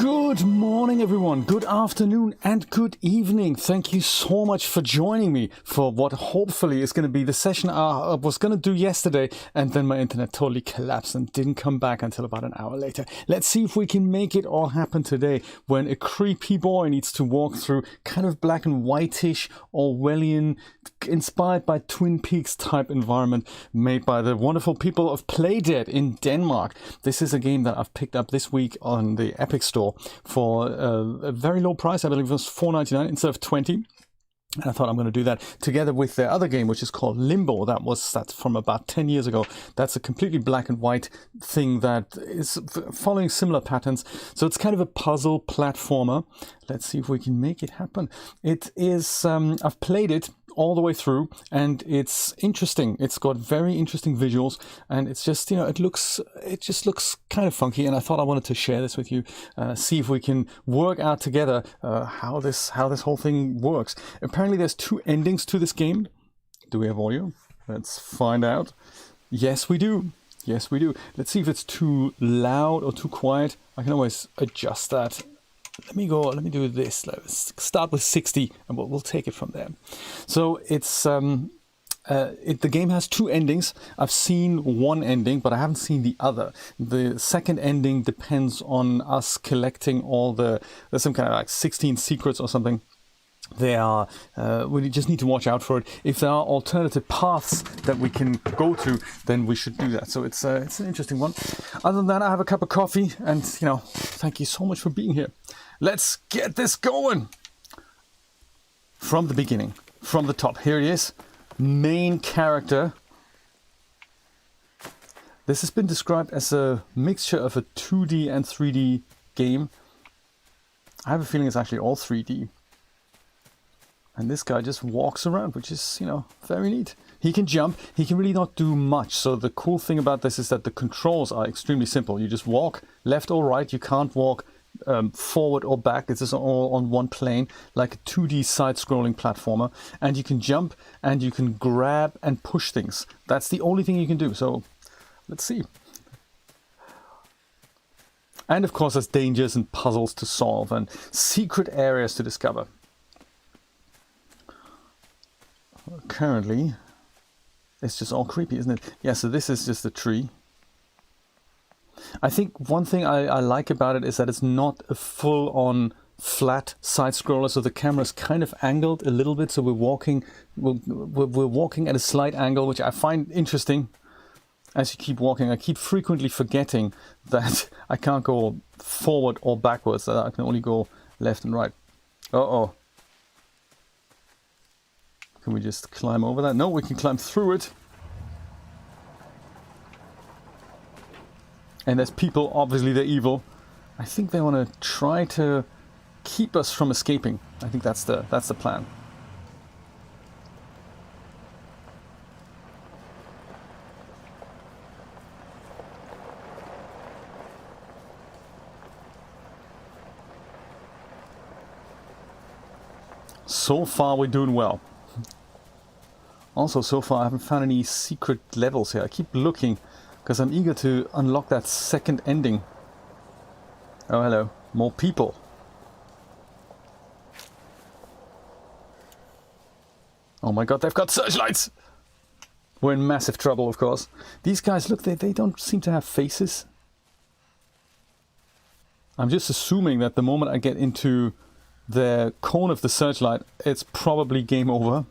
Good morning, everyone. Good afternoon and good evening. Thank you so much for joining me for what hopefully is going to be the session I was going to do yesterday, and then my internet totally collapsed and didn't come back until about an hour later. Let's see if we can make it all happen today when a creepy boy needs to walk through kind of black and whitish, Orwellian, inspired by Twin Peaks type environment made by the wonderful people of Playdead in Denmark. This is a game that I've picked up this week on the Epic Store for a very low price. I believe it was $4.99 instead of $20. And I thought I'm going to do that together with the other game, which is called Limbo. That's from about 10 years ago. That's a completely black and white thing that is following similar patterns. So it's kind of a puzzle platformer. Let's see if we can make it happen. It is, I've played it all the way through, and it's interesting. It's got very interesting visuals, and it's just, it just looks kind of funky, and I thought I wanted to share this with you, see if we can work out together how this whole thing works. Apparently there's 2 endings to this game. Do we have audio? Let's find out. Yes, we do. Yes, we do. Let's see if it's too loud or too quiet. I can always adjust that. Let me do this. Let's start with 60 and we'll take it from there. So it's the game has 2 endings. I've seen one ending, but I haven't seen the other. The second ending depends on us collecting there's some kind of like 16 secrets or something. We just need to watch out for it. If there are alternative paths that we can go to, then we should do that. So it's an interesting one. Other than that, I have a cup of coffee, and thank you so much for being here. Let's get this going. From the beginning, from the top. Here it is. Main character. This has been described as a mixture of a 2D and 3D game. I have a feeling it's actually all 3D. And this guy just walks around, which is, very neat. He can jump. He can really not do much. So the cool thing about this is that the controls are extremely simple. You just walk left or right. You can't walk forward or back. This is all on one plane, like a 2D side-scrolling platformer. And you can jump and you can grab and push things. That's the only thing you can do. So let's see. And of course, there's dangers and puzzles to solve and secret areas to discover. Currently, it's just all creepy, isn't it? Yeah, so this is just a tree. I think one thing I like about it is that it's not a full-on flat side-scroller, so the camera's kind of angled a little bit, so we're walking at a slight angle, which I find interesting. As you keep walking, I keep frequently forgetting that I can't go forward or backwards, that I can only go left and right. Uh-oh. Can we just climb over that? No, we can climb through it. And there's people, obviously they're evil. I think they want to try to keep us from escaping. I think that's the plan. So far we're doing well. Also, so far I haven't found any secret levels here. I keep looking because I'm eager to unlock that second ending. Oh, hello. More people. Oh my god, they've got searchlights! We're in massive trouble, of course. These guys, look, they don't seem to have faces. I'm just assuming that the moment I get into the cone of the searchlight, it's probably game over.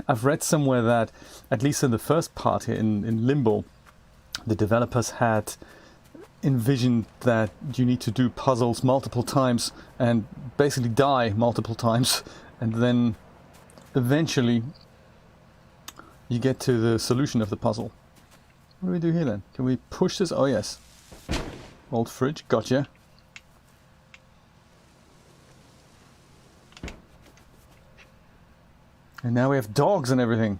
I've read somewhere that, at least in the first part here in Limbo, the developers had envisioned that you need to do puzzles multiple times and basically die multiple times, and then eventually you get to the solution of the puzzle. What do we do here then? Can we push this? Oh yes. Old fridge, gotcha. And now we have dogs and everything.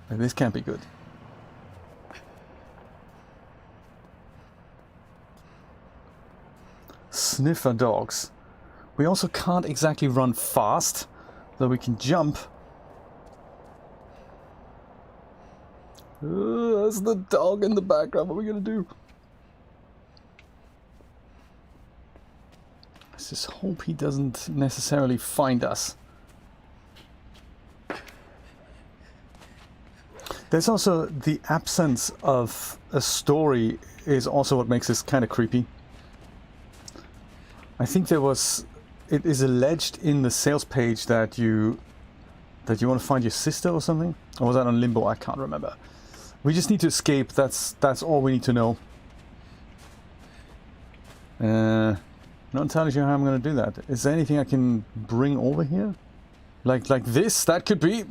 This can't be good. Sniffer dogs. We also can't exactly run fast, though we can jump. There's the dog in the background. What are we gonna do? I just hope he doesn't necessarily find us. There's also the absence of a story is also what makes this kind of creepy. I think it is alleged in the sales page that you want to find your sister or something. Or was that on Limbo? I can't remember. We just need to escape. That's all we need to know. Not entirely sure how I'm going to do that. Is there anything I can bring over here? Like this? That could be.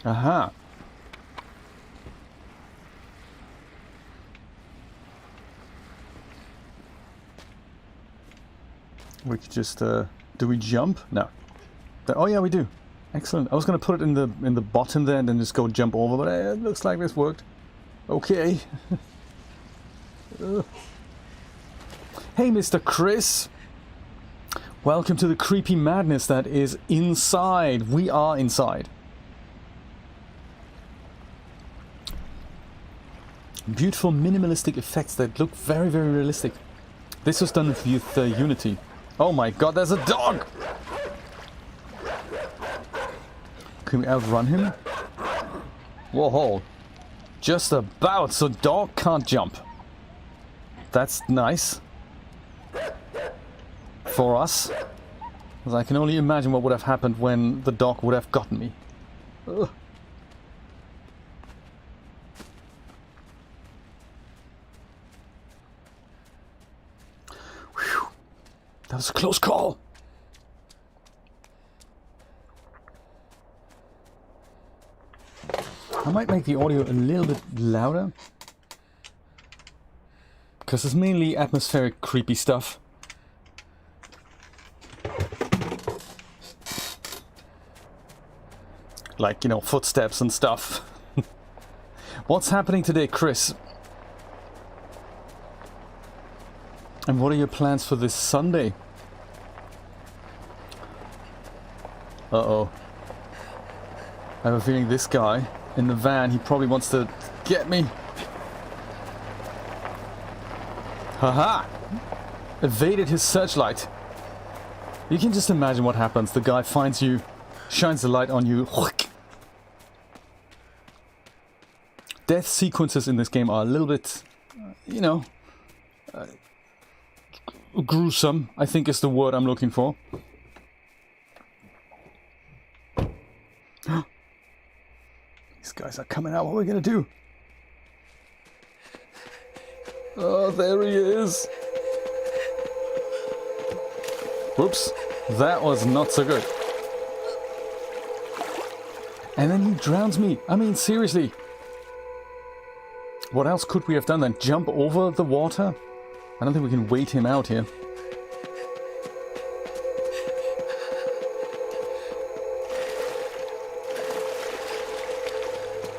Aha. We could just, do we jump? No. Oh yeah, we do. Excellent. I was going to put it in the bottom there and then just go jump over, but it looks like this worked. Okay. Hey, Mr. Chris. Welcome to the creepy madness that is inside. We are inside. Beautiful minimalistic effects that look very, very realistic. This was done with Unity. Oh my god, there's a dog! Can we outrun him? Whoa, just about, so dog can't jump. That's nice. For us. Because I can only imagine what would have happened when the dog would have gotten me. Ugh. Whew. That was a close call. I might make the audio a little bit louder. Because it's mainly atmospheric creepy stuff. Like, you know, footsteps and stuff. What's happening today, Chris? And what are your plans for this Sunday? Uh-oh. I have a feeling this guy in the van, he probably wants to get me. Haha! Evaded his searchlight. You can just imagine what happens. The guy finds you, shines the light on you. Death sequences in this game are a little bit, you know, gruesome, I think is the word I'm looking for. These guys are coming out. What are we gonna do? Oh, there he is. Whoops, that was not so good. And then he drowns me. I mean, seriously. What else could we have done then? Jump over the water? I don't think we can wait him out here.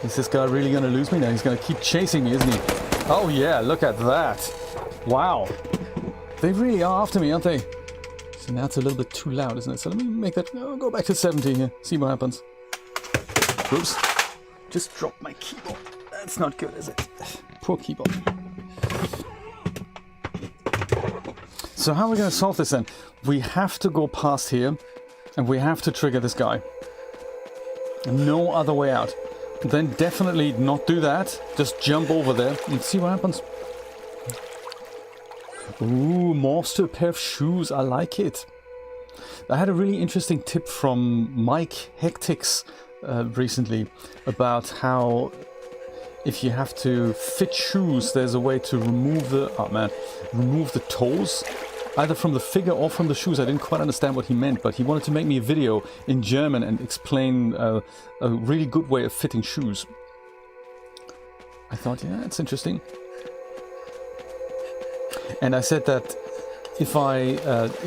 Is this guy really going to lose me now? He's going to keep chasing me, isn't he? Oh yeah, look at that. Wow. They really are after me, aren't they? So now it's a little bit too loud, isn't it? So let me make that... Oh, go back to 70 here. See what happens. Oops. Just dropped my keyboard. That's not good, is it? Poor keyboard. So how are we going to solve this then? We have to go past here. And we have to trigger this guy. No other way out. Then definitely not do that. Just jump over there and see what happens. Ooh, morphs to a pair of shoes. I like it. I had a really interesting tip from Mike Hectix recently about how if you have to fit shoes, there's a way to remove the toes, either from the figure or from the shoes. I didn't quite understand what he meant, but he wanted to make me a video in German and explain a really good way of fitting shoes. I thought, yeah, that's interesting. And I said that if I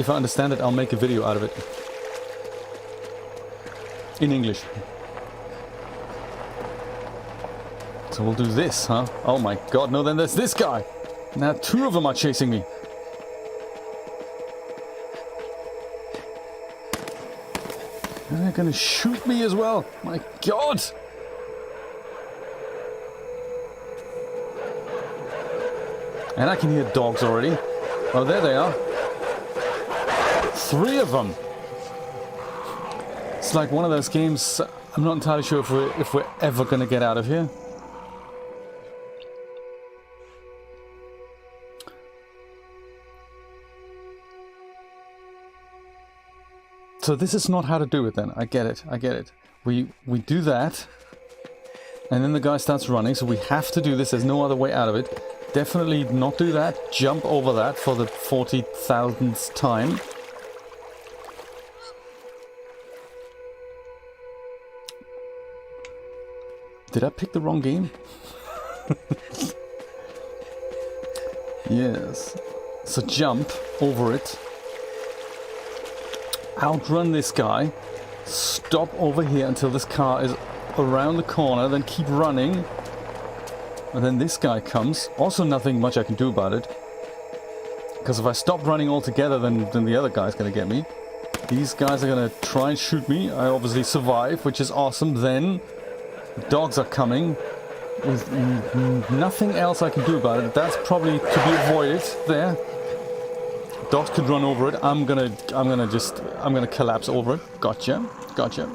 understand it, I'll make a video out of it. In English. So we'll do this, huh? Oh my god, no, then there's this guy! Now two of them are chasing me. And they're gonna shoot me as well. My god! And I can hear dogs already. Oh, there they are. 3 of them. It's like one of those games. I'm not entirely sure if we're ever gonna get out of here. So this is not how to do it then. I get it. I get it. We do that. And then the guy starts running, so we have to do this. There's no other way out of it. Definitely not do that. Jump over that for the 40,000th time. Did I pick the wrong game? Yes. So jump over it. Outrun this guy. Stop over here until this car is around the corner, then keep running. And then this guy comes. Also nothing much I can do about it. Because if I stop running altogether, then the other guy's going to get me. These guys are going to try and shoot me. I obviously survive, which is awesome. Then the dogs are coming. With nothing else I can do about it. That's probably to be avoided there. Dogs could run over it. I'm gonna collapse over it. Gotcha. Gotcha.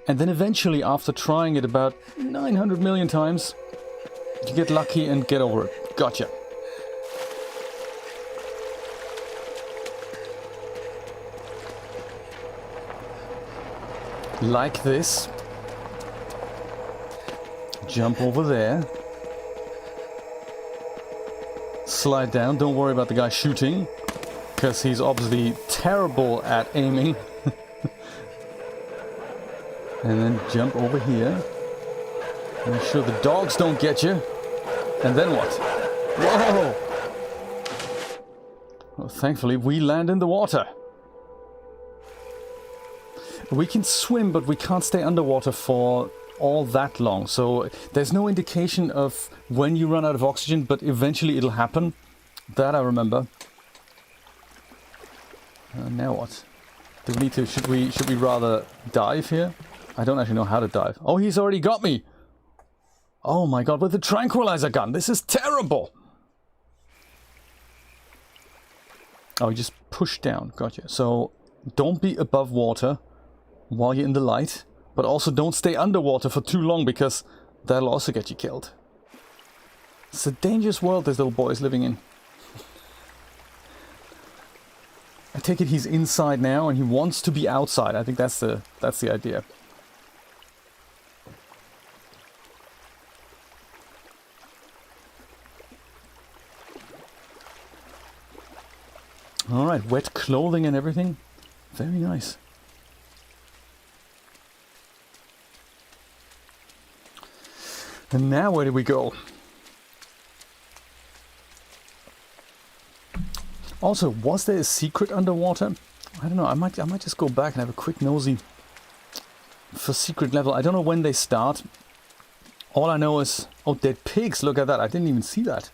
And then eventually, after trying it about 900 million times, you get lucky and get over it. Gotcha. Like this. Jump over there. Slide down. Don't worry about the guy shooting, because he's obviously terrible at aiming. And then jump over here. Make sure the dogs don't get you. And then what? Whoa! Well, thankfully, we land in the water. We can swim, but we can't stay underwater for all that long. So there's no indication of when you run out of oxygen, but eventually it'll happen. That I remember. Now what? Do we need to? Should we rather dive here? I don't actually know how to dive. Oh, he's already got me. Oh my god, with the tranquilizer gun. This is terrible. Oh, you just push down. Gotcha. So don't be above water while you're in the light, but also don't stay underwater for too long, because that'll also get you killed. It's a dangerous world this little boy is living in. I take it he's inside now and he wants to be outside. I think that's the idea. Alright, wet clothing and everything. Very nice. And now where do we go? Also, was there a secret underwater? I don't know. I might just go back and have a quick nosy for secret level. I don't know when they start. All I know is, oh, dead pigs. Look at that. I didn't even see that.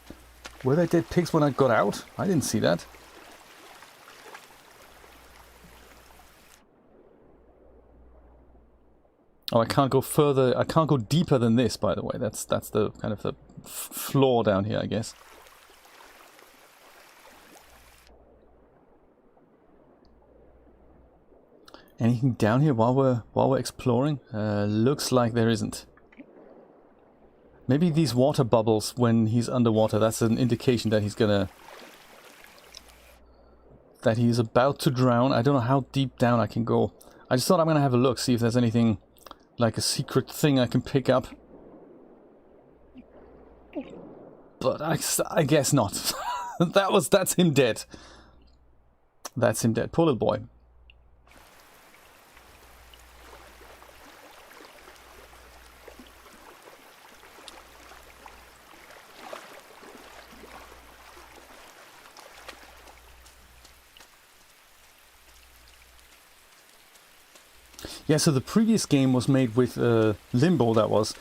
Were there dead pigs when I got out? I didn't see that. Oh, I can't go further. I can't go deeper than this, by the way. That's the kind of the floor down here, I guess. Anything down here while we're exploring? Looks like there isn't. Maybe these water bubbles when he's underwater. That's an indication that he's about to drown. I don't know how deep down I can go. I just thought I'm gonna have a look, see if there's anything like a secret thing I can pick up. But I guess not. That's him dead. That's him dead. Poor little boy. Yeah, so the previous game was made with Limbo, that was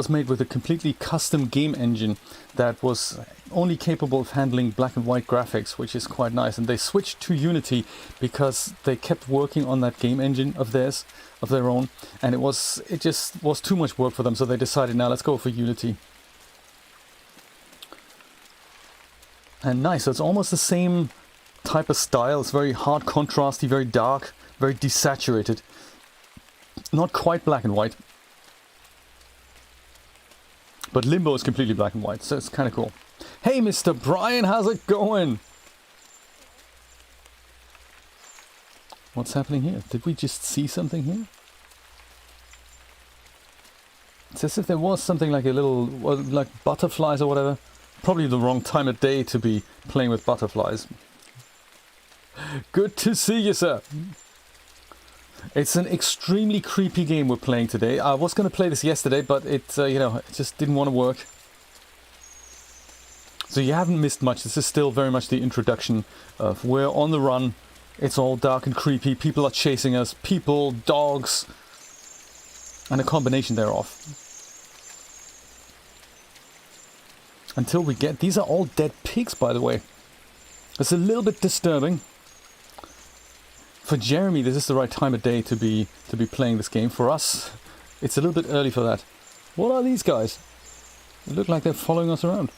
made with a completely custom game engine that was only capable of handling black and white graphics, which is quite nice. And they switched to Unity because they kept working on that game engine of theirs, of their own, and it just was too much work for them, so they decided, now let's go for Unity. And nice, so it's almost the same type of style. It's very hard contrasty, very dark, very desaturated. Not quite black and white. But Limbo is completely black and white, so it's kind of cool. Hey, Mr. Brian, how's it going? What's happening here? Did we just see something here? It's as if there was something like a little, like butterflies or whatever. Probably the wrong time of day to be playing with butterflies. Good to see you, sir. It's an extremely creepy game we're playing today. I was going to play this yesterday, but it, you know, it just didn't want to work. So you haven't missed much. This is still very much the introduction of we're on the run. It's all dark and creepy. People are chasing us. People, dogs, and a combination thereof. Until we get... These are all dead pigs, by the way. It's a little bit disturbing. For Jeremy, this is the right time of day to be playing this game. For us, it's a little bit early for that. What are these guys? They look like they're following us around.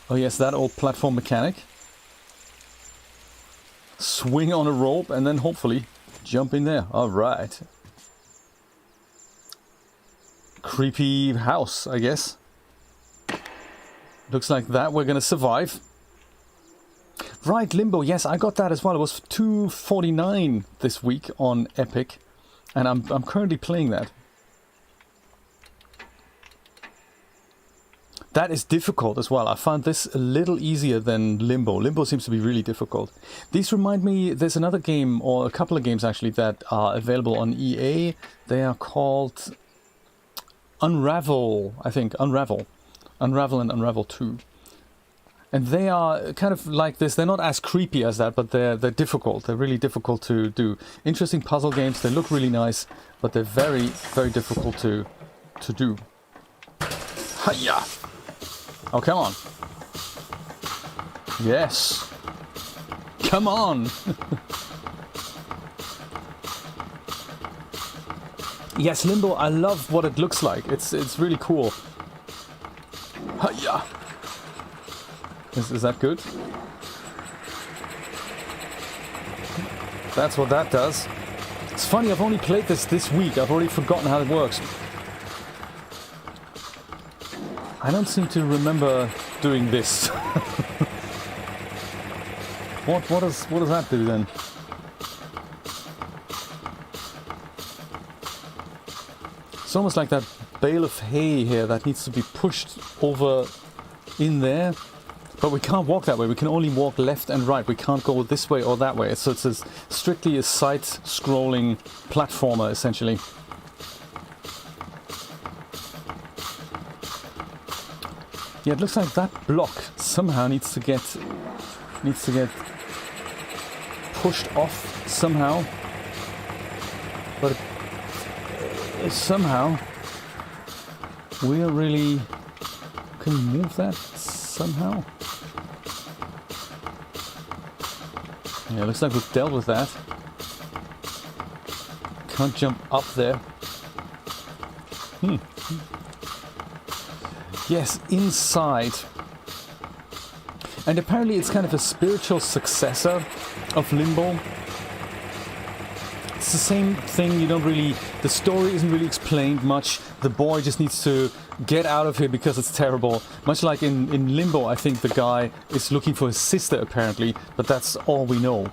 Oh yes, that old platform mechanic. Swing on a rope and then hopefully jump in there. Alright. Creepy house, I guess. Looks like that we're gonna survive. Right, Limbo, yes, I got that as well. It was $2.49 this week on Epic, and I'm currently playing that. That is difficult as well. I found this a little easier than Limbo. Limbo seems to be really difficult. These remind me, there's another game, or a couple of games actually, that are available on EA. They are called Unravel, I think. Unravel and Unravel 2. And they are kind of like this. They're not as creepy as that, but they're difficult. They're really difficult to do. Interesting puzzle games. They look really nice, but they're very, very difficult to do. Hiya! Oh, come on. Yes. Come on. Yes, Limbo, I love what it looks like. It's really cool. Hiya! Is that good? That's what that does. It's funny, I've only played this week. I've already forgotten how it works. I don't seem to remember doing this. What does that do then? It's almost like that bale of hay here that needs to be pushed over in there. But we can't walk that way. We can only walk left and right. We can't go this way or that way. So it's strictly a side-scrolling platformer, essentially. Yeah, it looks like that block somehow needs to get pushed off somehow. But somehow we're really... Can we move that somehow? Yeah, looks like we've dealt with that. Can't jump up there. Yes, inside. And apparently it's kind of a spiritual successor of Limbo. It's the same thing, you don't really... The story isn't really explained much. The boy just needs to get out of here because it's terrible. Much like in Limbo, I think the guy is looking for his sister, apparently. But that's all we know.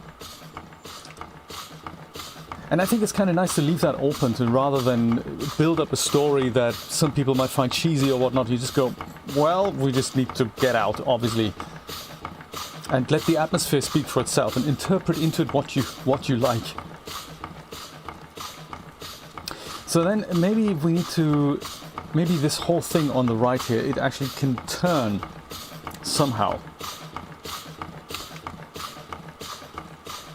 And I think it's kind of nice to leave that open, to rather than build up a story that some people might find cheesy or whatnot. You just go, well, we just need to get out, obviously. And let the atmosphere speak for itself and interpret into it what you like. So then maybe we need to... Maybe this whole thing on the right here, it actually can turn somehow.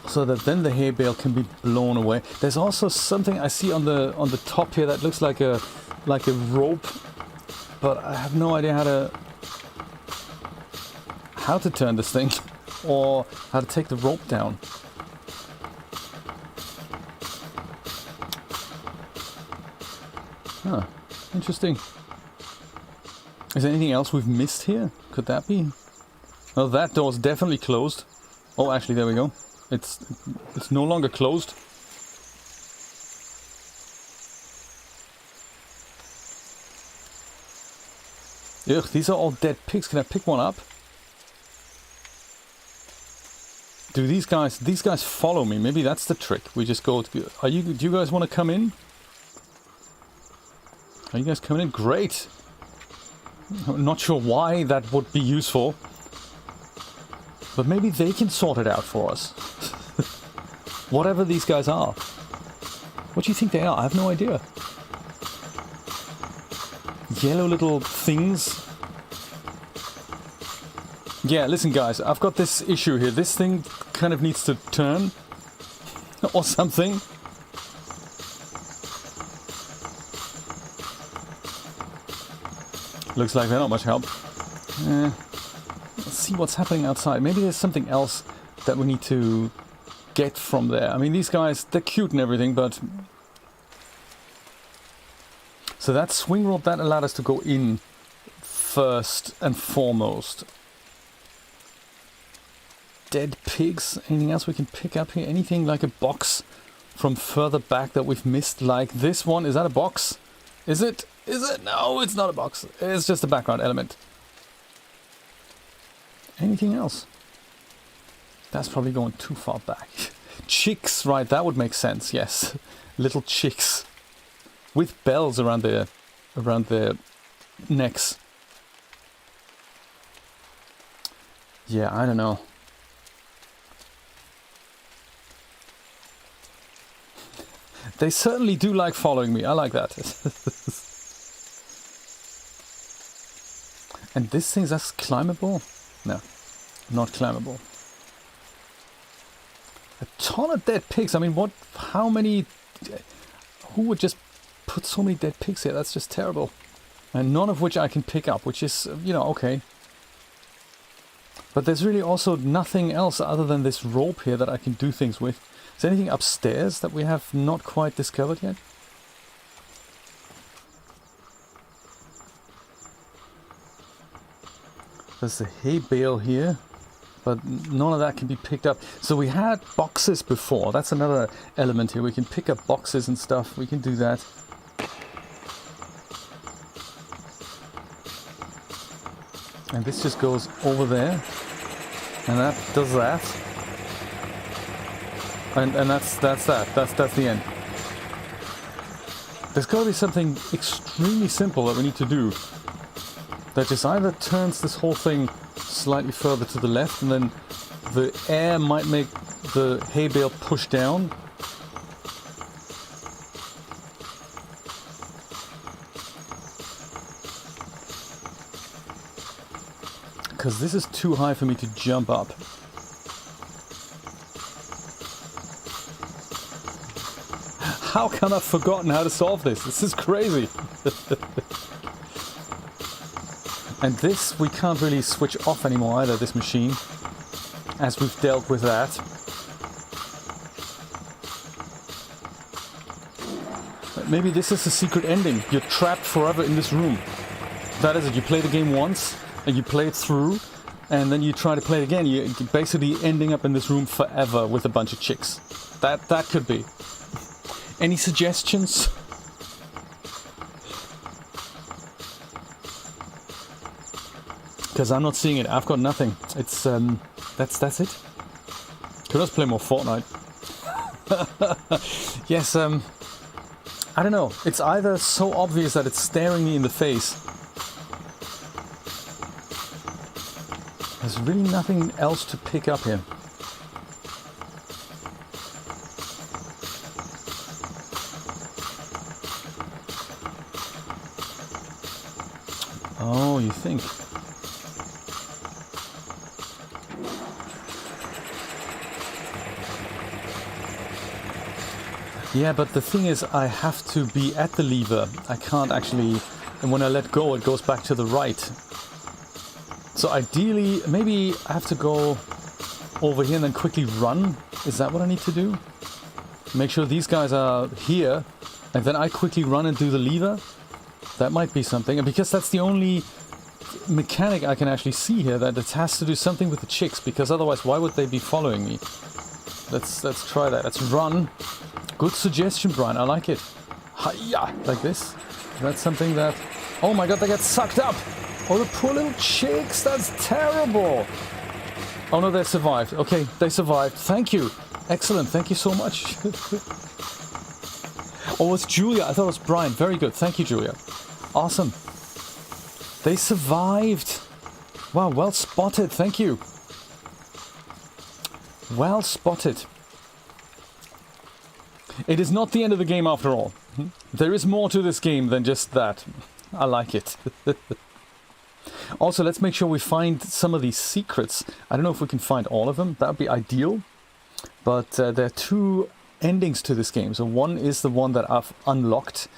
So that then the hay bale can be blown away. There's also something I see on the top here that looks like a rope, but I have no idea how to turn this thing or how to take the rope down. Huh, interesting. Is there anything else we've missed here? could that be? Oh, that door's definitely closed. Oh, actually, there we go. It's no longer closed. Ugh, these are all dead pigs. Can I pick one up? Do these guys follow me? Maybe that's the trick. We just go. Do you guys want to come in? Are you guys coming in? Great. I'm not sure why that would be useful. But maybe they can sort it out for us. Whatever these guys are. What do you think they are? I have no idea. Yellow little things. Yeah, listen guys, I've got this issue here. This thing kind of needs to turn. Or something. Looks like they're not much help. Let's see what's happening outside. Maybe there's something else that we need to get from there. I mean, these guys, they're cute and everything, but... So that swing rope, that allowed us to go in first and foremost. Dead pigs. Anything else we can pick up here? Anything like a box from further back that we've missed? Like this one. Is that a box? Is it? Is it? No, it's not a box. It's just a background element. Anything else? That's probably going too far back. Chicks, right, that would make sense, yes. Little chicks. With bells around their necks. Yeah, I don't know. They certainly do like following me. I like that. And this thing's that's climbable? No, not climbable. A ton of dead pigs. I mean, what? How many? Who would just put so many dead pigs here? That's just terrible. And none of which I can pick up, which is, you know, okay. But there's really also nothing else other than this rope here that I can do things with. Is there anything upstairs that we have not quite discovered yet? There's the hay bale here, but none of that can be picked up. So we had boxes before. That's another element here. We can pick up boxes and stuff. We can do that. And this just goes over there. And that does that. And that's that. That's the end. There's got to be something extremely simple that we need to do. That just either turns this whole thing slightly further to the left, and then the air might make the hay bale push down. Because this is too high for me to jump up. How come I've forgotten how to solve this? This is crazy. And this we can't really switch off anymore either, this machine, as we've dealt with that. But maybe this is the secret ending. You're trapped forever in this room. That is it. You play the game once, and you play it through, and then you try to play it again. You're basically ending up in this room forever with a bunch of chicks. That could be. Any suggestions? Because I'm not seeing it. I've got nothing. It's that's it. Could us play more Fortnite? Yes. I don't know. It's either so obvious that it's staring me in the face. There's really nothing else to pick up here. Oh, you think? Yeah, but the thing is, I have to be at the lever. I can't actually... And when I let go, it goes back to the right. So ideally, maybe I have to go over here and then quickly run. Is that what I need to do? Make sure these guys are here, and then I quickly run and do the lever? That might be something. And because that's the only mechanic I can actually see here, that it has to do something with the chicks, because otherwise why would they be following me? Let's try that. Let's run. Good suggestion, Brian. I like it. Hiya! Like this. That's something that... Oh my god, they get sucked up! Oh, the poor little chicks! That's terrible! Oh no, they survived. Okay, they survived. Thank you. Excellent. Thank you so much. Oh, it's Julia. I thought it was Brian. Very good. Thank you, Julia. Awesome. They survived. Wow, well spotted. Thank you. Well spotted. It is not the end of the game after all. There is more to this game than just that. I like it. Also, let's make sure we find some of these secrets. I don't know if we can find all of them. That would be ideal. But there are two endings to this game. So one is the one that I've unlocked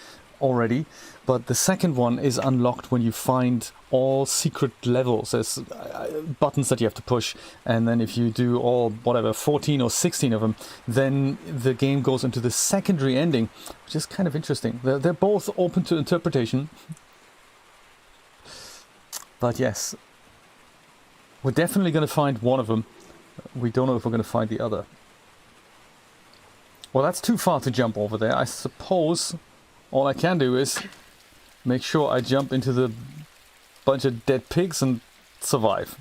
already. But the second one is unlocked when you find all secret levels. There's buttons that you have to push. And then if you do all, whatever, 14 or 16 of them, then the game goes into the secondary ending, which is kind of interesting. They're both open to interpretation. But yes, we're definitely going to find one of them. We don't know if we're going to find the other. Well, that's too far to jump over there. I suppose all I can do is make sure I jump into the bunch of dead pigs and survive.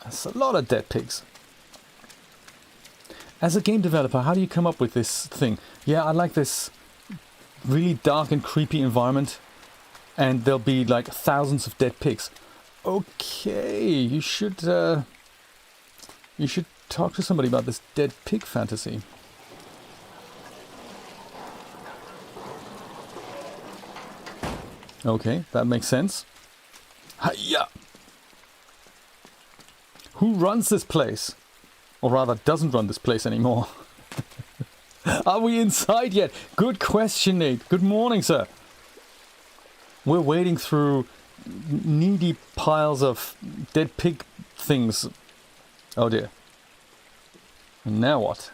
That's a lot of dead pigs. As a game developer, how do you come up with this thing? Yeah, I like this really dark and creepy environment, and there'll be like thousands of dead pigs. Okay, you should talk to somebody about this dead pig fantasy. Okay, that makes sense. Hiya! Who runs this place? Or rather, doesn't run this place anymore. Are we inside yet? Good question, Nate. Good morning, sir. We're wading through knee-deep piles of dead pig things. Oh dear. And now what?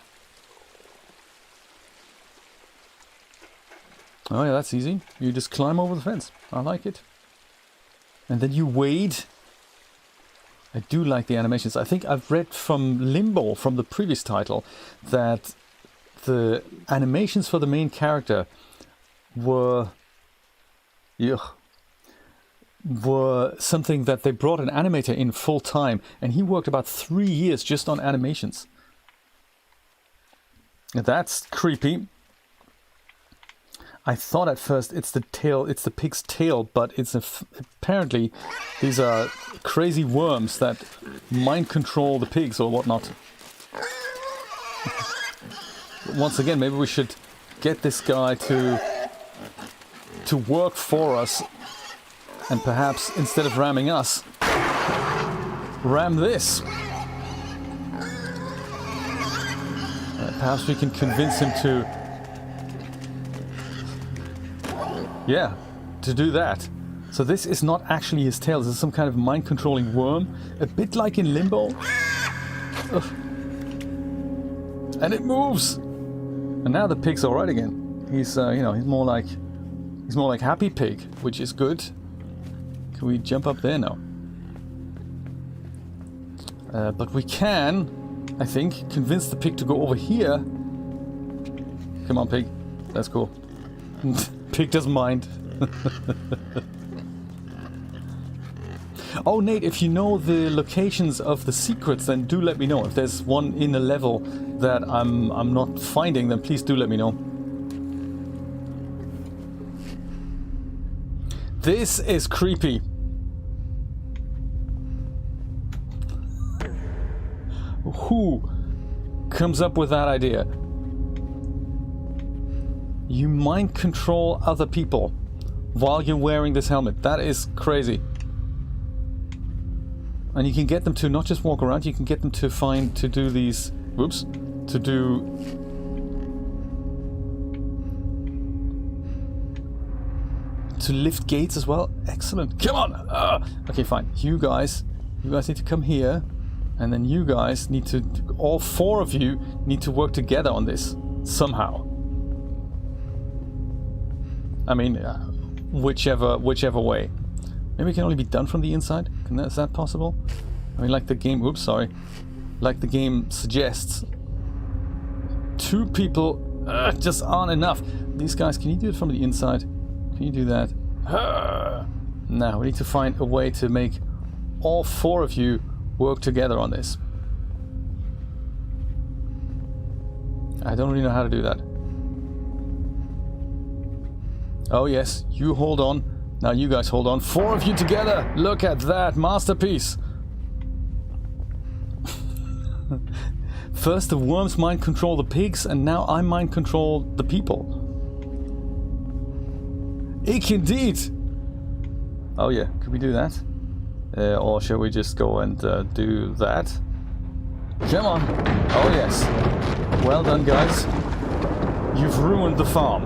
Oh yeah, that's easy. You just climb over the fence. I like it. And then you wade. I do like the animations. I think I've read from Limbo, from the previous title, that the animations for the main character were something that they brought an animator in full time, and he worked about 3 years just on animations. That's creepy. I thought at first it's the tail, it's the pig's tail, but it's apparently these are crazy worms that mind control the pigs or whatnot. Once again, maybe we should get this guy to work for us, and perhaps instead of ramming us, ram this. Perhaps we can convince him to, yeah, to do that. So this is not actually his tail, this is some kind of mind-controlling worm, a bit like in Limbo. Ugh. And it moves! And now the pig's alright again. He's, you know, he's more like Happy Pig, which is good. Can we jump up there? No. But we can, I think, convince the pig to go over here. Come on, pig. That's cool. Pig doesn't mind. Oh, Nate, if you know the locations of the secrets, then do let me know. If there's one in a level that I'm not finding, then please do let me know. This is creepy. Who comes up with that idea? You mind control other people while you're wearing this helmet. That is crazy. And you can get them to not just walk around, you can get them to do these, whoops, to lift gates as well. Excellent. Come on. Okay, fine. You guys need to come here, and then you guys need to, all four of you need to work together on this somehow. I mean, whichever way. Maybe it can only be done from the inside. Is that possible? I mean, like the game... Oops, sorry. Like the game suggests. 2 people just aren't enough. These guys, can you do it from the inside? Can you do that? Now, we need to find a way to make all 4 of you work together on this. I don't really know how to do that. Oh yes, you hold on. Now you guys hold on. 4 of you together! Look at that masterpiece! First the worms mind control the pigs, and now I mind control the people. Ich indeed! Oh yeah, could we do that? Or shall we just go and do that? Come on! Oh yes! Well done, guys. You've ruined the farm.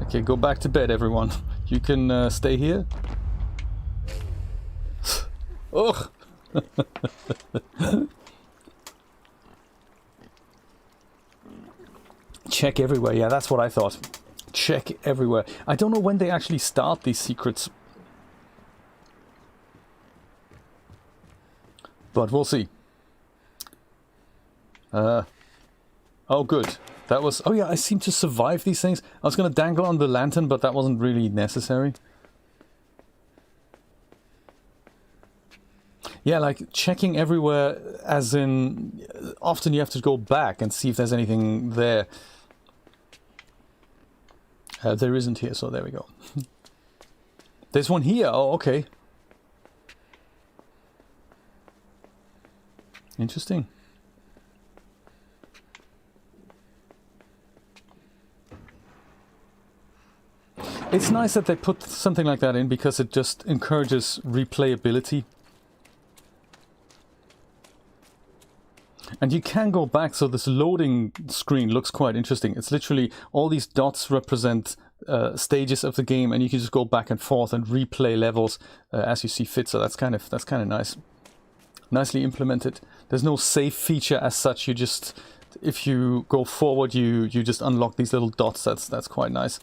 Okay, go back to bed, everyone. You can stay here. Ugh! Check everywhere. Yeah, that's what I thought. Check everywhere. I don't know when they actually start these secrets. But we'll see. Oh, good. That was... Oh yeah, I seem to survive these things. I was going to dangle on the lantern, but that wasn't really necessary. Yeah, like checking everywhere, as in... Often you have to go back and see if there's anything there. There isn't here, so there we go. There's one here. Oh, okay. Interesting. It's nice that they put something like that in, because it just encourages replayability. And you can go back, so this loading screen looks quite interesting. It's literally all these dots represent stages of the game, and you can just go back and forth and replay levels as you see fit. So that's kind of nice, nicely implemented. There's no save feature as such. You just, if you go forward, you just unlock these little dots. That's quite nice.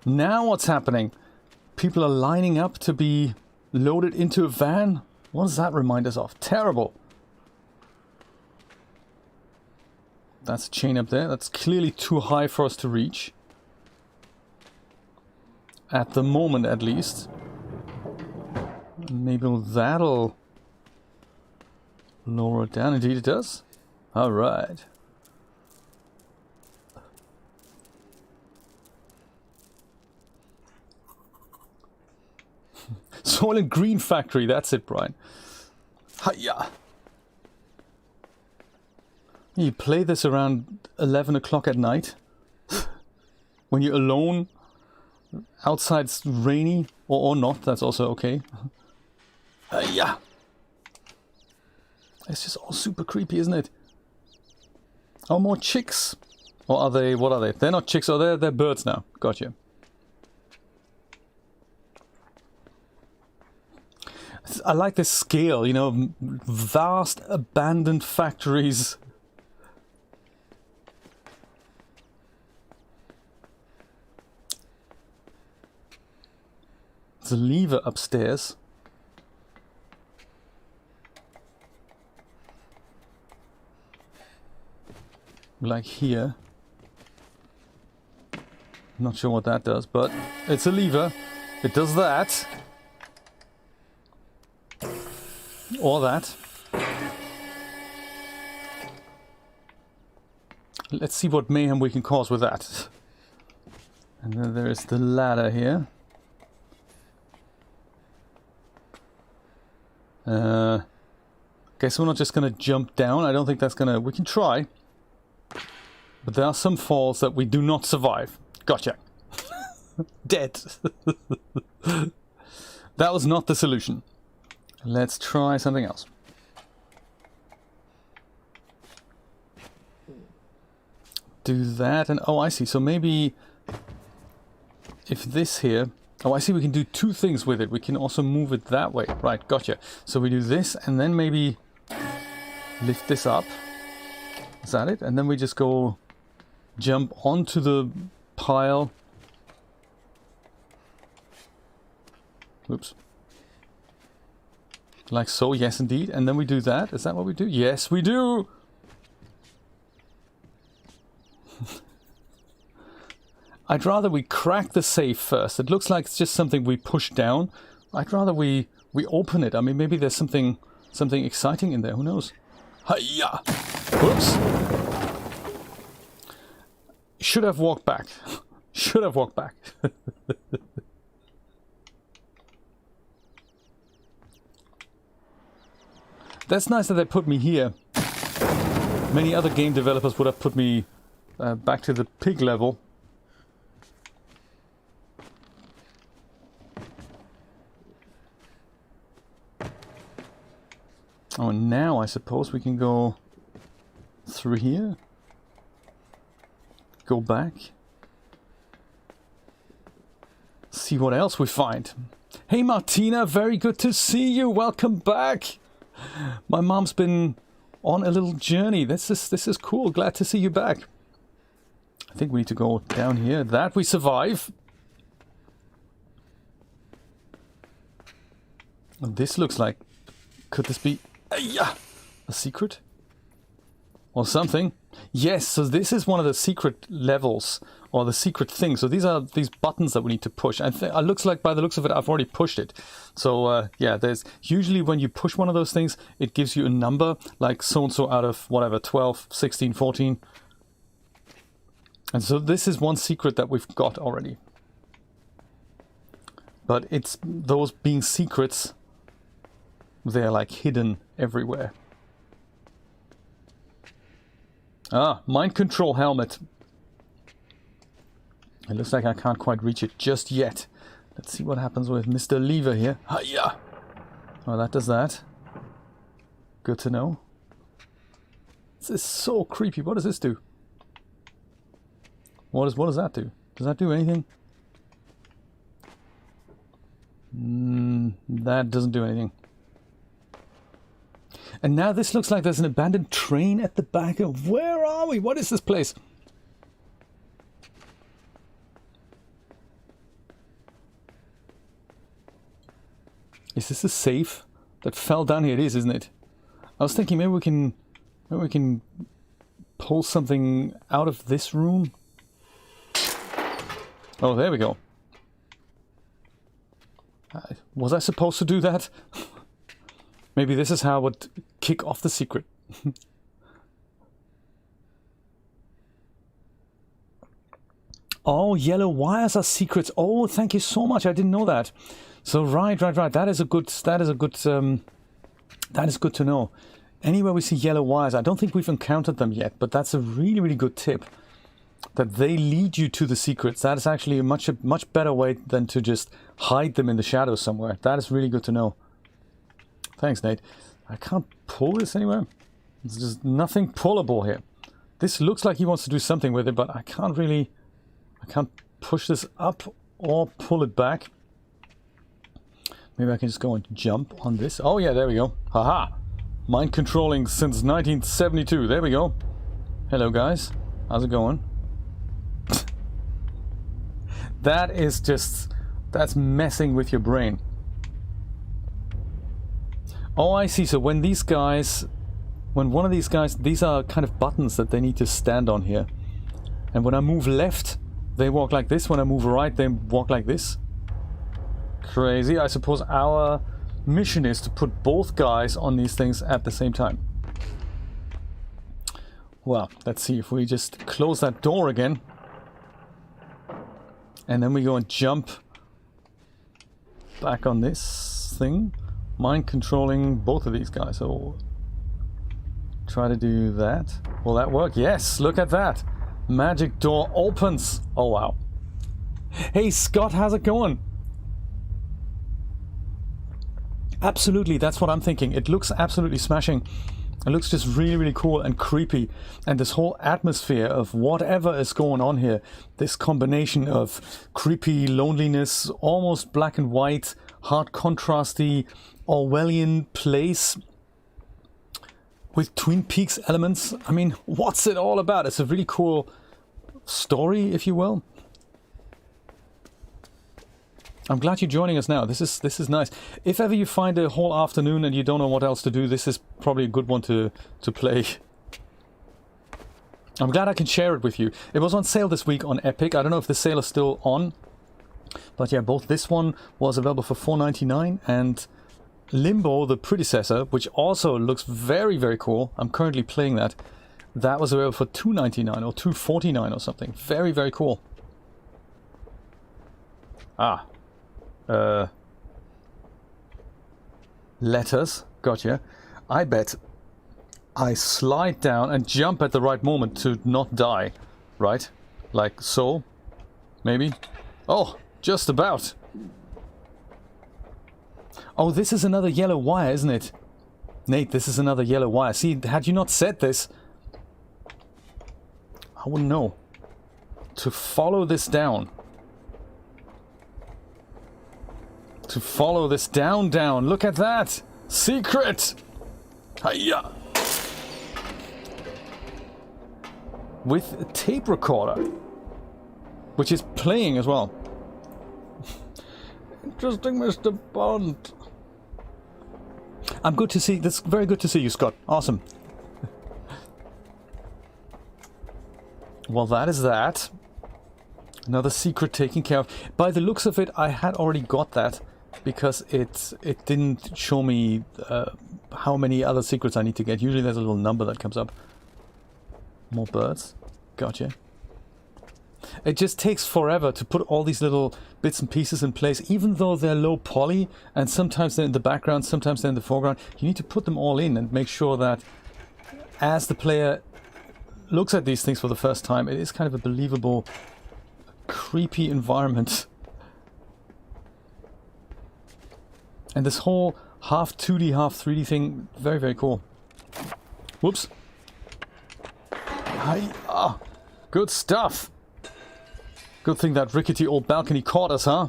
Now what's happening? People are lining up to be loaded into a van? What does that remind us of? Terrible. That's a chain up there. That's clearly too high for us to reach. At the moment, at least. Maybe that'll lower it down. Indeed it does. Alright. Soylent Green Factory, that's it, Brian. Hiya! You play this around 11 o'clock at night. When you're alone. Outside it's rainy, or not, that's also okay. Hiya! It's just all super creepy, isn't it? Oh, more chicks! Or are they, what are they? They're not chicks, oh, they're birds now. Gotcha. I like this scale, you know, vast abandoned factories. There's a lever upstairs. Like here. Not sure what that does, but it's a lever. It does that. Or that. Let's see what mayhem we can cause with that. And then there is the ladder here. Okay, so we're not just gonna jump down. I don't think that's gonna... We can try. But there are some falls that we do not survive. Gotcha. Dead. That was not the solution. Let's try something else. Do that and... Oh, I see. So maybe... If this here... Oh, I see we can do two things with it. We can also move it that way. Right, gotcha. So we do this and then maybe lift this up. Is that it? And then we just go jump onto the pile. Oops. Like so, yes indeed. And then we do that. Is that what we do? Yes, we do! I'd rather we crack the safe first. It looks like it's just something we push down. I'd rather we open it. I mean, maybe there's something exciting in there. Who knows? Hiya! Whoops! Should have walked back. Should have walked back. That's nice that they put me here. Many other game developers would have put me back to the pig level. Oh, and now I suppose we can go through here. Go back. See what else we find. Hey Martina, very good to see you. Welcome back. My mom's been on a little journey. This is cool. Glad to see you back. I think we need to go down here. That we survive. And this looks like... Could this be... a secret? Or something? Yes, so this is one of the secret levels. Or the secret thing. So these are these buttons that we need to push. And it looks like, by the looks of it, I've already pushed it. So yeah, there's usually when you push one of those things, it gives you a number, like so-and-so out of whatever, 12, 16, 14. And so this is one secret that we've got already. But it's those being secrets, they're like hidden everywhere. Ah, mind control helmet. It looks like I can't quite reach it just yet. Let's see what happens with Mr. Lever here. Hiya! Oh, that does that. Good to know. This is so creepy. What does this do? What does that do? Does that do anything? That doesn't do anything. And now this looks like there's an abandoned train at the back of... Where are we? What is this place? Is this a safe that fell down here? It is, isn't it? I was thinking maybe we can pull something out of this room. Oh, there we go. Was I supposed to do that? Maybe this is how I would kick off the secret. Oh, yellow wires are secrets. Oh, thank you so much. I didn't know that. So right. That is good to know. Anywhere we see yellow wires, I don't think we've encountered them yet, but that's a really, really good tip. That they lead you to the secrets. That is actually a much better way than to just hide them in the shadows somewhere. That is really good to know. Thanks, Nate. I can't pull this anywhere. There's just nothing pullable here. This looks like he wants to do something with it, but I can't push this up or pull it back. Maybe I can just go and jump on this. Oh yeah, there we go. Haha! Mind controlling since 1972. There we go. Hello guys. How's it going? That's messing with your brain. Oh, I see. So when one of these guys, these are kind of buttons that they need to stand on here. And when I move left, they walk like this. When I move right, they walk like this. Crazy. I suppose our mission is to put both guys on these things at the same time. Well, let's see if we just close that door again. And then we go and jump back on this thing. Mind controlling both of these guys. So try to do that. Will that work? Yes, look at that. Magic door opens. Oh wow. Hey Scott, how's it going? Absolutely, that's what I'm thinking. It looks absolutely smashing. It looks just really, really cool and creepy. And this whole atmosphere of whatever is going on here, this combination of creepy loneliness, almost black and white, hard contrasty, Orwellian place with Twin Peaks elements. I mean, what's it all about? It's a really cool story, if you will. I'm glad you're joining us now. This is nice. If ever you find a whole afternoon and you don't know what else to do, this is probably a good one to play. I'm glad I can share it with you. It was on sale this week on Epic. I don't know if the sale is still on. But yeah, both this one was available for $4.99 and Limbo, the predecessor, which also looks very, very cool. I'm currently playing that. That was available for $2.99 or $2.49 or something. Very, very cool. Ah. Letters. Gotcha. I bet I slide down and jump at the right moment to not die. Right? Like so. Maybe. Oh, just about. Oh, this is another yellow wire, isn't it? Nate, this is another yellow wire. See, had you not said this, I wouldn't know. To follow this down. To follow this down. Look at that! Secret! Hiya! With a tape recorder. Which is playing as well. Interesting, Mr. Bond. I'm good to see. That's very good to see you, Scott. Awesome. Well, that is that. Another secret taken care of. By the looks of it, I had already got that because it didn't show me how many other secrets I need to get. Usually there's a little number that comes up. More birds. Gotcha. It just takes forever to put all these little bits and pieces in place, even though they're low poly and sometimes they're in the background, sometimes they're in the foreground. You need to put them all in and make sure that as the player looks at these things for the first time, it is kind of a believable, creepy environment. And this whole half 2D, half 3D thing, very, very cool. Whoops. Hi-ya. Good stuff. Good thing that rickety old balcony caught us, huh?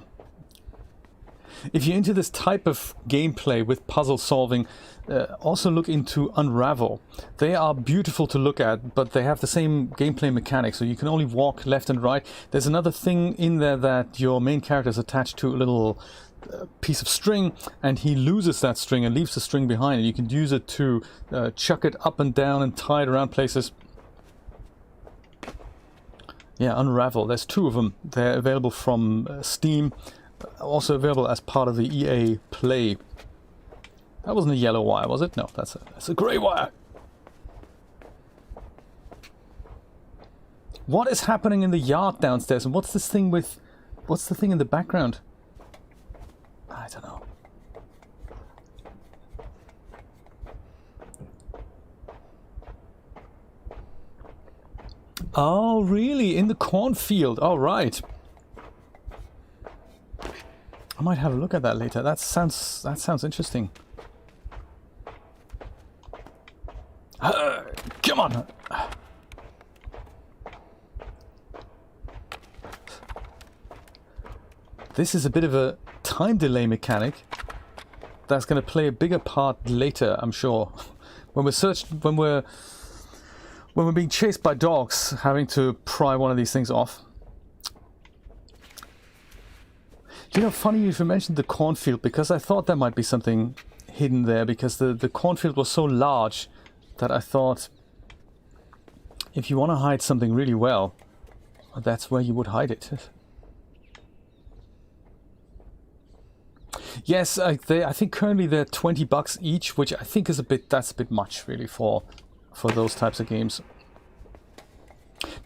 If you're into this type of gameplay with puzzle solving, also look into Unravel. They are beautiful to look at, but they have the same gameplay mechanics, so you can only walk left and right. There's another thing in there that your main character is attached to a little piece of string, and he loses that string and leaves the string behind, and you can use it to chuck it up and down and tie it around places. Yeah, Unravel. There's two of them. They're available from Steam. Also available as part of the EA Play. That wasn't a yellow wire, was it? No, that's a grey wire. What is happening in the yard downstairs? And what's this thing with... What's the thing in the background? I don't know. Oh, really? In the cornfield. Oh, right. I might have a look at that later. That sounds interesting. Come on. This is a bit of a time delay mechanic that's going to play a bigger part later, I'm sure. When we're being chased by dogs, having to pry one of these things off. You know, funny if you mentioned the cornfield, because I thought there might be something hidden there, because the cornfield was so large that I thought if you want to hide something really well, that's where you would hide it. Yes, I think currently they're $20 each, which I think is that's a bit much really for those types of games.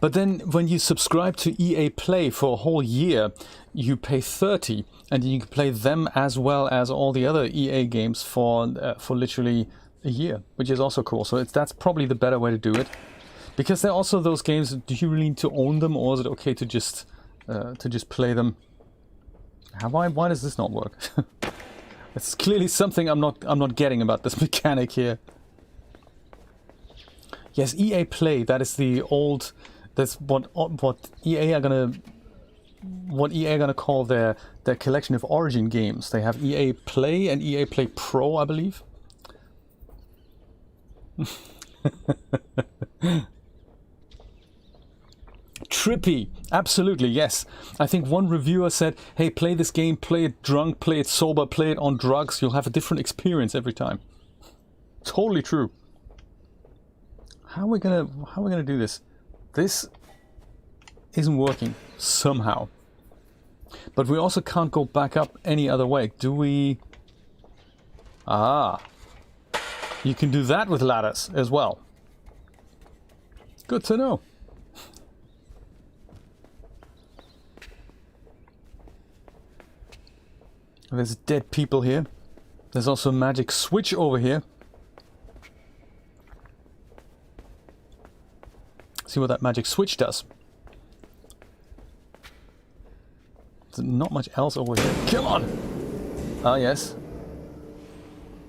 But then when you subscribe to EA Play for a whole year, you pay $30, and you can play them as well as all the other EA games for literally a year, which is also cool. So that's probably the better way to do it, because there are also those games. Do you really need to own them, or is it okay to just play them? Why does this not work? It's clearly something I'm not getting about this mechanic here. Yes, EA Play. That is the old. That's what EA are gonna call their collection of Origin games. They have EA Play and EA Play Pro, I believe. Trippy, absolutely, yes. I think one reviewer said, hey, play this game, play it drunk, play it sober, play it on drugs, you'll have a different experience every time. Totally true. How are we gonna do this? This isn't working somehow. But we also can't go back up any other way. Do we? Ah. You can do that with ladders as well. Good to know. There's dead people here. There's also a magic switch over here. See what that magic switch does. There's not much else over here. Come on! Ah, yes.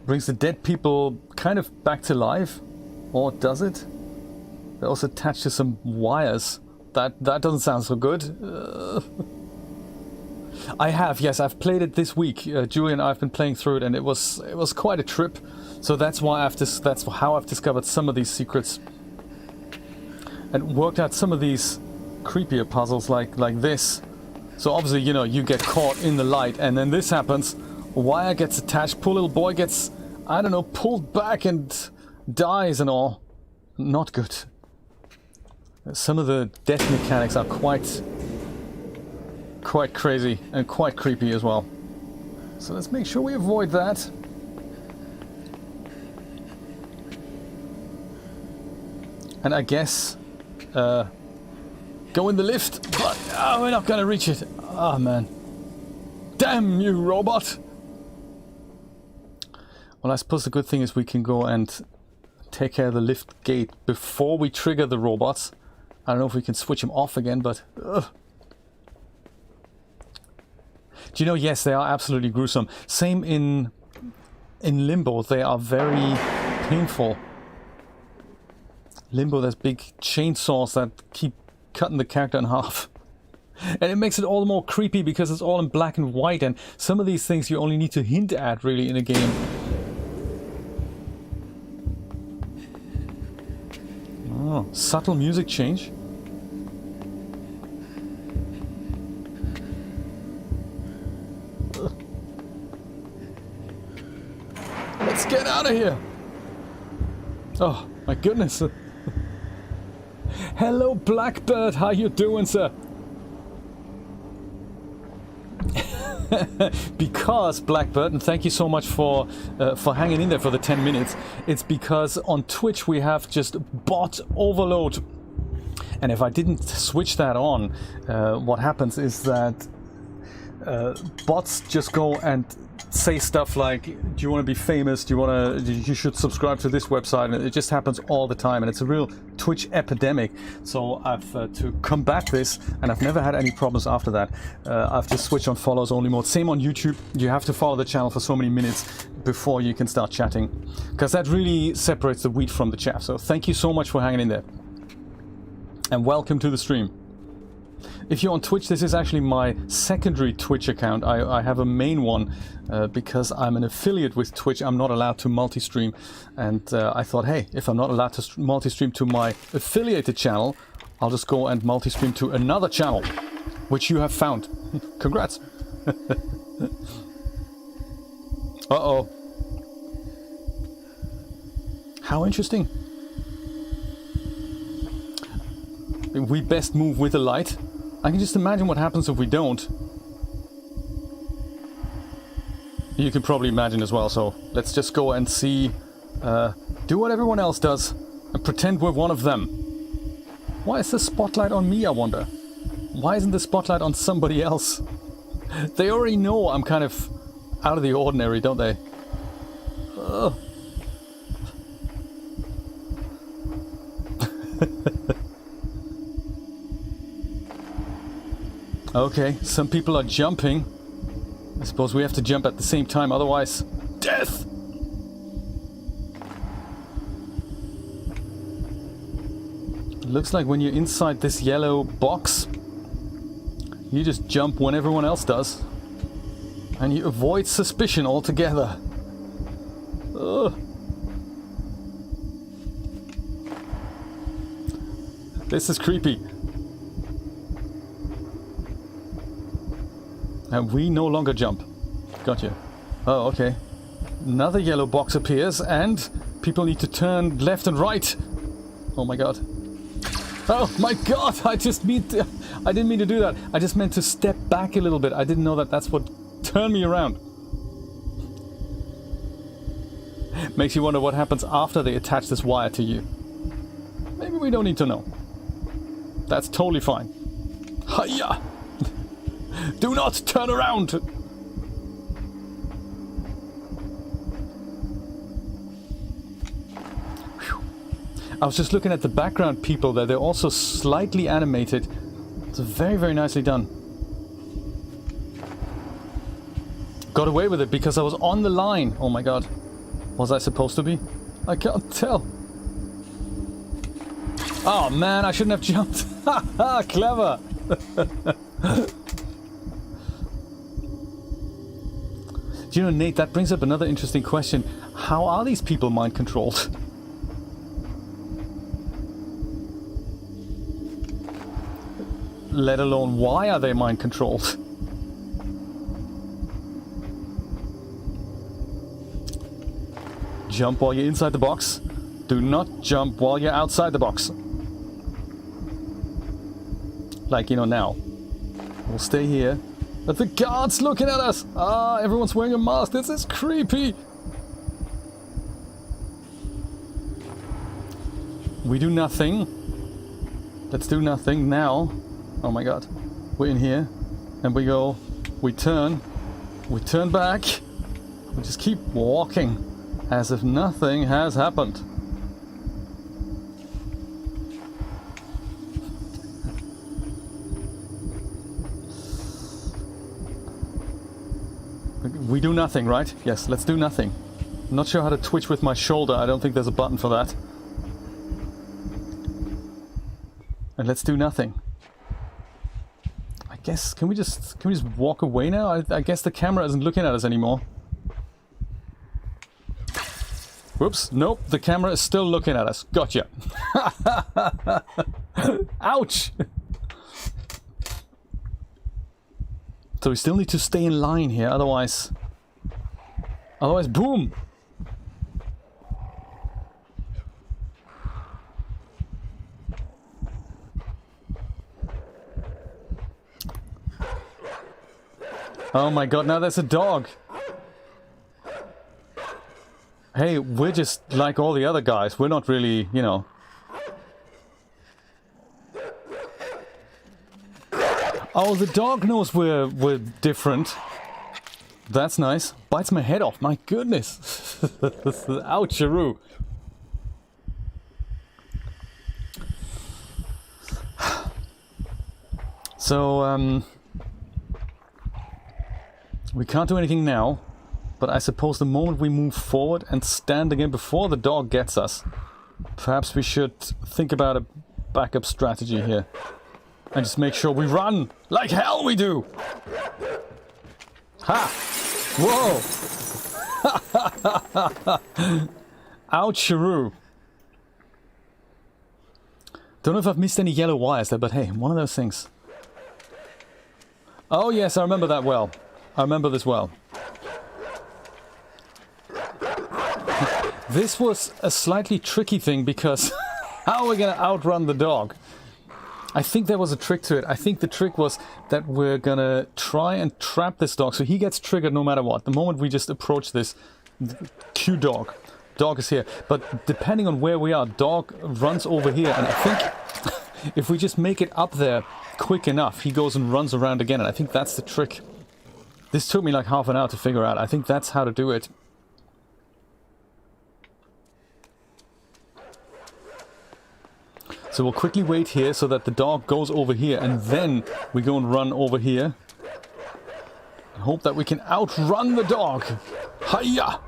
Brings the dead people kind of back to life. Or does it? They're also attached to some wires. That doesn't sound so good. I've played it this week. Julie and I have been playing through it, and it was quite a trip. So that's how I've discovered some of these secrets, and worked out some of these creepier puzzles like this. So obviously, you know, you get caught in the light, and then this happens. Wire gets attached. Poor little boy gets, I don't know, pulled back and dies and all. Not good. Some of the death mechanics are quite crazy and quite creepy as well. So let's make sure we avoid that. And I guess go in the lift, but we're not gonna reach it. Oh man. Damn you, robot! Well, I suppose the good thing is we can go and take care of the lift gate before we trigger the robots. I don't know if we can switch them off again, but do you know, yes, they are absolutely gruesome. Same in Limbo, they are very painful. Limbo, there's big chainsaws that keep cutting the character in half. And it makes it all the more creepy because it's all in black and white, and some of these things you only need to hint at really in a game. Oh, subtle music change. Let's get out of here. Oh my goodness. Hello Blackbird, how you doing, sir? Because Blackbird, and thank you so much for hanging in there for the 10 minutes. It's because on Twitch we have just bot overload, and if I didn't switch that on, what happens is that bots just go and say stuff like, do you want to be famous, you should subscribe to this website, and it just happens all the time, and it's a real Twitch epidemic. So I've to combat this, and I've never had any problems after that. I've just switched on follows only mode. Same on YouTube, you have to follow the channel for so many minutes before you can start chatting, because that really separates the wheat from the chaff. So thank you so much for hanging in there, and welcome to the stream. If you're on Twitch, this is actually my secondary Twitch account. I have a main one because I'm an affiliate with Twitch. I'm not allowed to multi-stream, and I thought, hey, if I'm not allowed to multi-stream to my affiliated channel, I'll just go and multi-stream to another channel, which you have found. Congrats. Uh-oh. How interesting. We best move with the light. I can just imagine what happens if we don't. You can probably imagine as well, so let's just go and see, do what everyone else does, and pretend we're one of them. Why is the spotlight on me, I wonder? Why isn't the spotlight on somebody else? They already know I'm kind of out of the ordinary, don't they? Ugh. Okay, some people are jumping. I suppose we have to jump at the same time, otherwise... Death! Looks like when you're inside this yellow box, you just jump when everyone else does. And you avoid suspicion altogether. Ugh. This is creepy. And we no longer jump. Gotcha. Oh, okay. Another yellow box appears and people need to turn left and right. Oh my god. Oh my god! I didn't mean to do that. I just meant to step back a little bit. I didn't know that that's what turned me around. Makes you wonder what happens after they attach this wire to you. Maybe we don't need to know. That's totally fine. Hiya! Do not turn around! I was just looking at the background people there. They're also slightly animated. It's very, very nicely done. Got away with it because I was on the line. Oh my god. Was I supposed to be? I can't tell. Oh man, I shouldn't have jumped. Haha, clever. Do you know, Nate, that brings up another interesting question. How are these people mind controlled? Let alone, why are they mind controlled? Jump while you're inside the box. Do not jump while you're outside the box. Like, you know, now. We'll stay here. But the guard's looking at us! Ah, everyone's wearing a mask. This is creepy! We do nothing. Let's do nothing now. Oh my god. We're in here. And we go. We turn back. We just keep walking. As if nothing has happened. We do nothing, right? Yes, let's do nothing. I'm not sure how to twitch with my shoulder. I don't think there's a button for that. And let's do nothing. I guess, can we just walk away now? I guess the camera isn't looking at us anymore. Whoops, nope, the camera is still looking at us. Gotcha. Ouch! So we still need to stay in line here, otherwise, boom! Oh my god, now there's a dog! Hey, we're just like all the other guys. We're not really, you know... Oh, the dog knows we're different. That's nice. Bites my head off, my goodness. Oucharoo. So, we can't do anything now. But I suppose the moment we move forward and stand again before the dog gets us, perhaps we should think about a backup strategy here. And just make sure we run like hell we do! Ha! Whoa! Oucharoo! Don't know if I've missed any yellow wires there, but hey, one of those things. Oh yes, I remember that well. I remember this well. This was a slightly tricky thing because how are we gonna outrun the dog? I think there was a trick to it. I think the trick was that we're gonna try and trap this dog so he gets triggered no matter what. The moment we just approach this cue dog. Dog is here. But depending on where we are, dog runs over here, and I think if we just make it up there quick enough, he goes and runs around again, and I think that's the trick. This took me like half an hour to figure out. I think that's how to do it. So we'll quickly wait here so that the dog goes over here, and then we go and run over here. And hope that we can outrun the dog. Hiya!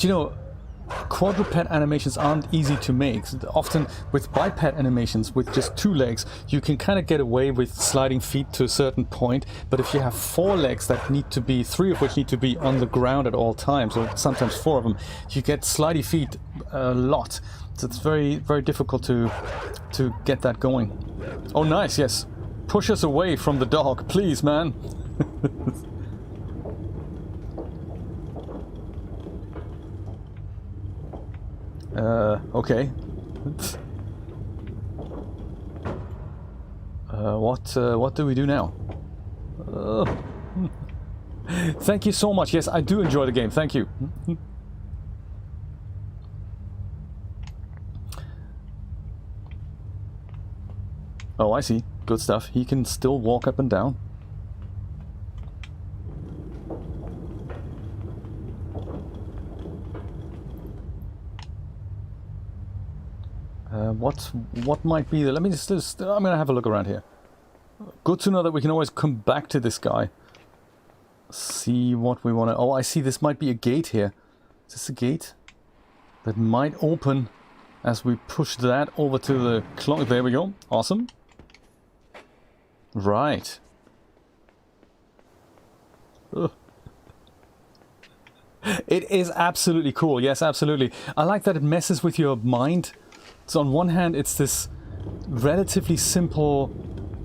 you know, quadruped animations aren't easy to make. Often with biped animations with just 2 legs, you can kind of get away with sliding feet to a certain point, but if you have 4 legs that need to be, 3 of which need to be on the ground at all times, or sometimes 4 of them, you get slidey feet a lot. So it's very, very difficult to get that going. Oh nice, yes. Push us away from the dog, please, man. Okay. What do we do now? Thank you so much. Yes, I do enjoy the game. Thank you. Oh, I see. Good stuff. He can still walk up and down. What might be the... Let me just... I'm gonna have a look around here. Good to know that we can always come back to this guy. See what we want to... Oh, I see. This might be a gate here. Is this a gate? That might open as we push that over to the clock. There we go. Awesome. Right. Ugh. It is absolutely cool. Yes, absolutely. I like that it messes with your mind. So on one hand, it's this relatively simple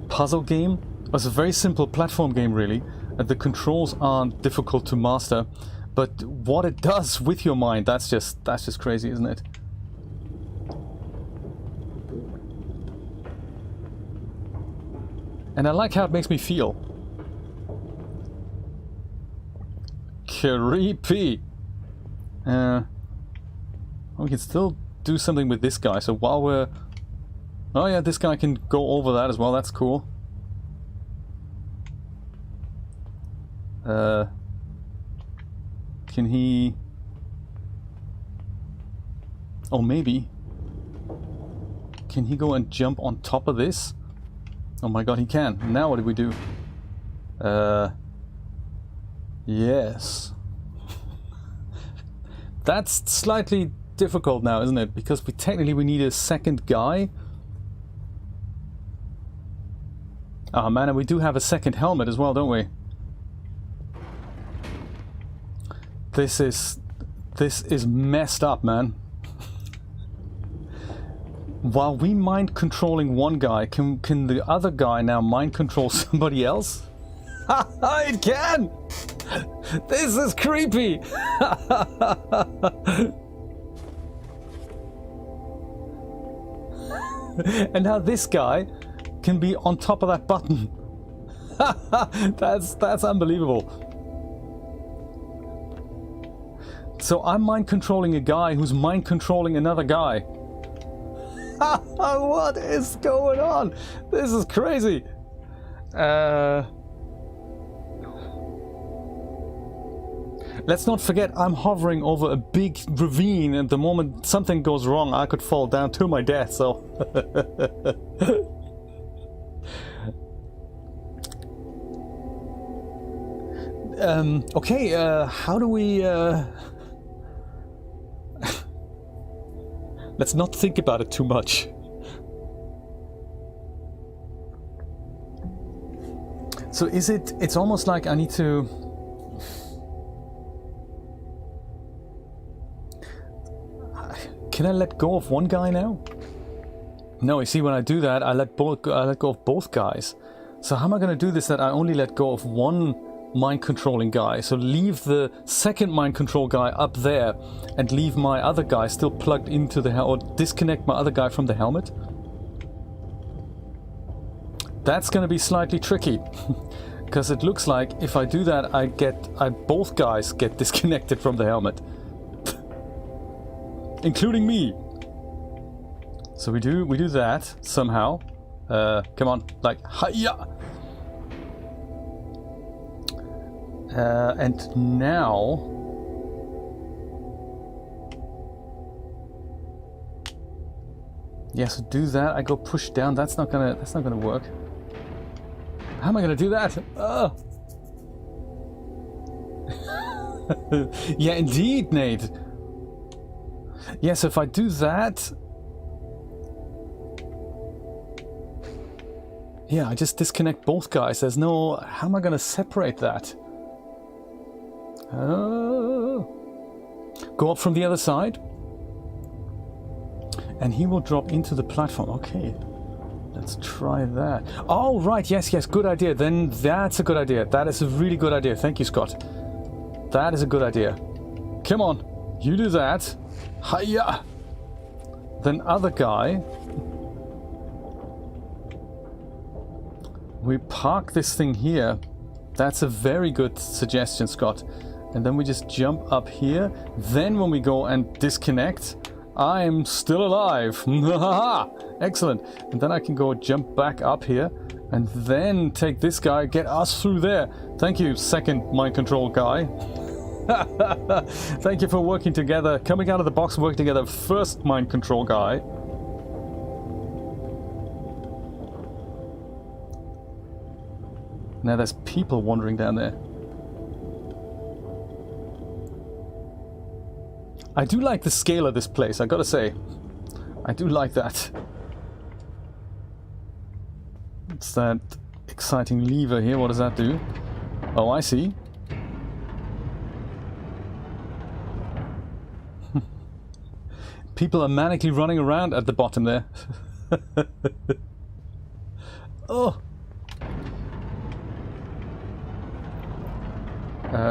puzzle game. It's a very simple platform game, really. The controls aren't difficult to master, but what it does with your mind, that's just crazy, isn't it? And I like how it makes me feel. Creepy. We can still do something with this guy, so while we're... Oh yeah, this guy can go over that as well, that's cool. Can he... Oh, maybe. Can he go and jump on top of this? Oh my god, he can. Now what do we do? Yes. That's slightly difficult now, isn't it? Because we need a second guy. Oh man, and we do have a second helmet as well, don't we? This is messed up, man. While we mind controlling one guy, can the other guy now mind control somebody else? It can! This is creepy! And now this guy can be on top of that button. That's unbelievable. So I'm mind controlling a guy who's mind controlling another guy. What is going on? This is crazy. Let's not forget, I'm hovering over a big ravine, and the moment something goes wrong, I could fall down to my death, so... Okay, how do we... Let's not think about it too much. So is it... It's almost like I need to... Can I let go of one guy now? No, you see, when I do that, I let go of both guys. So how am I going to do this that I only let go of one mind controlling guy? So leave the second mind control guy up there and leave my other guy still plugged into the helmet, or disconnect my other guy from the helmet? That's going to be slightly tricky. Because it looks like if I do that, both guys get disconnected from the helmet. Including me. So we do that somehow. Come on, like hiya. And now yeah, so do that. I go push down. That's not gonna work. How am I gonna do that? Yeah, indeed, Nate. Yeah, so if I do that... Yeah, I just disconnect both guys. There's no... How am I going to separate that? Go up from the other side. And he will drop into the platform. Okay. Let's try that. Oh, right. Yes, yes. Good idea. Then that's a good idea. That is a really good idea. Thank you, Scott. That is a good idea. Come on. You do that. Hiya. Then other guy. We park this thing here. That's a very good suggestion, Scott. And then we just jump up here. Then when we go and disconnect, I'm still alive. Excellent. And then I can go jump back up here and then take this guy, get us through there. Thank you, second mind control guy. Thank you for working together, coming out of the box, working together. First mind control guy. Now there's people wandering down there. I do like the scale of this place, I gotta say. I do like that. It's that exciting lever here. What does that do? Oh, I see. People are manically running around at the bottom there. Oh.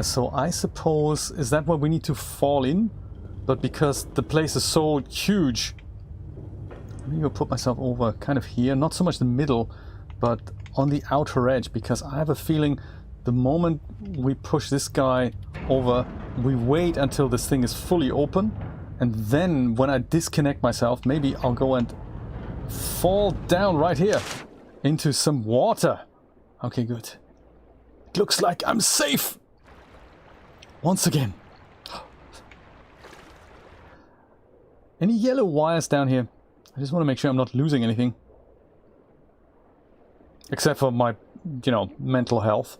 So I suppose, is that where we need to fall in? But because the place is so huge, I'm gonna put myself over kind of here, not so much the middle, but on the outer edge, because I have a feeling the moment we push this guy over, we wait until this thing is fully open, and then when I disconnect myself, maybe I'll go and fall down right here into some water. Okay, good. It looks like I'm safe once again. Any yellow wires down here? I just want to make sure I'm not losing anything. Except for my, you know, mental health.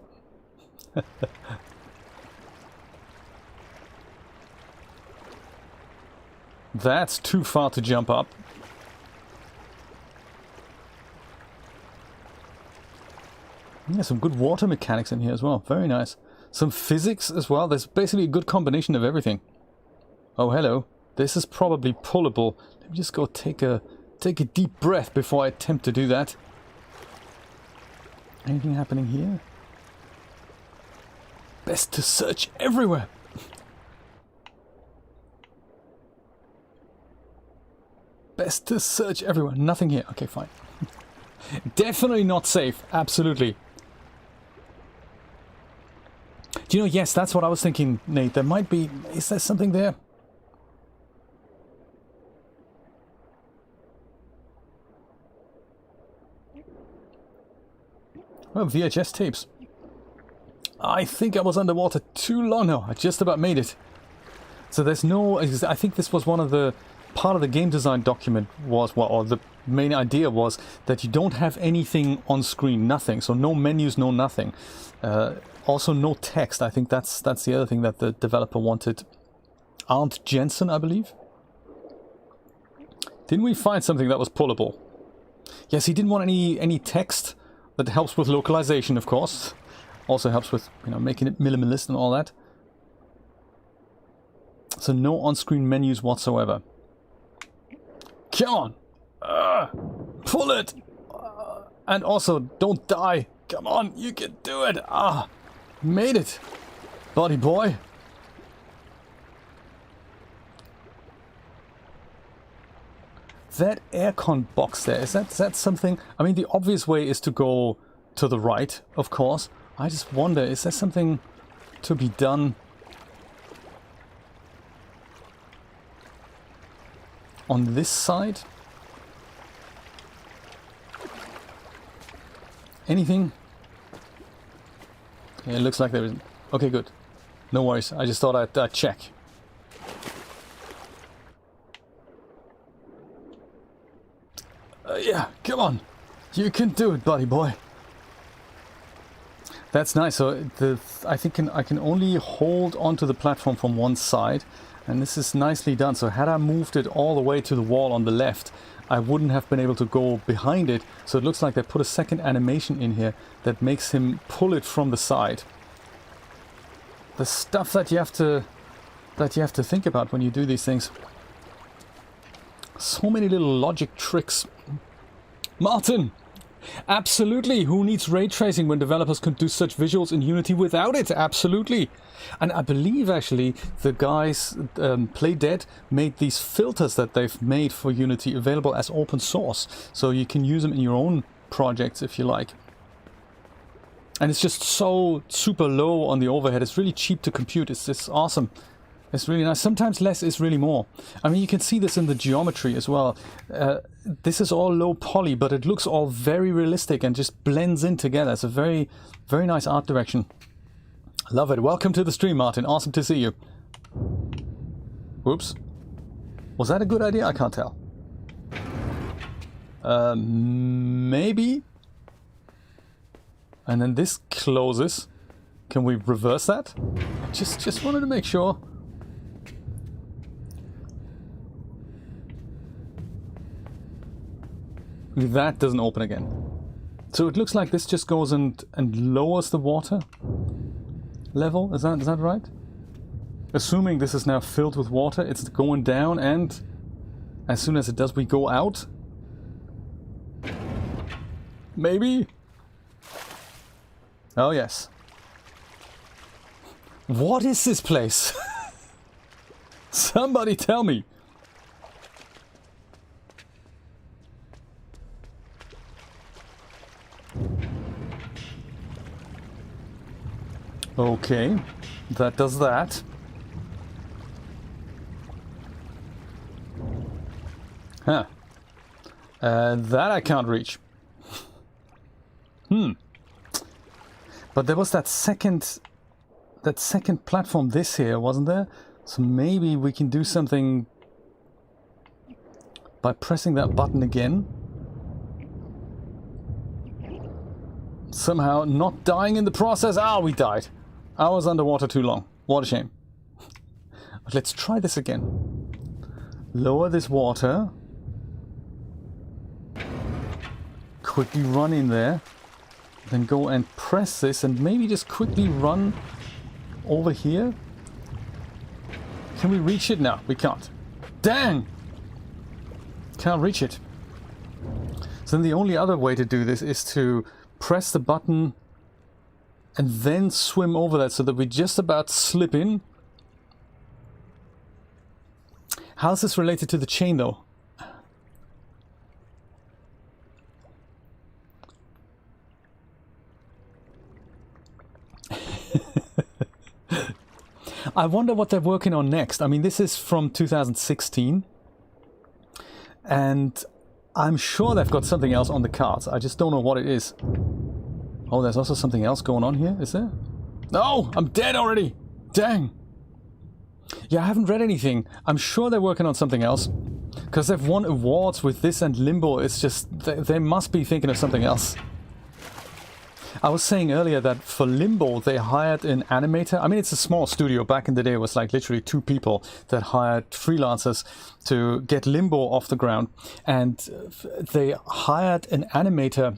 That's too far to jump up. Yeah, some good water mechanics in here as well. Very nice. Some physics as well. There's basically a good combination of everything. Oh, hello. This is probably pullable. Let me just go take a deep breath before I attempt to do that. Anything happening here? Best to search everywhere. Best to search everywhere. Nothing here. Okay, fine. Definitely not safe. Absolutely. Do you know, yes, that's what I was thinking, Nate. There might be... Is there something there? Oh, VHS tapes. I think I was underwater too long now. I just about made it. So there's no... I think this was one of the... Part of the game design document was... Well, or the main idea was that you don't have anything on screen. Nothing. So no menus, no nothing. Also no text. I think that's the other thing that the developer wanted. Arndt Jensen, I believe. Didn't we find something that was pullable? Yes, he didn't want any text. That helps with localization, of course. Also helps with, you know, making it minimalist and all that. So no on-screen menus whatsoever. Come on! Pull it! And also, don't die! Come on, you can do it! Made it! Buddy boy! That aircon box there, is that something... I mean, the obvious way is to go to the right, of course. I just wonder, is there something to be done on this side? Anything? Yeah, it looks like there isn't. Okay, good. No worries. I just thought I'd check. Yeah, come on. You can do it, buddy boy. That's nice. So I think I can only hold onto the platform from one side, And this is nicely done. So had I moved it all the way to the wall on the left, I wouldn't have been able to go behind it. So it looks like they put a second animation in here that makes him pull it from the side. The stuff that you have to think about when you do these things. So many little logic tricks. Martin! Absolutely! Who needs ray tracing when developers can do such visuals in Unity without it? Absolutely! And I believe actually the guys Play Dead made these filters that they've made for Unity available as open source. So you can use them in your own projects if you like. And it's just so super low on the overhead. It's really cheap to compute. It's just awesome. It's really nice. Sometimes less is really more. I mean, you can see this in the geometry as well. This is all low poly, but it looks all very realistic and just blends in together. It's a very, very nice art direction. Love it. Welcome to the stream, Martin. Awesome to see you. Whoops. Was that a good idea? I can't tell. Maybe. And then this closes. Can we reverse that? Just wanted to make sure. That doesn't open again. So it looks like this just goes and lowers the water level. Is that right? Assuming this is now filled with water, it's going down, and as soon as it does, we go out. Maybe? Oh yes. What is this place? Somebody tell me. Okay, that does that. Huh. That I can't reach. But there was that second platform this here, wasn't there? So maybe we can do something by pressing that button again. Somehow not dying in the process. Ah, we died. I was underwater too long. What a shame. But let's try this again. Lower this water. Quickly run in there. Then go and press this and maybe just quickly run over here. Can we reach it? No, we can't. Dang! Can't reach it. So then the only other way to do this is to press the button and then swim over that so that we just about slip in. How's this related to the chain though? I wonder what they're working on next. I mean, this is from 2016 and I'm sure they've got something else on the cards. I just don't know what it is. Oh, there's also something else going on here, is there? No, I'm dead already. Dang. Yeah, I haven't read anything. I'm sure they're working on something else. Because they've won awards with this and Limbo. It's just, they must be thinking of something else. I was saying earlier that for Limbo, they hired an animator. I mean, it's a small studio. Back in the day, it was like literally 2 people that hired freelancers to get Limbo off the ground. And they hired an animator,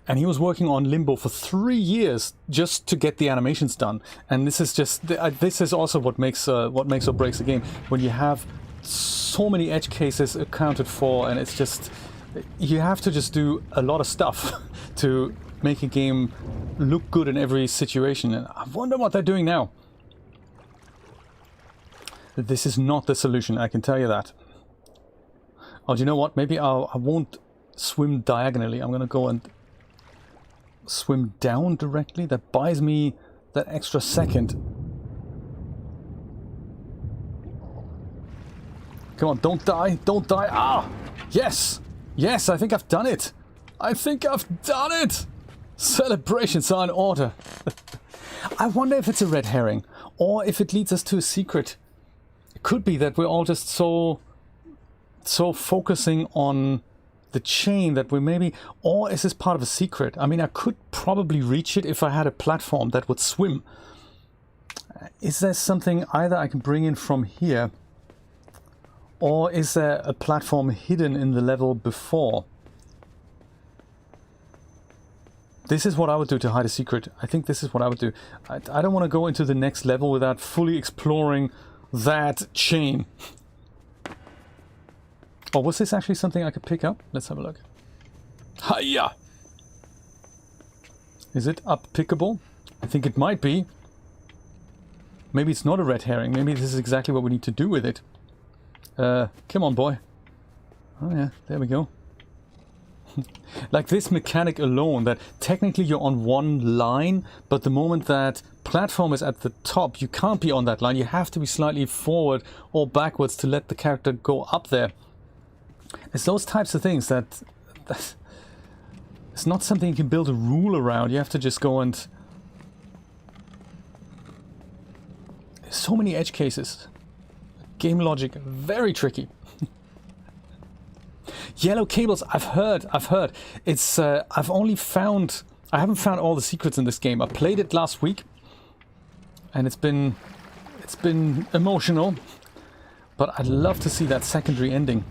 and he was working on Limbo for 3 years just to get the animations done. And this is just, this is also what makes or breaks a game. When you have so many edge cases accounted for, and it's just, you have to just do a lot of stuff to make a game look good in every situation. And I wonder what they're doing now. This is not the solution, I can tell you that. Oh, do you know what? Maybe I won't swim diagonally. I'm gonna go and swim down directly. That buys me that extra second. Come on, don't die, don't die. Ah! Yes! Yes, I think I've done it! I think I've done it! Celebrations are in order. I wonder if it's a red herring, or if it leads us to a secret. It could be that we're all just so focusing on the chain that we maybe, or is this part of a secret? I mean, I could probably reach it if I had a platform that would swim. Is there something either I can bring in from here, or is there a platform hidden in the level before? This is what I would do to hide a secret. I think this is what I would do. I don't want to go into the next level without fully exploring that chain. Oh, was this actually something I could pick up? Let's have a look. Hiya! Is it up-pickable? I think it might be. Maybe it's not a red herring. Maybe this is exactly what we need to do with it. Come on, boy. Oh yeah, there we go. Like this mechanic alone, that technically you're on one line, but the moment that platform is at the top, you can't be on that line. You have to be slightly forward or backwards to let the character go up there. It's those types of things that it's not something you can build a rule around. You have to just go and... There's so many edge cases. Game logic, very tricky. Yellow cables, I've heard. It's, I haven't found all the secrets in this game. I played it last week, and it's been emotional, but I'd love to see that secondary ending.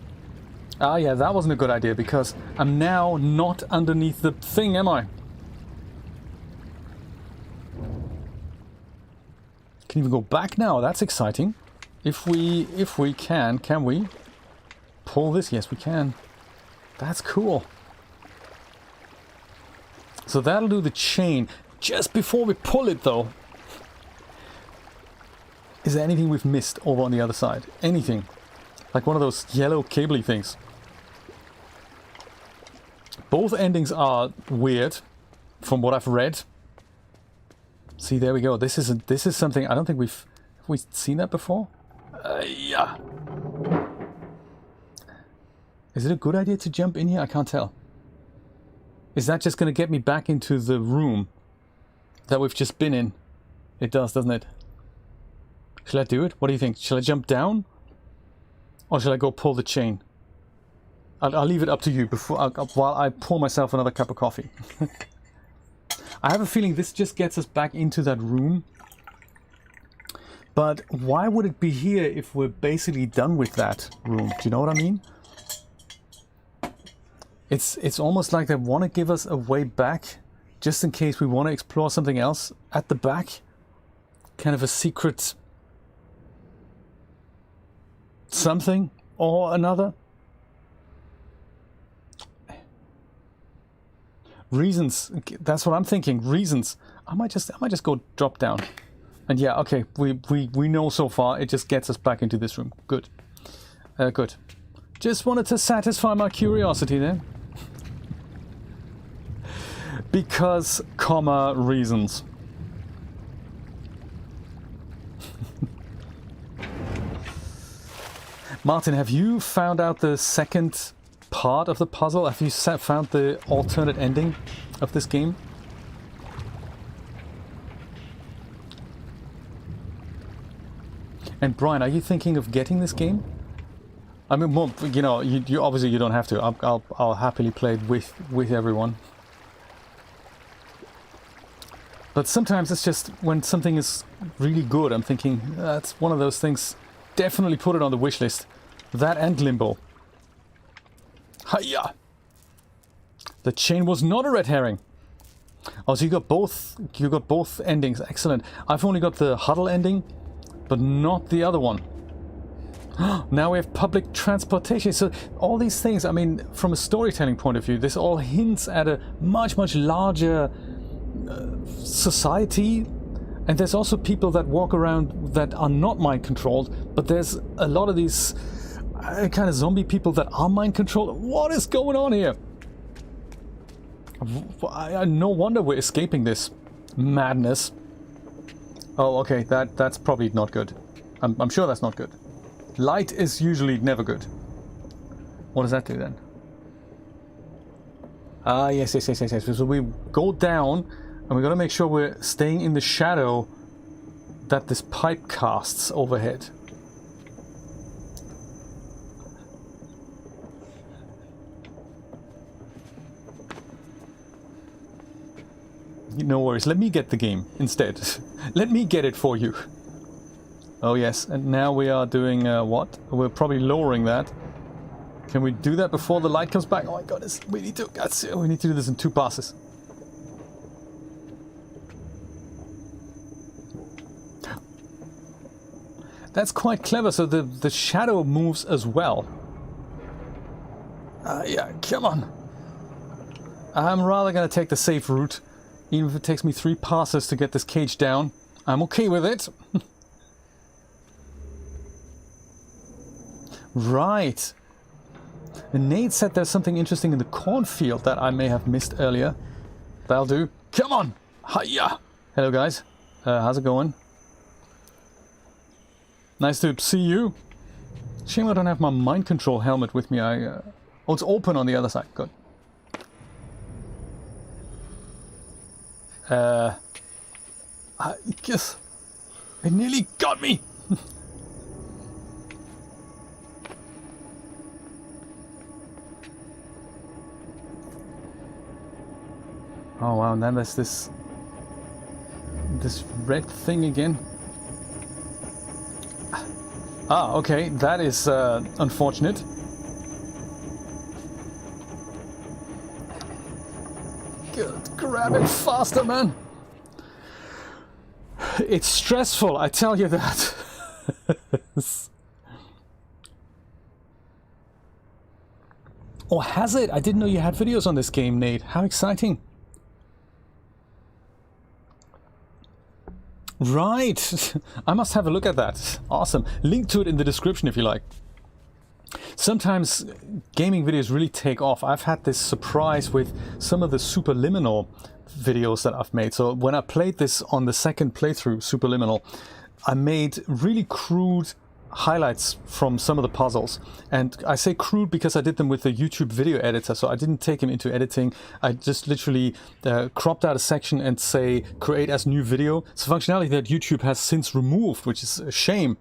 Ah yeah, that wasn't a good idea, because I'm now not underneath the thing, am I? Can even go back now, that's exciting. If we can we pull this? Yes, we can. That's cool. So that'll do the chain. Just before we pull it though, is there anything we've missed over on the other side? Anything? Like one of those yellow cabley things. Both endings are weird, from what I've read. See, there we go. This is something I don't think have we seen that before? Yeah. Is it a good idea to jump in here? I can't tell. Is that just going to get me back into the room that we've just been in? It does, doesn't it? Shall I do it? What do you think? Shall I jump down? Or shall I go pull the chain? I'll leave it up to you while I pour myself another cup of coffee. I have a feeling this just gets us back into that room. But why would it be here if we're basically done with that room? Do you know what I mean? It's almost like they want to give us a way back, just in case we want to explore something else at the back. Kind of a secret something or another. Reasons, that's what I'm thinking. Reasons. I might just go drop down. And yeah, okay, we know so far it just gets us back into this room. Good. Good. Just wanted to satisfy my curiosity there. Because, reasons. Martin, have you found out the second part of the puzzle? Have you found the alternate ending of this game? And Brian, are you thinking of getting this game? I mean, well, you know, you obviously you don't have to. I'll happily play it with everyone. But sometimes it's just when something is really good, I'm thinking that's one of those things. Definitely put it on the wish list. That and Limbo. Hiya! The chain was not a red herring. Oh, so you got both endings. Excellent. I've only got the huddle ending, but not the other one. Now we have public transportation. So all these things, I mean, from a storytelling point of view, this all hints at a much larger society. And there's also people that walk around that are not mind controlled, but there's a lot of these kind of zombie people that are mind controlled. What is going on here? No wonder we're escaping this madness. Oh, okay, that's probably not good. I'm sure that's not good. Light is usually never good. What does that do then? Ah, yes. So we go down, and we got to make sure we're staying in the shadow that this pipe casts overhead. No worries, let me get the game instead. Let me get it for you. Oh yes, and now we are doing what? We're probably lowering that. Can we do that before the light comes back? Oh my god, we need to do this in 2 passes. That's quite clever, so the shadow moves as well. Yeah, come on. I'm rather gonna take the safe route, even if it takes me 3 passes to get this cage down. I'm okay with it. Right. And Nate said there's something interesting in the cornfield that I may have missed earlier. That'll do. Come on! Hiya! Hello guys. How's it going? Nice to see you. Shame I don't have my mind control helmet with me. Oh, it's open on the other side. Good. I guess it nearly got me. Oh wow, and then there's this red thing again. Ah, okay, that is unfortunate. Good, grab it faster, man. It's stressful, I tell you that. Oh, has it? I didn't know you had videos on this game, Nate. How exciting. Right. I must have a look at that. Awesome. Link to it in the description if you like. Sometimes gaming videos really take off. I've had this surprise with some of the Superliminal videos that I've made. So when I played this on the second playthrough, Superliminal, I made really crude highlights from some of the puzzles, and I say crude because I did them with the YouTube video editor, so I didn't take them into editing. I just literally cropped out a section and say create as new video. It's a functionality that YouTube has since removed, which is a shame.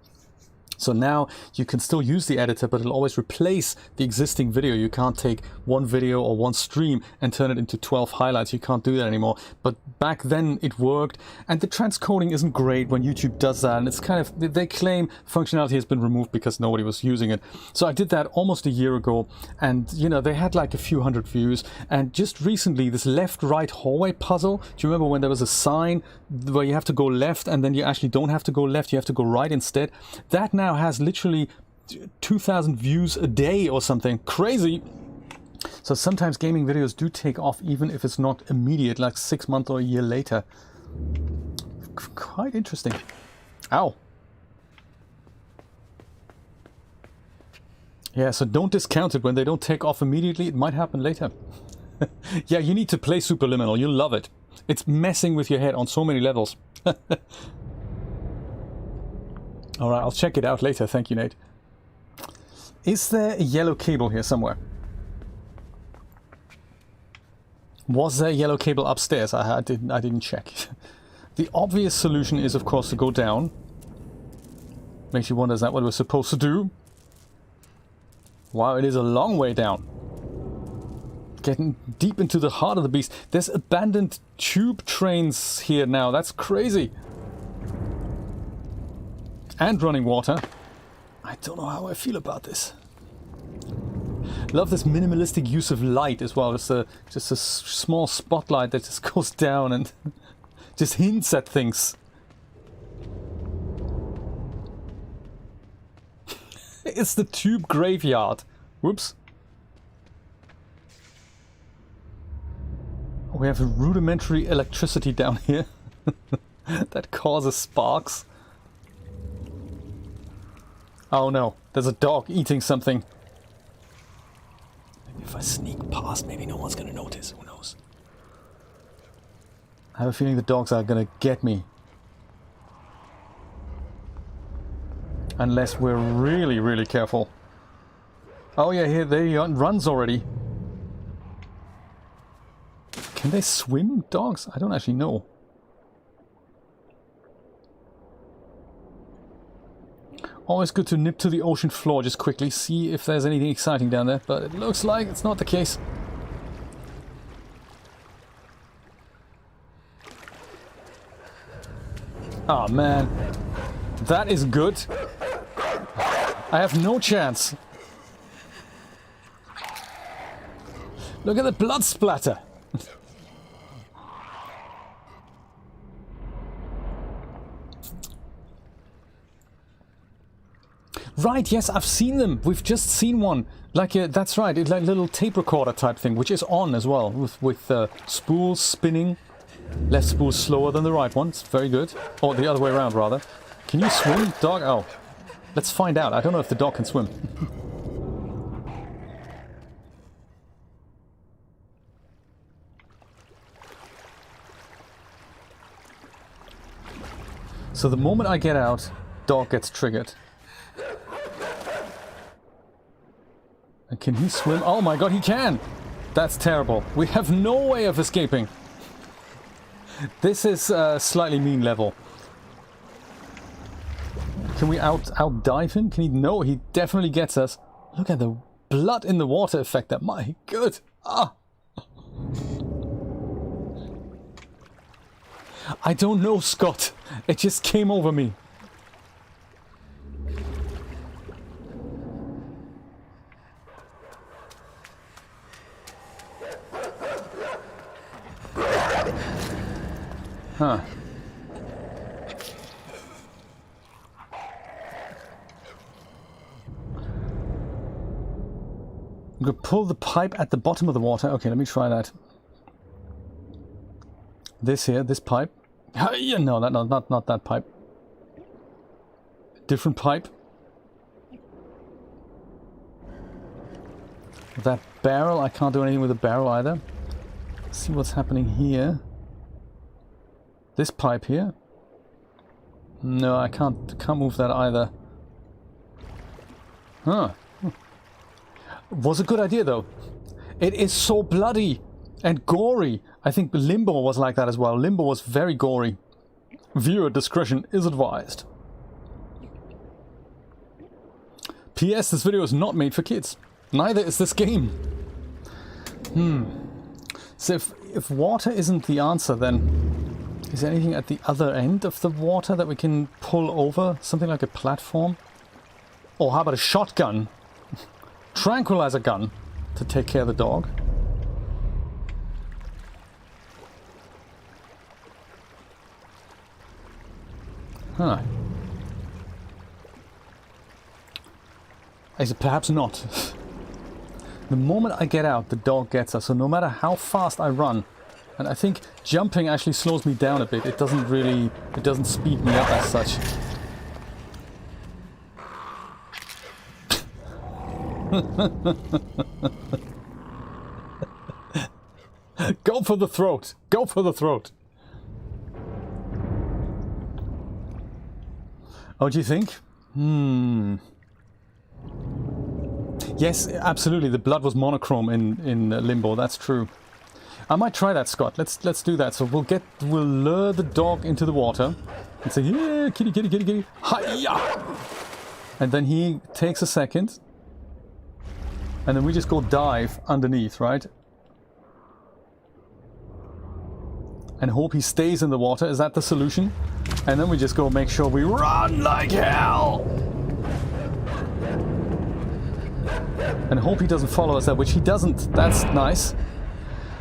So now you can still use the editor, but it'll always replace the existing video. You can't take one video or one stream and turn it into 12 highlights. You can't do that anymore. But back then it worked, and the transcoding isn't great when YouTube does that, and it's kind of, they claim functionality has been removed because nobody was using it. So I did that almost a year ago, and you know, they had like a few hundred views. And just recently, this left-right hallway puzzle, do you remember when there was a sign where you have to go left and then you actually don't have to go left, you have to go right instead? That now has literally 2,000 views a day or something crazy. So sometimes gaming videos do take off even if it's not immediate, like 6 months or a year later. Quite interesting. Ow. Yeah, so don't discount it. When they don't take off immediately, it might happen later. Yeah, you need to play Superliminal. You'll love it. It's messing with your head on so many levels. Alright, I'll check it out later. Thank you, Nate. Is there a yellow cable here somewhere? Was there a yellow cable upstairs? I didn't check. The obvious solution is, of course, to go down. Makes you wonder, is that what we're supposed to do? Wow, it is a long way down. Getting deep into the heart of the beast. There's abandoned tube trains here now. That's crazy. And running water. I don't know how I feel about this. Love this minimalistic use of light as well. Just a small spotlight that just goes down and just hints at things. It's the tube graveyard. Whoops. We have rudimentary electricity down here that causes sparks. Oh no, there's a dog eating something. Maybe if I sneak past, maybe no one's gonna notice. Who knows? I have a feeling the dogs are gonna get me. Unless we're really, really careful. Oh yeah, here they runs already. Can they swim, dogs? I don't actually know. Always good to nip to the ocean floor just quickly, see if there's anything exciting down there, but it looks like it's not the case. Oh man, that is good. I have no chance. Look at the blood splatter. Right, yes, I've seen them. We've just seen one. Like, that's right, it's like a little tape recorder type thing, which is on as well, with spools spinning. Left spool slower than the right one. It's very good. Or the other way around, rather. Can you swim, dog? Oh. Let's find out. I don't know if the dog can swim. So the moment I get out, dog gets triggered. And can he swim? Oh my god, he can! That's terrible. We have no way of escaping. This is slightly mean level. Can we out-dive him? Can he? No, he definitely gets us. Look at the blood in the water effect. That my good. Ah. I don't know, Scott. It just came over me. Huh. I'm going to pull the pipe at the bottom of the water. Okay, let me try that. This here, this pipe. Yeah, no, not that pipe. Different pipe. That barrel, I can't do anything with the barrel either. Let's see what's happening here. This pipe here. No, I can't move that either. Huh. Was a good idea though. It is so bloody and gory. I think Limbo was like that as well. Limbo was very gory. Viewer discretion is advised. P.S. This video is not made for kids. Neither is this game. So if water isn't the answer, then is there anything at the other end of the water that we can pull over? Something like a platform? Or how about a shotgun? Tranquilizer gun to take care of the dog. Huh. Is it perhaps not? The moment I get out, the dog gets us. So no matter how fast I run, and I think jumping actually slows me down a bit. It doesn't speed me up as such. Go for the throat! Go for the throat! Oh, do you think? Yes, absolutely. The blood was monochrome in Limbo. That's true. I might try that, Scott. Let's do that. So we'll lure the dog into the water and say, yeah, kitty, kitty, kitty, kitty, hi-ya! And then he takes a second, and then we just go dive underneath, right? And hope he stays in the water. Is that the solution? And then we just go make sure we run like hell! And hope he doesn't follow us there, which he doesn't. That's nice.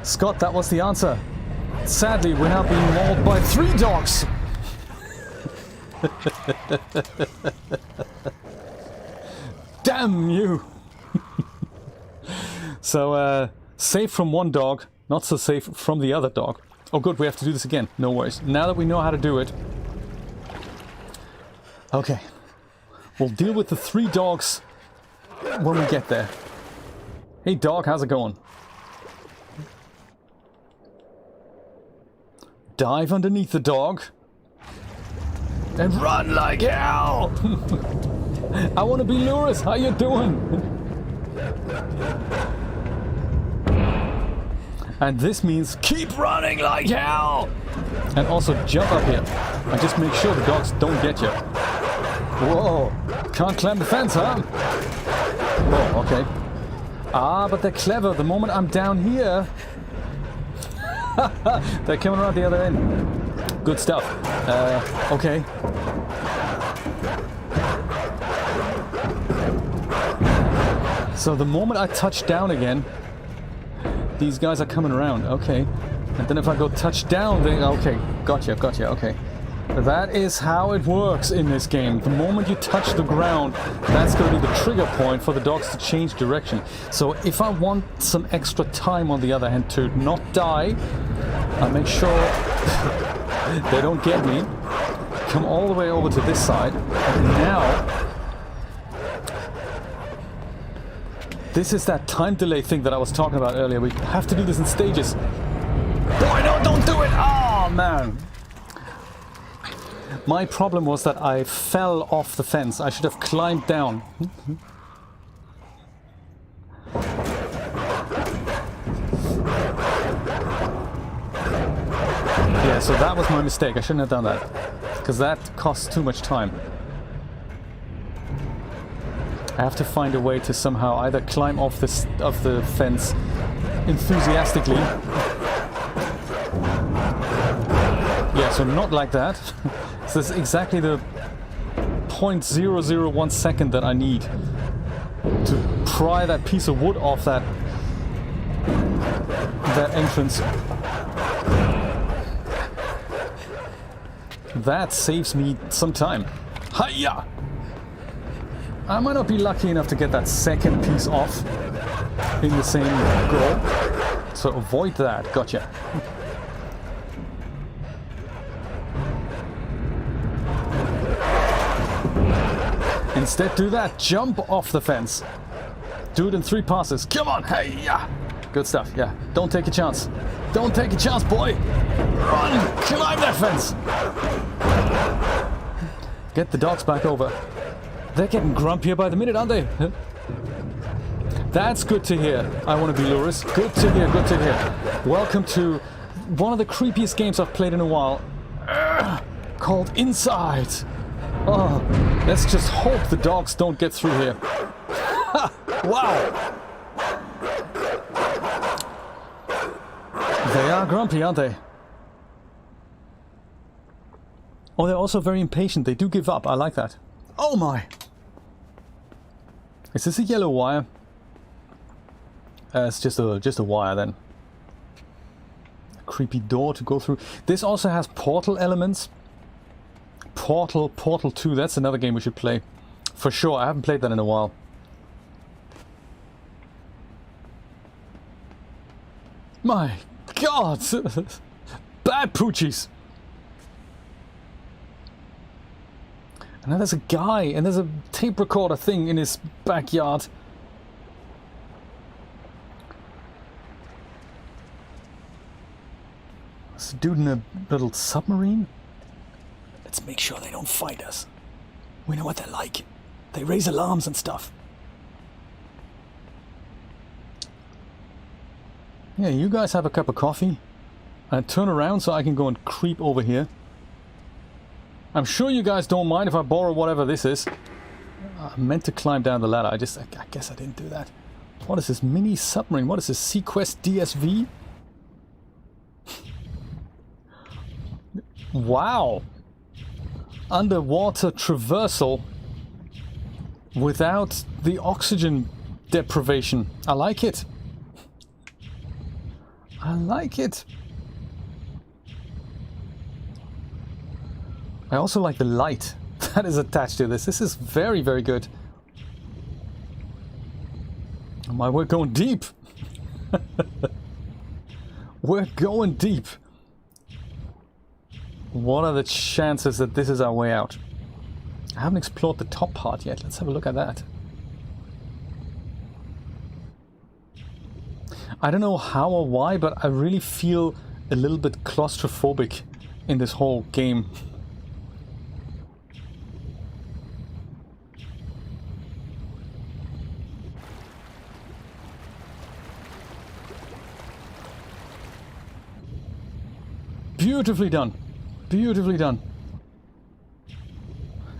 Scott, that was the answer. Sadly, we're now being mauled by 3 dogs! Damn you! So, safe from one dog, not so safe from the other dog. Oh good, we have to do this again. No worries. Now that we know how to do it. Okay. We'll deal with the 3 dogs when we get there. Hey dog, how's it going? Dive underneath the dog. And run like hell! I want to be Lewis, how you doing? And this means keep running like hell! And also jump up here. And just make sure the dogs don't get you. Whoa! Can't climb the fence, huh? Oh, okay. Ah, but they're clever. The moment I'm down here... they're coming around the other end. good stuff. Okay. So the moment I touch down again, these guys are coming around. Okay. And then if I go touch down, then okay, gotcha, okay. That is how it works in this game. The moment you touch the ground, that's going to be the trigger point for the dogs to change direction. So if I want some extra time, on the other hand, to not die, I make sure they don't get me. Come all the way over to this side. And now, this is that time delay thing that I was talking about earlier. We have to do this in stages. Boy, no, don't do it! Oh, man. My problem was that I fell off the fence. I should have climbed down. Yeah, so that was my mistake. I shouldn't have done that, because that costs too much time. I have to find a way to somehow either climb off the fence enthusiastically. Yeah, so not like that. So this is exactly the 0.001 second that I need to pry that piece of wood off that entrance. That saves me some time. Hiya! I might not be lucky enough to get that second piece off in the same go. So avoid that. Gotcha. Instead, do that. Jump off the fence. Do it in 3 passes. Come on. Hey, yeah. Good stuff. Yeah. Don't take a chance. Don't take a chance, boy. Run. Climb that fence. Get the dogs back over. They're getting grumpier by the minute, aren't they? That's good to hear. I want to be Luris. Good to hear. Good to hear. Welcome to one of the creepiest games I've played in a while. Called Inside. Oh, let's just hope the dogs don't get through here. Wow! They are grumpy, aren't they? Oh, they're also very impatient. They do give up. I like that. Oh my! Is this a yellow wire? It's just a wire then. A creepy door to go through. This also has portal elements. Portal 2, that's another game we should play. For sure, I haven't played that in a while. My God! Bad poochies! And now there's a guy, and there's a tape recorder thing in his backyard. There's a dude in a little submarine. Let's make sure they don't fight us. We know what they're like. They raise alarms and stuff. Yeah, you guys have a cup of coffee. And turn around so I can go and creep over here. I'm sure you guys don't mind if I borrow whatever this is. I meant to climb down the ladder. I guess I didn't do that. What is this mini submarine? What is this? Sequest DSV? Wow! Underwater traversal without the oxygen deprivation. I like it. I like it. I also like the light that is attached to this. This is very, very good. Oh my, we're going deep. We're going deep. What are the chances that this is our way out? I haven't explored the top part yet. Let's have a look at that. I don't know how or why, but I really feel a little bit claustrophobic in this whole game. Beautifully done. Beautifully done.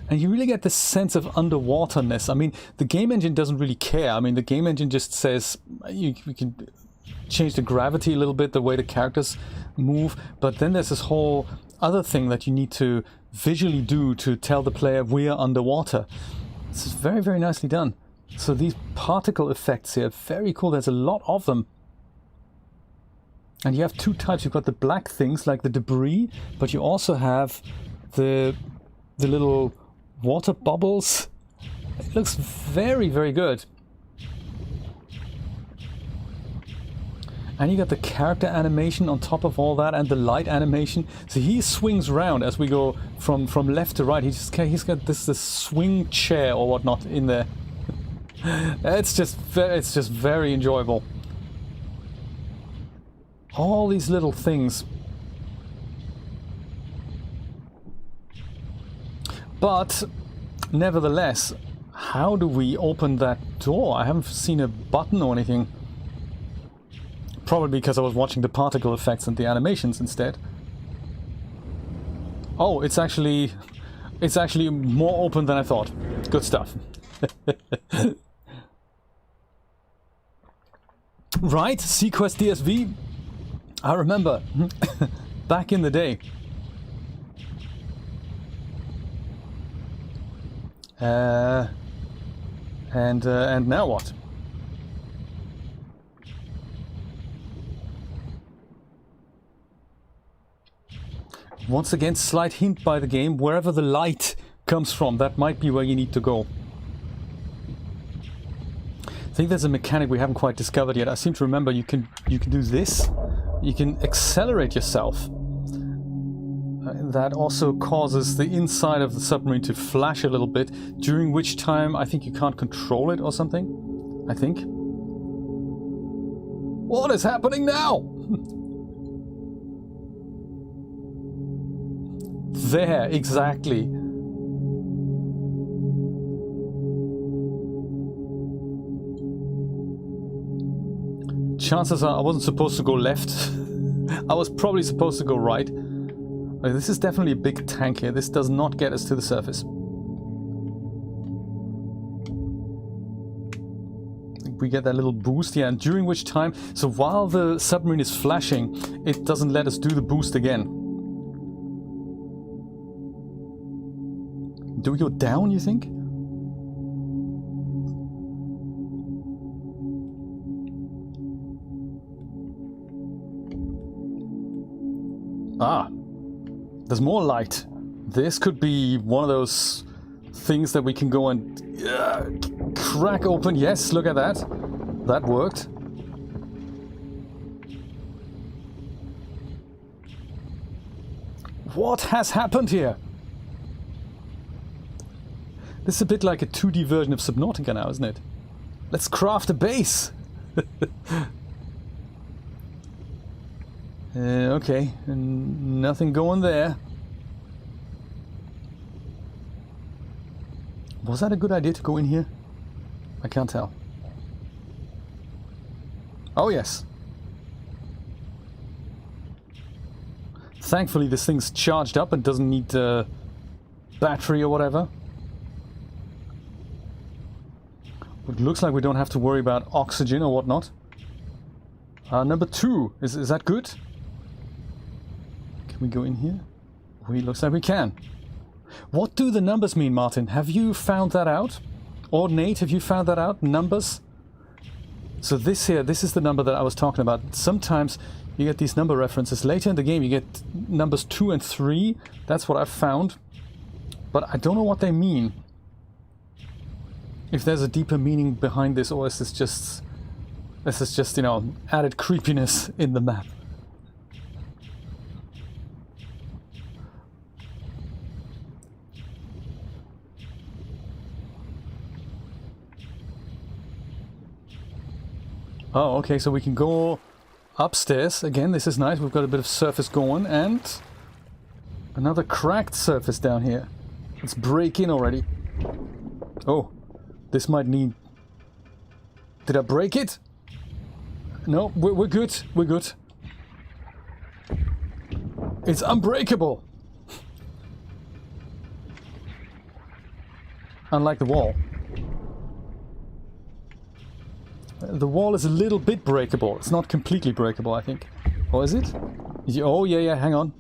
And you really get this sense of underwaterness. I mean, the game engine doesn't really care. I mean, the game engine just says you can change the gravity a little bit, the way the characters move. But then there's this whole other thing that you need to visually do to tell the player we are underwater. This is very, very nicely done. So these particle effects here, very cool. There's a lot of them. And you have two types. You've got the black things like the debris, but you also have the little water bubbles. It looks very, very good. And you got the character animation on top of all that, and the light animation. So he swings around as we go from left to right. He's got this swing chair or whatnot in there. It's just very enjoyable. All these little things. But nevertheless, how do we open that door? I haven't seen a button or anything. Probably because I was watching the particle effects and the animations instead. Oh, it's actually more open than I thought. Good stuff. Right, Sequest DSV. I remember back in the day. And now what? Once again, slight hint by the game, wherever the light comes from, that might be where you need to go. I think there's a mechanic we haven't quite discovered yet. I seem to remember you can do this. You can accelerate yourself. That also causes the inside of the submarine to flash a little bit, during which time I think you can't control it or something. I think. What is happening now? There, exactly. Chances are I wasn't supposed to go left. I was probably supposed to go right. This is definitely a big tank here. This does not get us to the surface. We get that little boost, yeah, and during which time, so while the submarine is flashing, it doesn't let us do the boost again. Do we go down, you think? Ah, there's more light. This could be one of those things that we can go and crack open. Yes, look at that. That worked. What has happened here? This is a bit like a 2D version of Subnautica now, isn't it? Let's craft a base! Okay, nothing going there. Was that a good idea to go in here? I can't tell. Oh yes. Thankfully this thing's charged up and doesn't need battery or whatever. It looks like we don't have to worry about oxygen or whatnot. Number 2. Is that good? Can we go in here? It looks like we can. What do the numbers mean, Martin? Have you found that out? Or Nate, have you found that out? Numbers? So this here, this is the number that I was talking about. Sometimes you get these number references. Later in the game you get numbers 2 and 3. That's what I've found. But I don't know what they mean. If there's a deeper meaning behind this, or is this just, you know, added creepiness in the map. Oh, okay, so we can go upstairs. Again, this is nice. We've got a bit of surface going, and another cracked surface down here. Let's break in already. Oh, this might need... Did I break it? No, we're good. We're good. It's unbreakable. Unlike the wall. The wall is a little bit breakable. It's not completely breakable, I think. Or is it? Oh, yeah, hang on.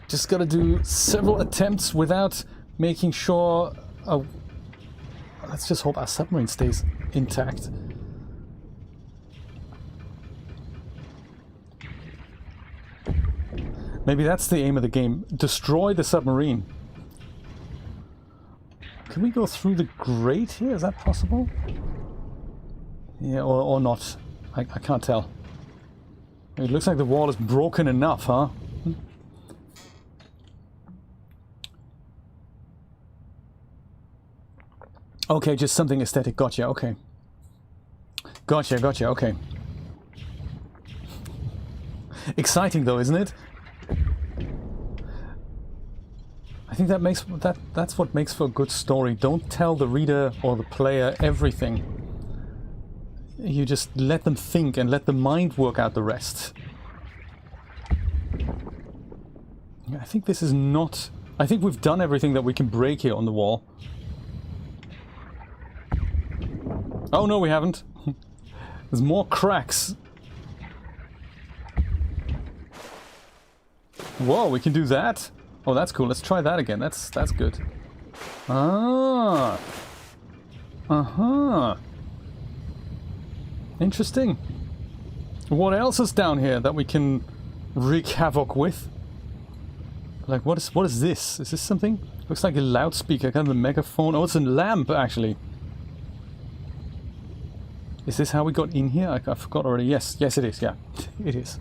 Just gotta do several attempts without making sure... Oh, let's just hope our submarine stays intact. Maybe that's the aim of the game. Destroy the submarine. Can we go through the grate here? Is that possible? Yeah, or not. I can't tell. It looks like the wall is broken enough, huh? Okay, just something aesthetic. Gotcha, okay. Gotcha, okay. Exciting though, isn't it? I think that's what makes for a good story. Don't tell the reader or the player everything. You just let them think and let the mind work out the rest. I think this is not... I think we've done everything that we can break here on the wall. Oh no, we haven't. There's more cracks. Whoa, we can do that? Oh, that's cool. Let's try that again. That's good. Ah. Uh-huh. Interesting. What else is down here that we can wreak havoc with? Like, what is this? Is this something? Looks like a loudspeaker, kind of a megaphone. Oh, it's a lamp, actually. Is this how we got in here? I forgot already. Yes, it is. Yeah, it is.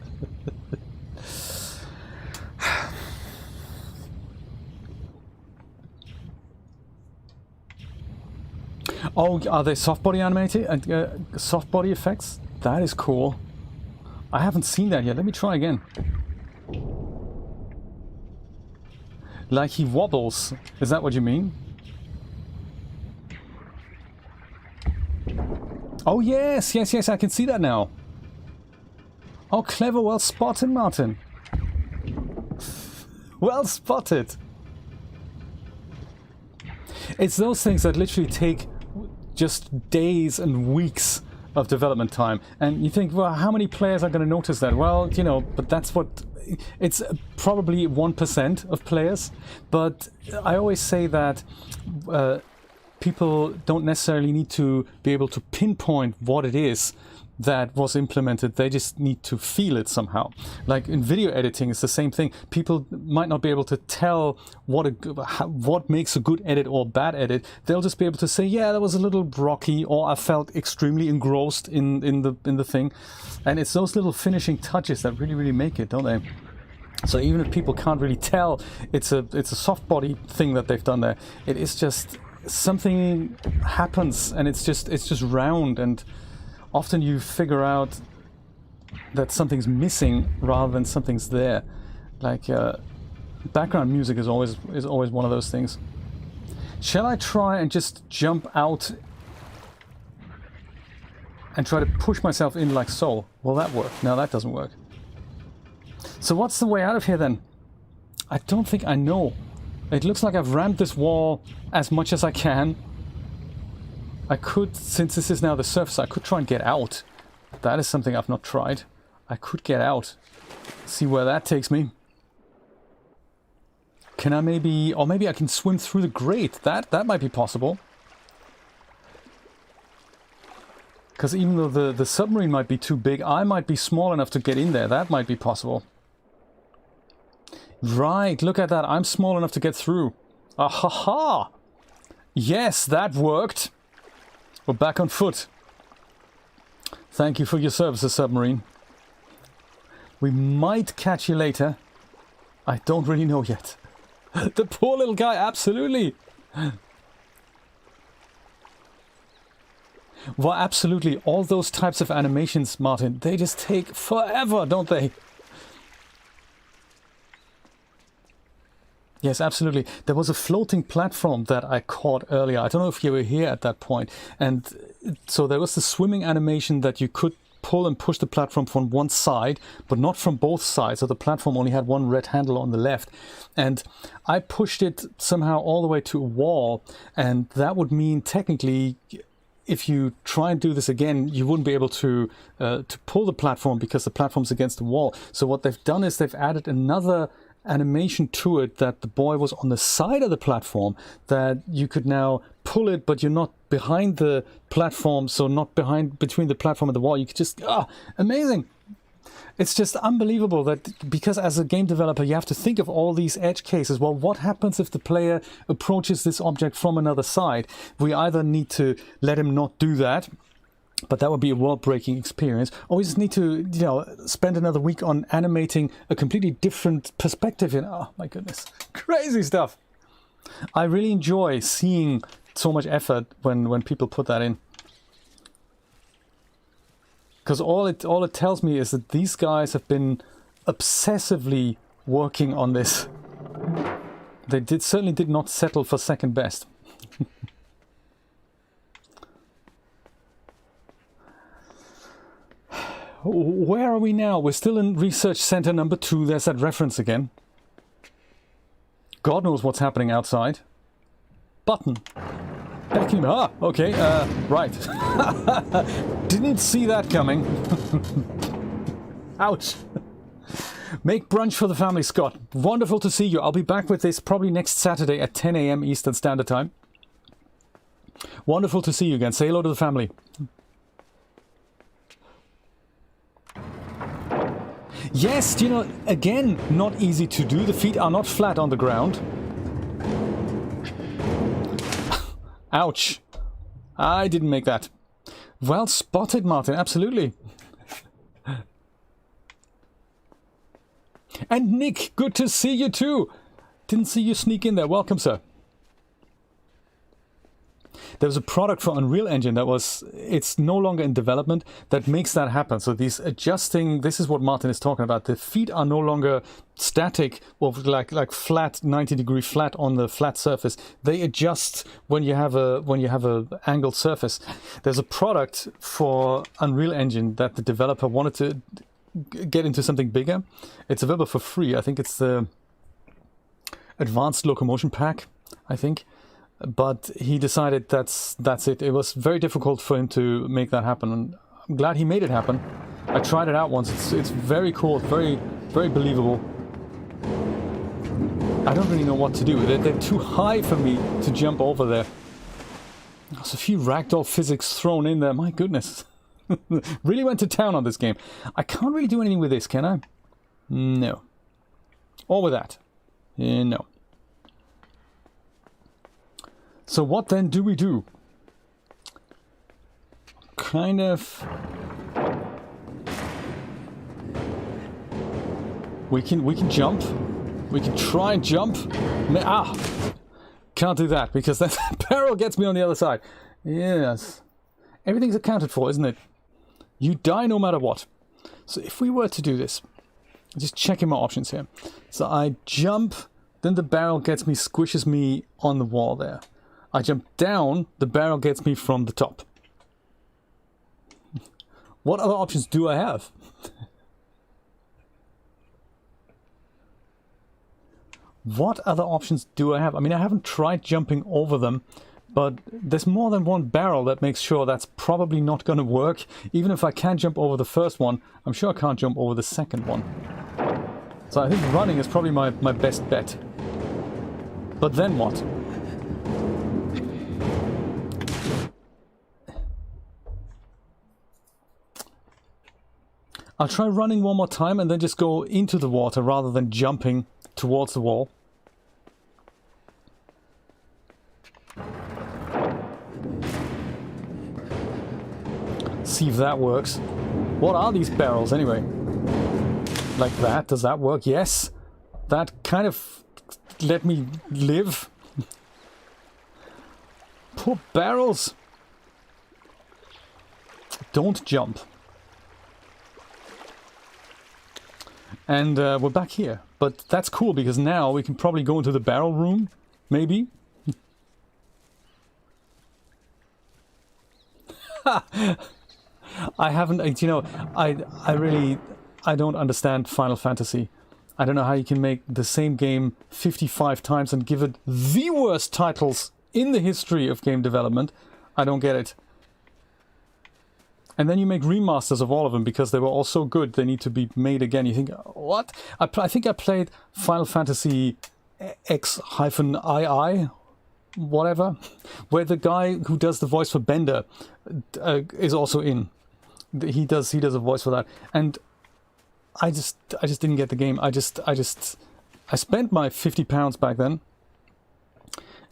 Oh, are they soft body animated and soft body effects? That is cool. I haven't seen that yet. Let me try again. Like he wobbles. Is that what you mean? Oh yes, I can see that now. Oh, clever, well spotted, Martin. Well spotted. It's those things that literally take just days and weeks of development time. And you think, well, how many players are going to notice that? Well, you know, but that's what... It's probably 1% of players. But I always say that... people don't necessarily need to be able to pinpoint what it is that was implemented. They just need to feel it somehow. Like in video editing, it's the same thing. People might not be able to tell what makes a good edit or bad edit. They'll just be able to say, yeah, that was a little rocky, or I felt extremely engrossed in the thing. And it's those little finishing touches that really make it, don't they? So even if people can't really tell it's a soft body thing that they've done there, it is just... something happens and it's just round, and often you figure out that something's missing rather than something's there. Like background music is always one of those things. Shall I try and just jump out and try to push myself in like so? Will that work? No, that doesn't work. So what's the way out of here then? I don't think I know. It looks like I've rammed this wall as much as I can. I could, since this is now the surface, I could try and get out. That is something I've not tried. I could get out. See where that takes me. Can I maybe... or maybe I can swim through the grate. That might be possible. Because even though the submarine might be too big, I might be small enough to get in there. That might be possible. Right, look at that. I'm small enough to get through. Ah ha ha! Yes, that worked. We're back on foot. Thank you for your services, submarine. We might catch you later. I don't really know yet. The poor little guy, absolutely. Well, absolutely. All those types of animations, Martin, they just take forever, don't they? Yes, absolutely. There was a floating platform that I caught earlier. I don't know if you were here at that point. And so there was the swimming animation that you could pull and push the platform from one side, but not from both sides. So the platform only had one red handle on the left. And I pushed it somehow all the way to a wall. And that would mean technically, if you try and do this again, you wouldn't be able to pull the platform because the platform's against the wall. So what they've done is they've added another animation to it that the boy was on the side of the platform, that you could now pull it, but you're not behind the platform, so not between the platform and the wall. You could just, amazing. It's just unbelievable that, because as a game developer, you have to think of all these edge cases. Well, what happens if the player approaches this object from another side? We either need to let him not do that, but that would be a world-breaking experience, or we just need to, spend another week on animating a completely different perspective. Oh my goodness, crazy stuff. I really enjoy seeing so much effort when people put that in. Because all it tells me is that these guys have been obsessively working on this. They certainly did not settle for second best. Where are we now? We're still in Research Center number 2. There's that reference again. God knows what's happening outside. Button. Vacuum. Ah, okay, right. Didn't see that coming. Ouch. Make brunch for the family, Scott. Wonderful to see you. I'll be back with this probably next Saturday at 10 a.m. Eastern Standard Time. Wonderful to see you again. Say hello to the family. Yes, again, not easy to do. The feet are not flat on the ground. Ouch. I didn't make that. Well spotted, Martin. Absolutely. And Nick, good to see you too. Didn't see you sneak in there. Welcome, sir. There was a product for Unreal Engine it's no longer in development, that makes that happen. So these adjusting, this is what Martin is talking about. The feet are no longer static or like flat, 90-degree flat on the flat surface. They adjust when you have a angled surface. There's a product for Unreal Engine that the developer wanted to get into something bigger. It's available for free. I think it's the Advanced Locomotion Pack, I think. But he decided that's it. It was very difficult for him to make that happen, and I'm glad he made it happen. I tried it out once. It's very cool, very, very believable. I don't really know what to do. They're too high for me to jump over there. There's a few ragdoll physics thrown in there. My goodness. Really went to town on this game. I can't really do anything with this, can I? No. Or with that. No. So what then do we do? Kind of... We can jump. We can try and jump. Can't do that because that barrel gets me on the other side. Yes. Everything's accounted for, isn't it? You die no matter what. So if we were to do this, just checking my options here. So I jump, then the barrel gets me, squishes me on the wall there. I jump down, the barrel gets me from the top. What other options do I have? What other options do I have? I mean, I haven't tried jumping over them, but there's more than one barrel that makes sure that's probably not going to work. Even if I can jump over the first one, I'm sure I can't jump over the second one. So I think running is probably my best bet. But then what? I'll try running one more time and then just go into the water rather than jumping towards the wall. See if that works. What are these barrels anyway? Like that? Does that work? Yes. That kind of let me live. Poor barrels. Don't jump. And we're back here. But that's cool because now we can probably go into the barrel room. Maybe. I haven't, you know, I don't understand Final Fantasy. I don't know how you can make the same game 55 times and give it the worst titles in the history of game development. I don't get it. And then you make remasters of all of them because they were all so good they need to be made again. You think, what? I think I played Final Fantasy X-II, whatever, where the guy who does the voice for Bender is also in. He does a voice for that, and I just didn't get the game. I spent my £50 back then,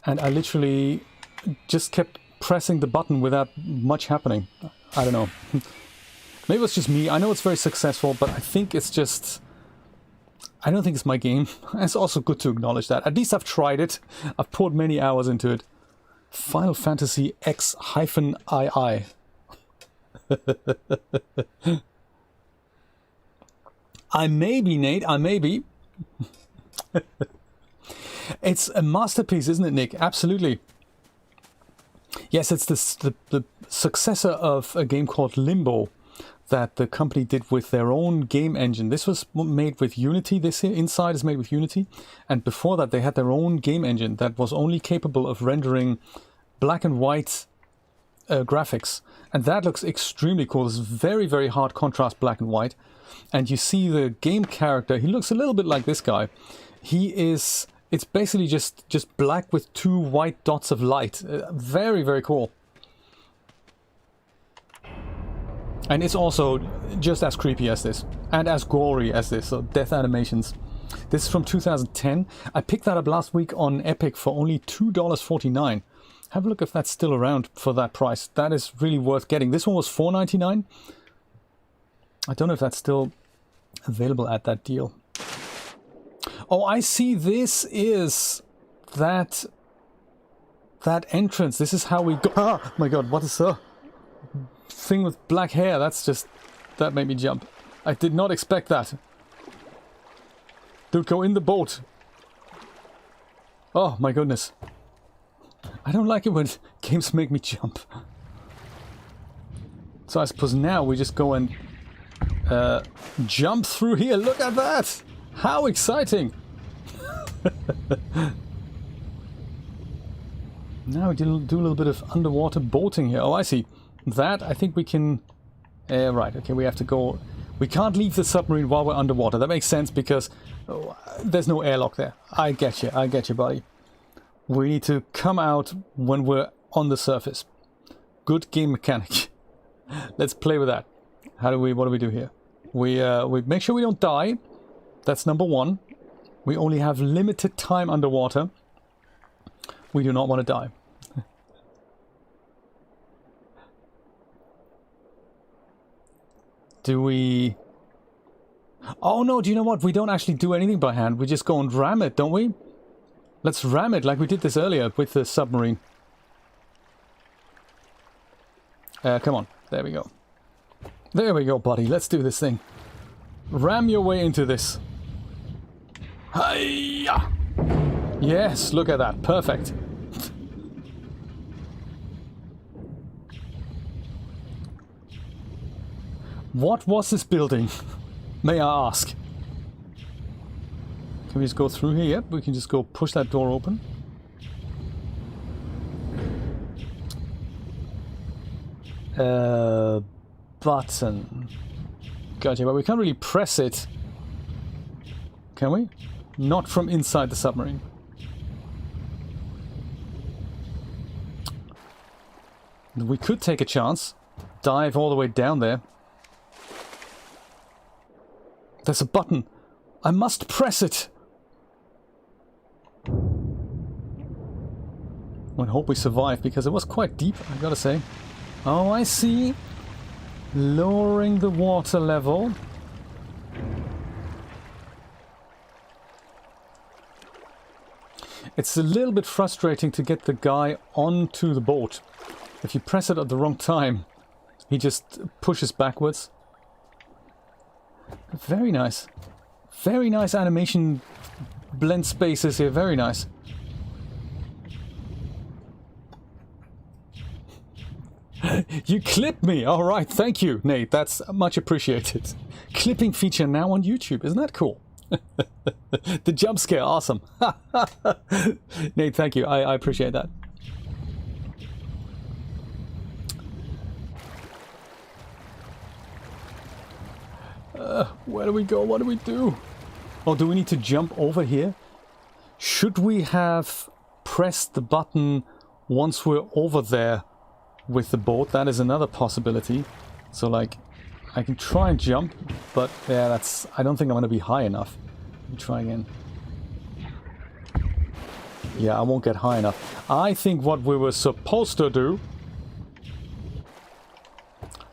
and I literally just kept pressing the button without much happening. I don't know. Maybe it's just me. I know it's very successful, but I think it's just... I don't think it's my game. It's also good to acknowledge that. At least I've tried it. I've poured many hours into it. Final Fantasy X-II. I may be, Nate. I may be. It's a masterpiece, isn't it, Nick? Absolutely. Yes, it's the successor of a game called Limbo that the company did with their own game engine. This was made with Unity. This here, Inside is made with Unity. And before that, they had their own game engine that was only capable of rendering black and white graphics. And that looks extremely cool. It's very, very hard contrast black and white. And you see the game character. He looks a little bit like this guy. He is... It's basically just black with 2 white dots of light. Very, very cool. And it's also just as creepy as this. And as gory as this. So death animations. This is from 2010. I picked that up last week on Epic for only $2.49. Have a look if that's still around for that price. That is really worth getting. This one was $4.99. I don't know if that's still available at that deal. Oh, I see. This is that entrance. This is how we go. Oh my god, what is the thing with black hair? That made me jump. I did not expect that. Dude, go in the boat. Oh my goodness. I don't like it when games make me jump. So I suppose now we just go and jump through here. Look at that! How exciting! Now we do a little bit of underwater boating here. Oh, I see. That, I think we can... right, okay, we have to go... We can't leave the submarine while we're underwater. That makes sense because there's no airlock there. I get you, buddy. We need to come out when we're on the surface. Good game mechanic. Let's play with that. What do we do here? We make sure we don't die. That's number one. We only have limited time underwater. We do not want to die. Do we... Oh no, do you know what? We don't actually do anything by hand. We just go and ram it, don't we? Let's ram it like we did this earlier with the submarine. Come on. There we go. There we go, buddy. Let's do this thing. Ram your way into this. Hiya! Yes, look at that. Perfect. What was this building? May I ask? Can we just go through here? Yep, we can just go push that door open. Button. Gotcha, but we can't really press it. Can we? Not from inside the submarine. We could take a chance. Dive all the way down there. There's a button. I must press it. I hope we survive because it was quite deep, I gotta say. Oh, I see. Lowering the water level. It's a little bit frustrating to get the guy onto the boat. If you press it at the wrong time, he just pushes backwards. Very nice. Very nice animation blend spaces here. Very nice. You clipped me! Alright, thank you, Nate. That's much appreciated. Clipping feature now on YouTube. Isn't that cool? The jump scare, awesome. Nate, thank you. I appreciate that. Where do we go? What do we do? Oh, do we need to jump over here? Should we have pressed the button once we're over there with the boat? That is another possibility. So, like, I can try and jump, but yeah, that's... I don't think I'm going to be high enough. Let me try again. Yeah, I won't get high enough. I think what we were supposed to do...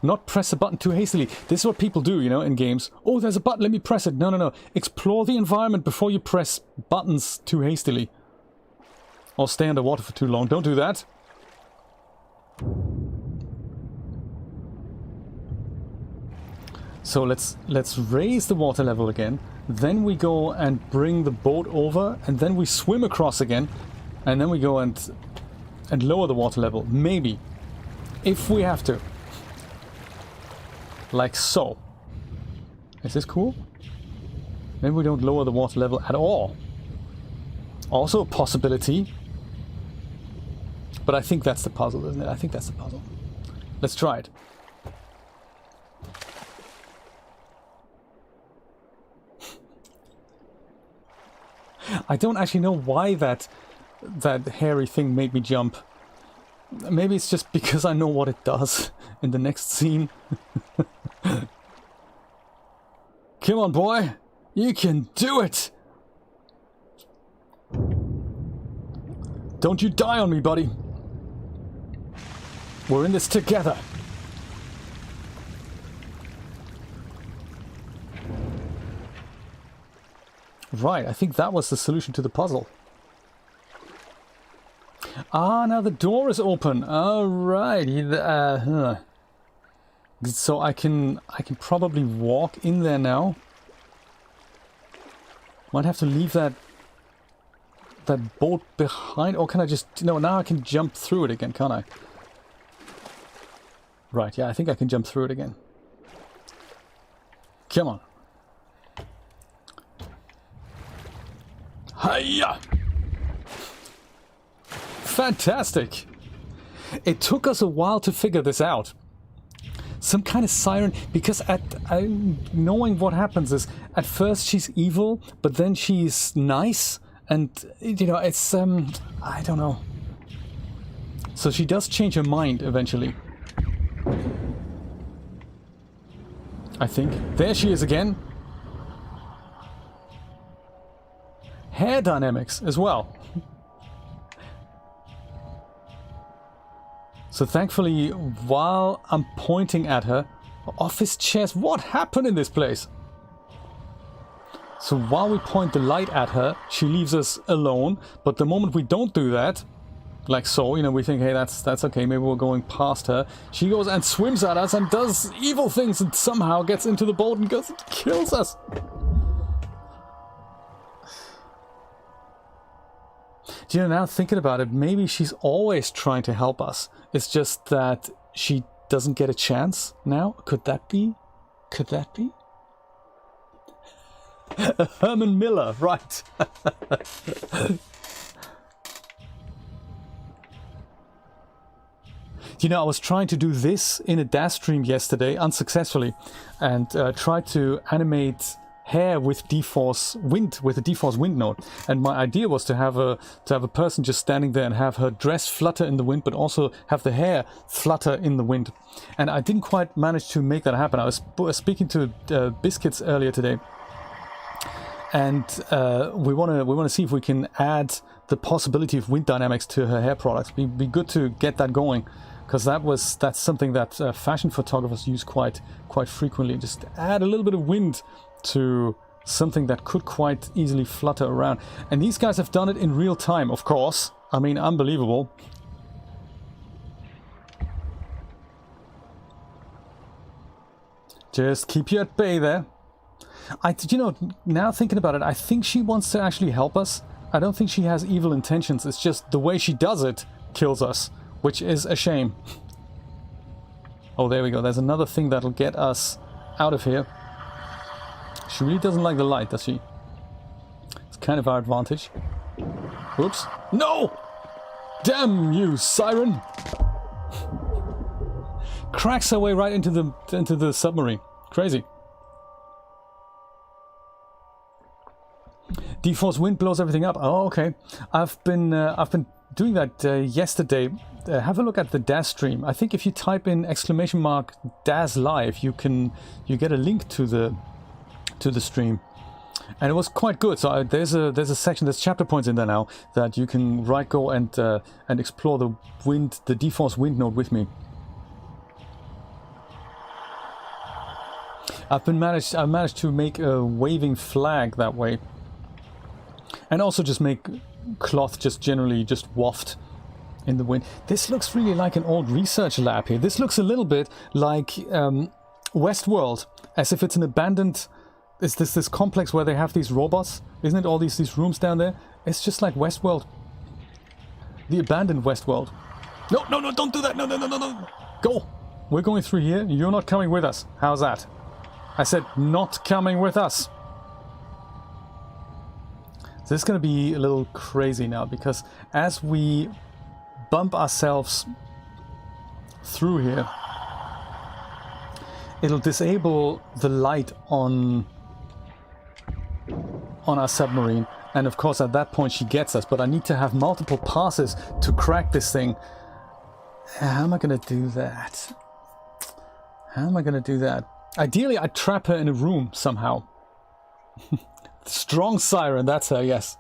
Not press a button too hastily. This is what people do, you know, in games. Oh, there's a button, let me press it. No, no, no. Explore the environment before you press buttons too hastily. Or stay underwater for too long. Don't do that. So let's raise the water level again. Then we go and bring the boat over, and then we swim across again. And then we go and lower the water level. Maybe. If we have to. Like so. Is this cool? Maybe we don't lower the water level at all. Also a possibility. But I think that's the puzzle, isn't it? I think that's the puzzle. Let's try it. I don't actually know why that hairy thing made me jump. Maybe it's just because I know what it does in the next scene. Come on, boy! You can do it! Don't you die on me, buddy! We're in this together! Right, I think that was the solution to the puzzle. Ah, now the door is open. All right. So I can probably walk in there now. Might have to leave that boat behind, or can I just... No, now I can jump through it again, can't I? Right, yeah, I think I can jump through it again. Come on. Hiya! Fantastic! It took us a while to figure this out. Some kind of siren, because knowing what happens is, at first she's evil, but then she's nice, and, you know, it's, I don't know. So she does change her mind eventually. I think. There she is again. Hair dynamics as well. So thankfully, while I'm pointing at her, office chairs, what happened in this place? So while we point the light at her, she leaves us alone, but the moment we don't do that, like so, you know, we think, hey, that's okay, maybe we're going past her, she goes and swims at us and does evil things and somehow gets into the boat and goes and kills us. You know, now thinking about it, maybe she's always trying to help us. It's just that she doesn't get a chance now. Could that be? Could that be? Herman Miller, right. You know, I was trying to do this in a DAZ stream yesterday, unsuccessfully, and tried to animate hair with D-force wind, with a D-force wind node. And my idea was to have a person just standing there and have her dress flutter in the wind, but also have the hair flutter in the wind. And I didn't quite manage to make that happen. I was speaking to Biscuits earlier today, and we want to see if we can add the possibility of wind dynamics to her hair products. Be good to get that going, because that's something that fashion photographers use quite frequently. Just add a little bit of wind to something that could quite easily flutter around. And these guys have done it in real time, of course. I mean, unbelievable. Just keep you at bay there. You know, now thinking about it, I think she wants to actually help us. I don't think she has evil intentions. It's just the way she does it kills us, which is a shame. Oh, there we go. There's another thing that'll get us out of here. She really doesn't like the light, does she? It's kind of our advantage. Oops. No! Damn you, siren! Cracks her way right into the submarine. Crazy. D-force wind blows everything up. Oh, okay. I've been doing that yesterday. Have a look at the DAZ stream. I think if you type in !DAZ live, you get a link to the stream, and it was quite good. So there's a section, there's chapter points in there now that you can go and explore the D-force wind node with me. I've managed to make a waving flag that way, and also just make cloth just generally just waft in the wind. This looks really like an old research lab here. This looks a little bit like Westworld, as if it's an abandoned. Is this complex where they have these robots? Isn't it all these rooms down there? It's just like Westworld, the abandoned Westworld. No, no, no! Don't do that! No, no, no, no, no! Go! We're going through here. You're not coming with us. How's that? I said not coming with us. This is going to be a little crazy now, because as we bump ourselves through here, it'll disable the light on our submarine, and of course at that point she gets us, but I need to have multiple passes to crack this thing. How am I going to do that? How am I going to do that? Ideally I'd trap her in a room somehow. Strong siren, that's her, yes.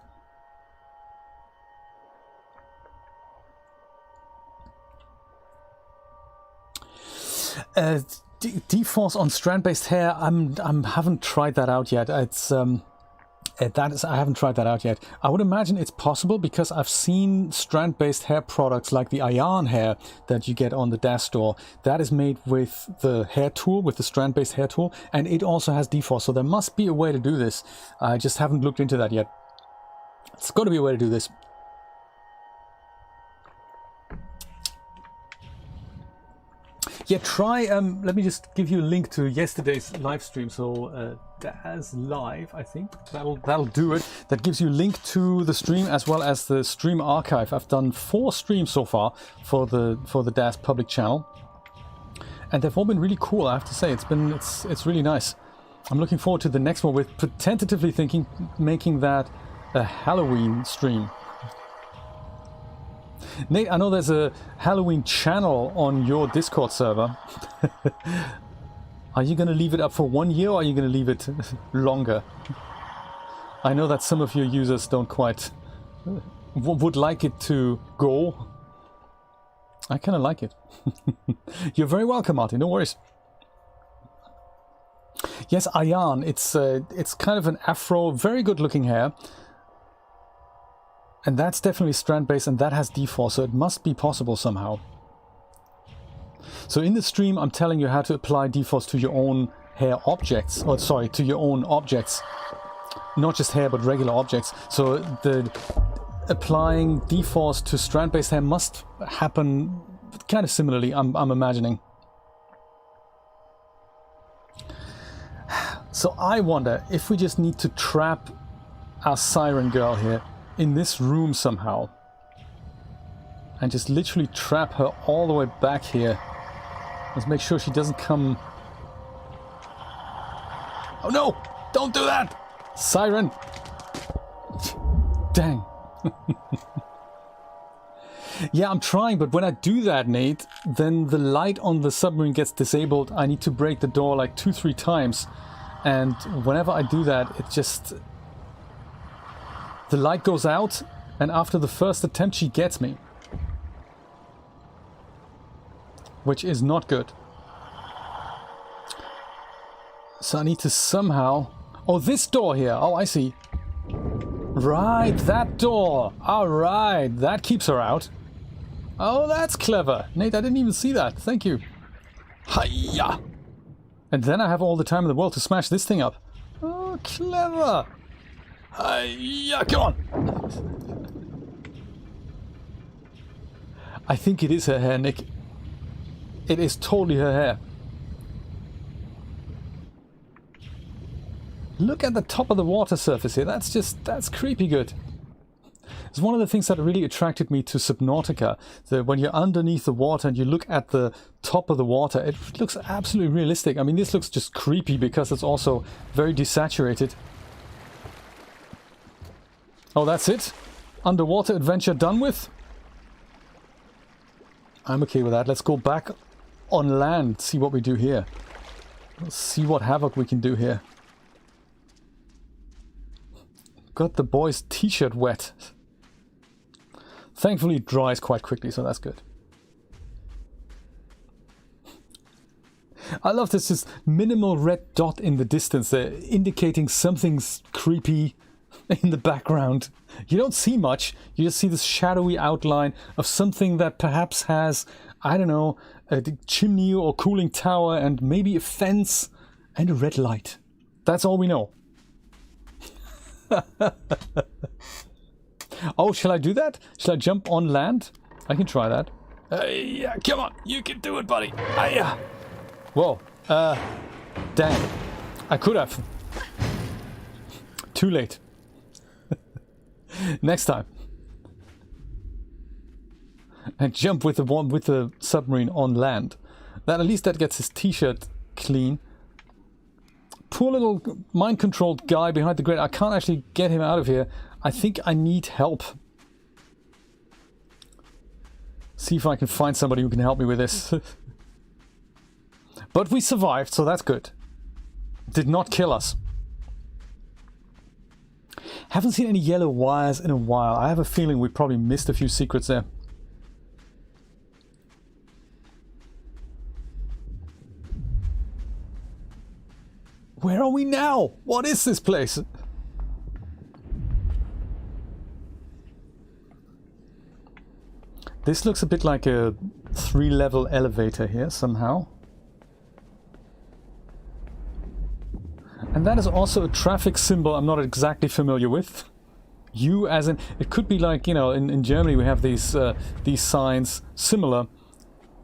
D-force on strand-based hair. Haven't tried that out yet. I haven't tried that out yet. I would imagine it's possible, because I've seen strand-based hair products like the Ion hair that you get on the DAZ store. That is made with the hair tool, with the strand-based hair tool, and it also has D-force. So there must be a way to do this. I just haven't looked into that yet. It's got to be a way to do this. Yeah, try, let me just give you a link to yesterday's live stream. So DAZ live, I think that'll do it. That gives you a link to the stream as well as the stream archive. I've done 4 streams so far for the DAZ public channel, and they've all been really cool. I have to say, it's really nice. I'm looking forward to the next one. We're tentatively thinking making that a Halloween stream. Nate, I know there's a Halloween channel on your Discord server. Are you going to leave it up for 1 year, or are you going to leave it longer? I know that some of your users don't quite would like it to go. I kind of like it. You're very welcome, Martin. No worries. Yes, Ayan. It's kind of an afro, very good looking hair. And that's definitely strand-based, and that has D-force, so it must be possible somehow. So in the stream, I'm telling you how to apply D-force to your own hair objects. Or sorry, to your own objects. Not just hair, but regular objects. So the applying D-force to strand-based hair must happen kind of similarly, I'm imagining. So I wonder if we just need to trap our siren girl here in this room somehow, and just literally trap her all the way back here. Let's make sure she doesn't come. Oh no! Don't do that! Siren! Dang. Yeah, I'm trying, but when I do that, Nate, then the light on the submarine gets disabled. I need to break the door like 2-3 times, and whenever I do that, it just... the light goes out, and after the first attempt she gets me. Which is not good. So I need to somehow... oh, this door here. Oh, I see. Right, that door. Alright, that keeps her out. Oh, that's clever. Nate, I didn't even see that. Thank you. Hiya! And then I have all the time in the world to smash this thing up. Oh, clever. Hiya, come on. I think it is her hair, Nick. It is totally her hair. Look at the top of the water surface here. That's creepy good. It's one of the things that really attracted me to Subnautica. When you're underneath the water and you look at the top of the water, it looks absolutely realistic. I mean, this looks just creepy because it's also very desaturated. Oh, that's it? Underwater adventure done with? I'm okay with that. Let's go back on land, see what we do here. Let's see what havoc we can do here. Got the boy's t-shirt wet. Thankfully it dries quite quickly, so that's good. I love this minimal red dot in the distance there, indicating something's creepy in the background. You don't see much, you just see this shadowy outline of something that perhaps has, I don't know, a chimney or cooling tower and maybe a fence and a red light. That's all we know. Oh, shall I do that? Shall I jump on land? I can try that. Yeah, come on, you can do it, buddy. Whoa, dang. I could have. Too late. Next time. And jump with the one with the submarine on land. At least that gets his t-shirt clean. Poor little mind-controlled guy behind the grate. I can't actually get him out of here. I think I need help. See if I can find somebody who can help me with this. But we survived, so that's good. Did not kill us. Haven't seen any yellow wires in a while. I have a feeling we probably missed a few secrets there. Where are we now? What is this place? This looks a bit like a 3-level elevator here somehow. And that is also a traffic symbol I'm not exactly familiar with. U as in, it could be like, you know, in Germany we have these signs similar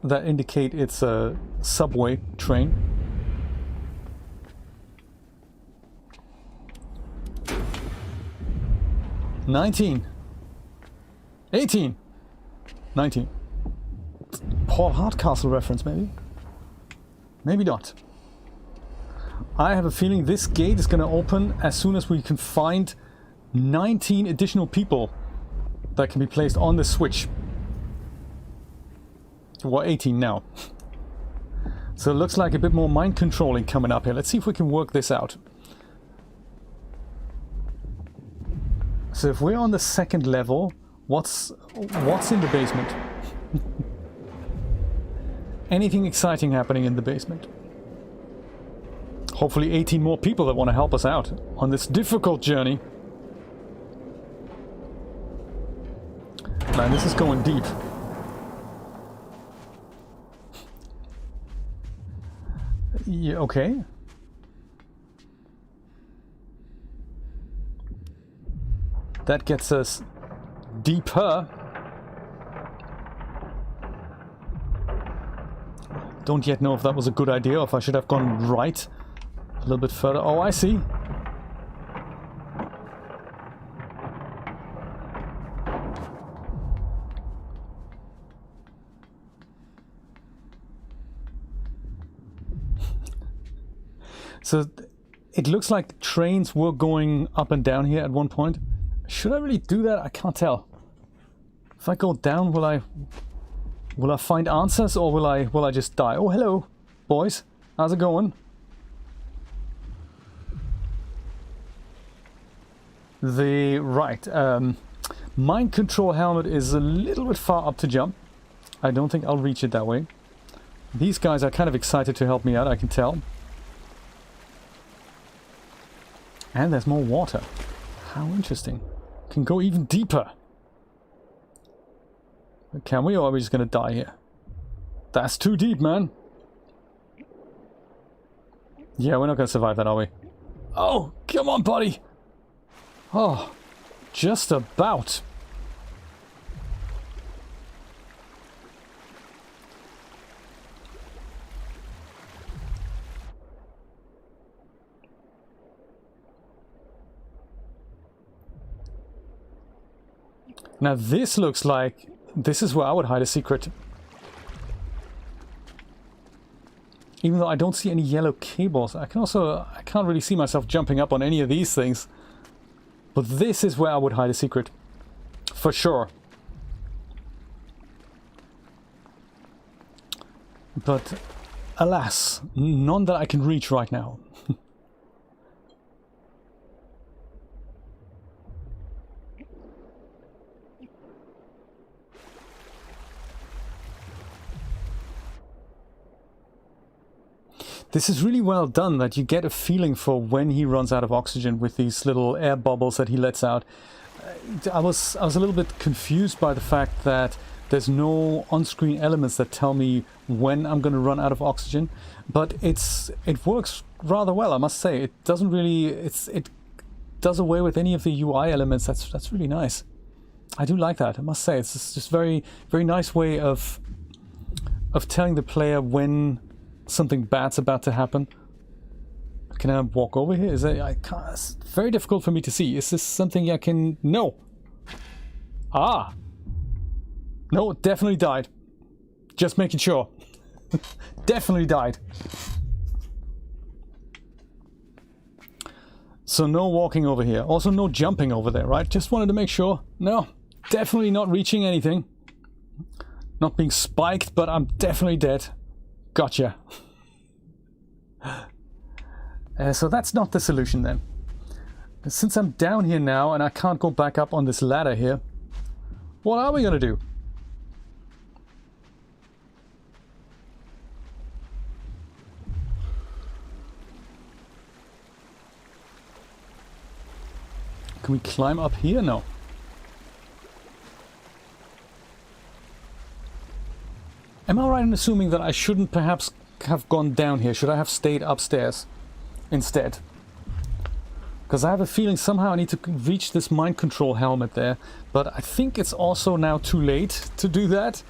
that indicate it's a subway train. $19. $18. $19. Paul Hardcastle reference, maybe? Maybe not. I have a feeling this gate is going to open as soon as we can find 19 additional people that can be placed on the switch. We're 18 now. So it looks like a bit more mind controlling coming up here. Let's see if we can work this out. So if we're on the second level, what's in the basement? Anything exciting happening in the basement? Hopefully 18 more people that want to help us out on this difficult journey. Man, this is going deep. Yeah, okay. That gets us deeper. Don't yet know if that was a good idea or if I should have gone right a little bit further. Oh, I see. So it looks like trains were going up and down here at one point. Should I really do that? I can't tell. If I go down, will I find answers or will I just die? Oh, hello, boys. How's it going? Mind control helmet is a little bit far up to jump. I don't think I'll reach it that way. These guys are kind of excited to help me out, I can tell. And there's more water. How interesting. Can go even deeper. Can we, or are we just gonna die here? That's too deep, man. Yeah, we're not gonna survive that, are we? Oh, come on, buddy. Oh, just about. Now this looks like this is where I would hide a secret. Even though I don't see any yellow cables, I can't really see myself jumping up on any of these things. But this is where I would hide a secret. For sure. But alas, none that I can reach right now. This is really well done, that you get a feeling for when he runs out of oxygen with these little air bubbles that he lets out. I was a little bit confused by the fact that there's no on-screen elements that tell me when I'm going to run out of oxygen, but it works rather well, I must say. It doesn't really it does away with any of the UI elements. That's really nice. I do like that, I must say. It's just very nice way of telling the player when something bad's about to happen. Can I walk over here? I can't, it's very difficult for me to see. Is this something I can... No! Ah! No, definitely died. Just making sure. Definitely died. So no walking over here. Also no jumping over there, right? Just wanted to make sure. No, definitely not reaching anything. Not being spiked, but I'm definitely dead. Gotcha. So that's not the solution then. Since I'm down here now and I can't go back up on this ladder here, what are we gonna do? Can we climb up here? No. Am I right in assuming that I shouldn't perhaps have gone down here? Should I have stayed upstairs instead? Because I have a feeling somehow I need to reach this mind control helmet there. But I think it's also now too late to do that.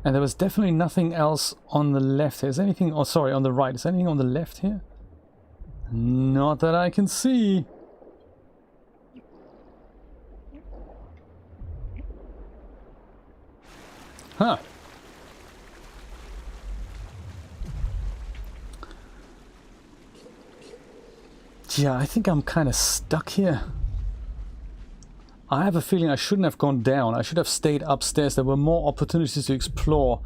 And there was definitely nothing else on the left here. Is anything... Oh, sorry, on the right. Is anything on the left here? Not that I can see. Huh. Yeah, I think I'm kind of stuck here. I have a feeling I shouldn't have gone down. I should have stayed upstairs. There were more opportunities to explore.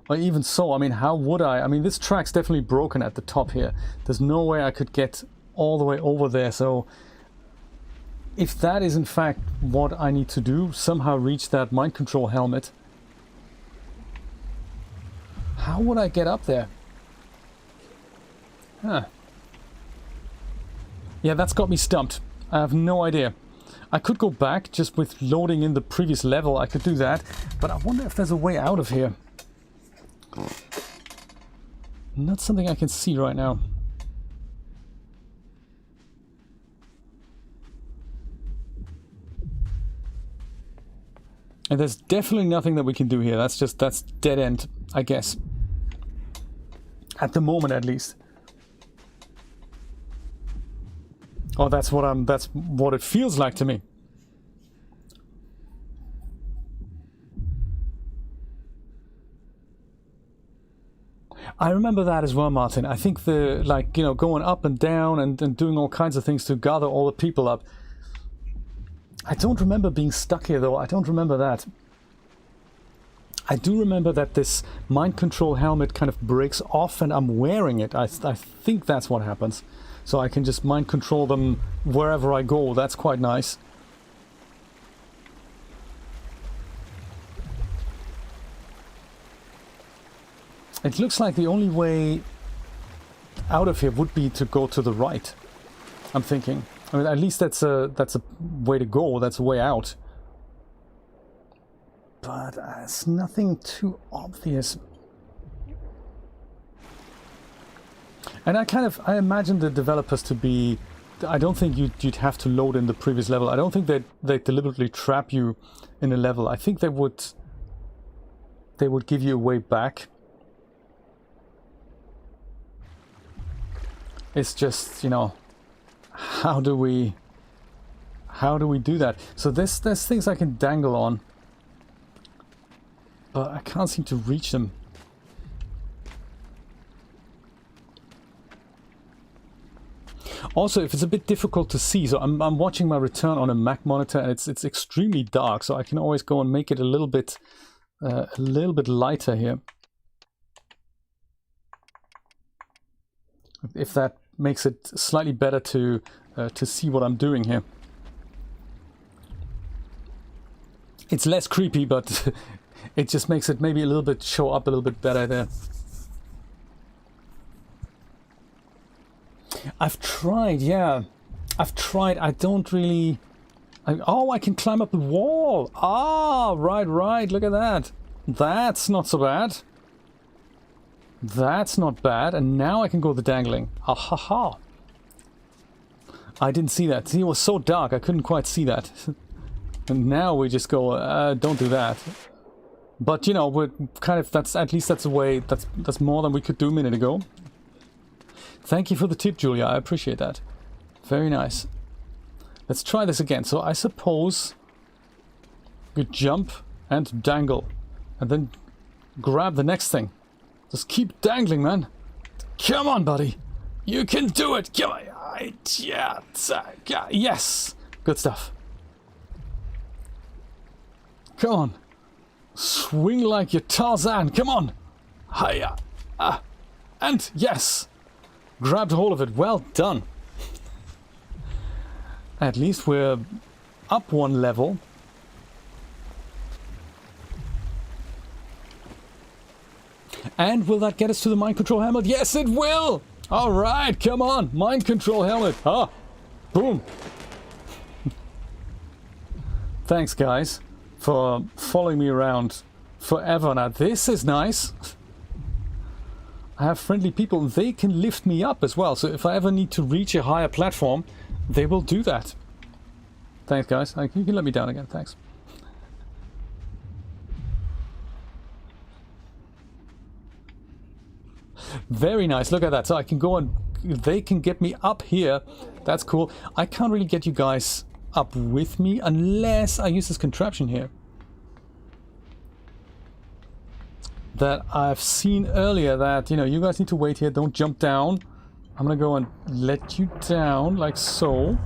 Or even so, I mean, how would I? I mean, this track's definitely broken at the top here. There's no way I could get all the way over there. So if that is in fact what I need to do, somehow reach that mind control helmet, how would I get up there? Huh. Yeah, that's got me stumped. I have no idea. I could go back just with loading in the previous level. I could do that. But I wonder if there's a way out of here. Not something I can see right now. And there's definitely nothing that we can do here. That's dead end, I guess. At the moment, at least. Oh, that's what it feels like to me. I remember that as well, Martin. I think the, like, you know, going up and down and doing all kinds of things to gather all the people up. I don't remember being stuck here, though. I don't remember that. I do remember that this mind control helmet kind of breaks off and I'm wearing it. I think that's what happens. So I can just mind control them wherever I go. That's quite nice. It looks like the only way out of here would be to go to the right. I'm thinking. I mean, at least that's a way to go. That's a way out. But it's nothing too obvious. And I imagine the developers to be... I don't think you'd have to load in the previous level. I don't think they deliberately trap you in a level. I think they would give you a way back. It's just, you know, how do we do that? So there's things I can dangle on, but I can't seem to reach them. Also, if it's a bit difficult to see, so I'm watching my return on a Mac monitor, and it's extremely dark, so I can always go and make it a little bit lighter here. If that makes it slightly better to see what I'm doing here. It's less creepy, but it just makes it maybe a little bit show up a little bit better there. I've tried, yeah. I've tried. I don't really... oh, I can climb up the wall. Ah, right. Look at that. That's not so bad. That's not bad. And now I can go the dangling. Ah, ha, ha. I didn't see that. See, it was so dark, I couldn't quite see that. And now we just go, don't do that. But, you know, we're kind of... At least that's a way... That's more than we could do a minute ago. Thank you for the tip, Julia. I appreciate that. Very nice. Let's try this again. So I suppose you jump and dangle. And then grab the next thing. Just keep dangling, man. Come on, buddy. You can do it. Come on. Yeah. Yes. Good stuff. Come on. Swing like your Tarzan. Come on. Hiya. And yes. Grabbed hold of it. Well done. At least we're up one level. And will that get us to the mind control helmet? Yes, it will! Alright, come on! Mind control helmet! Ah! Boom! Thanks, guys, for following me around forever. Now, this is nice. I have friendly people. They can lift me up as well. So if I ever need to reach a higher platform, they will do that. Thanks, guys. You can let me down again. Thanks. Very nice. Look at that. So I can go and they can get me up here. That's cool. I can't really get you guys up with me unless I use this contraption here that I've seen earlier, that, you know, you guys need to wait here. Don't jump down. I'm gonna go and let you down like so.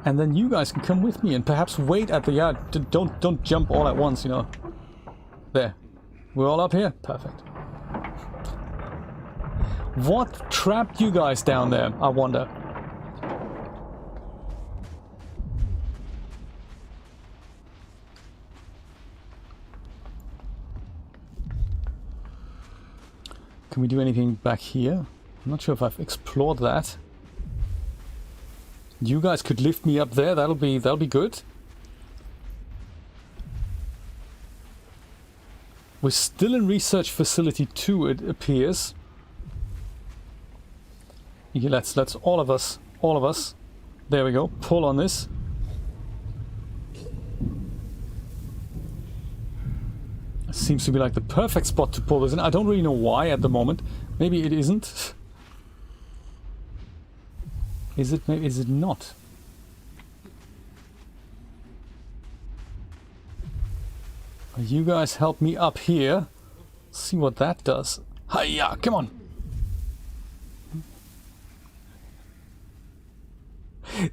And then you guys can come with me and perhaps wait at the... Yeah, don't jump all at once, you know. There. We're all up here. Perfect. What trapped you guys down there, I wonder? Can we do anything back here? I'm not sure if I've explored that. You guys could lift me up there. That'll be good. We're still in research facility 2, it appears. Yeah, let's all of us. There we go. Pull on this. Seems to be like the perfect spot to pull this in. I don't really know why at the moment. Maybe it isn't. Is it? Maybe is it not? You guys help me up here. See what that does. Hiya! Come on.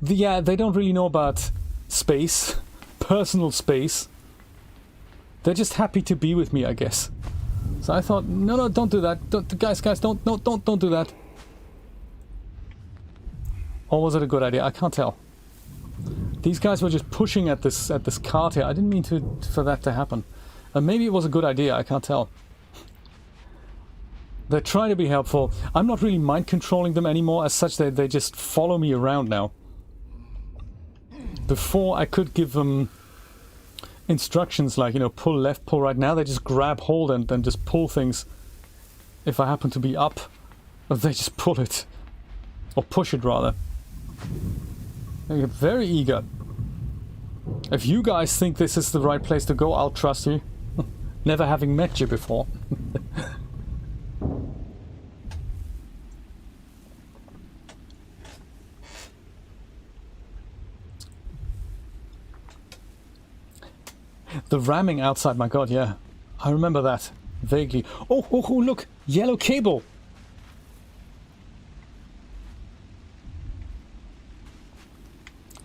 Yeah, they don't really know about space, personal space. They're just happy to be with me, I guess. So I thought, no, don't do that. Guys, don't do that. Or was it a good idea? I can't tell. These guys were just pushing at this cart here. I didn't mean for that to happen. Maybe it was a good idea. I can't tell. They're trying to be helpful. I'm not really mind controlling them anymore as such. They just follow me around now. Before I could give them instructions like, you know, pull left, pull right. Now they just grab hold and then just pull things. If I happen to be up, they just pull it. Or push it, rather. They're very eager. If you guys think this is the right place to go, I'll trust you. Never having met you before. The ramming outside, my god, yeah. I remember that. Vaguely. Oh, look! Yellow cable!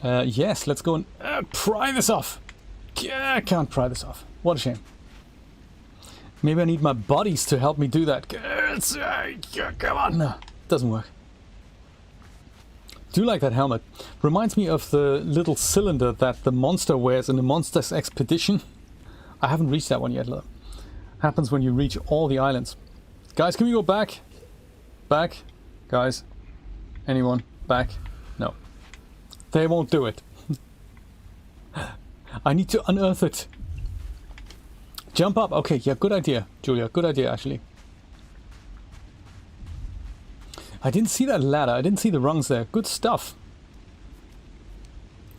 Yes, let's go and pry this off. I can't pry this off. What a shame. Maybe I need my buddies to help me do that. Come on. No, doesn't work. Do like that helmet. Reminds me of the little cylinder that the monster wears in the Monsters Expedition. I haven't reached that one yet, though. Happens when you reach all the islands. Guys, can we go back? Back? Guys? Anyone? Back? No. They won't do it. I need to unearth it. Jump up. Okay, yeah, good idea, Julia. Good idea, actually. I didn't see that ladder. I didn't see the rungs there. Good stuff.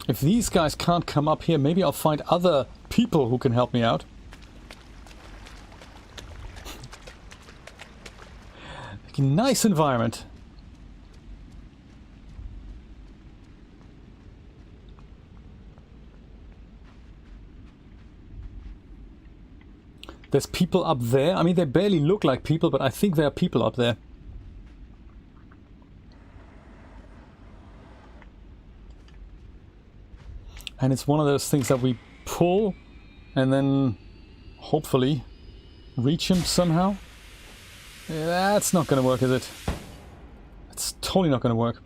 If these guys can't come up here, maybe I'll find other people who can help me out. Nice environment. There's people up there. I mean, they barely look like people, but I think there are people up there. And it's one of those things that we pull and then hopefully reach him somehow. That's not going to work, is it? It's totally not going to work.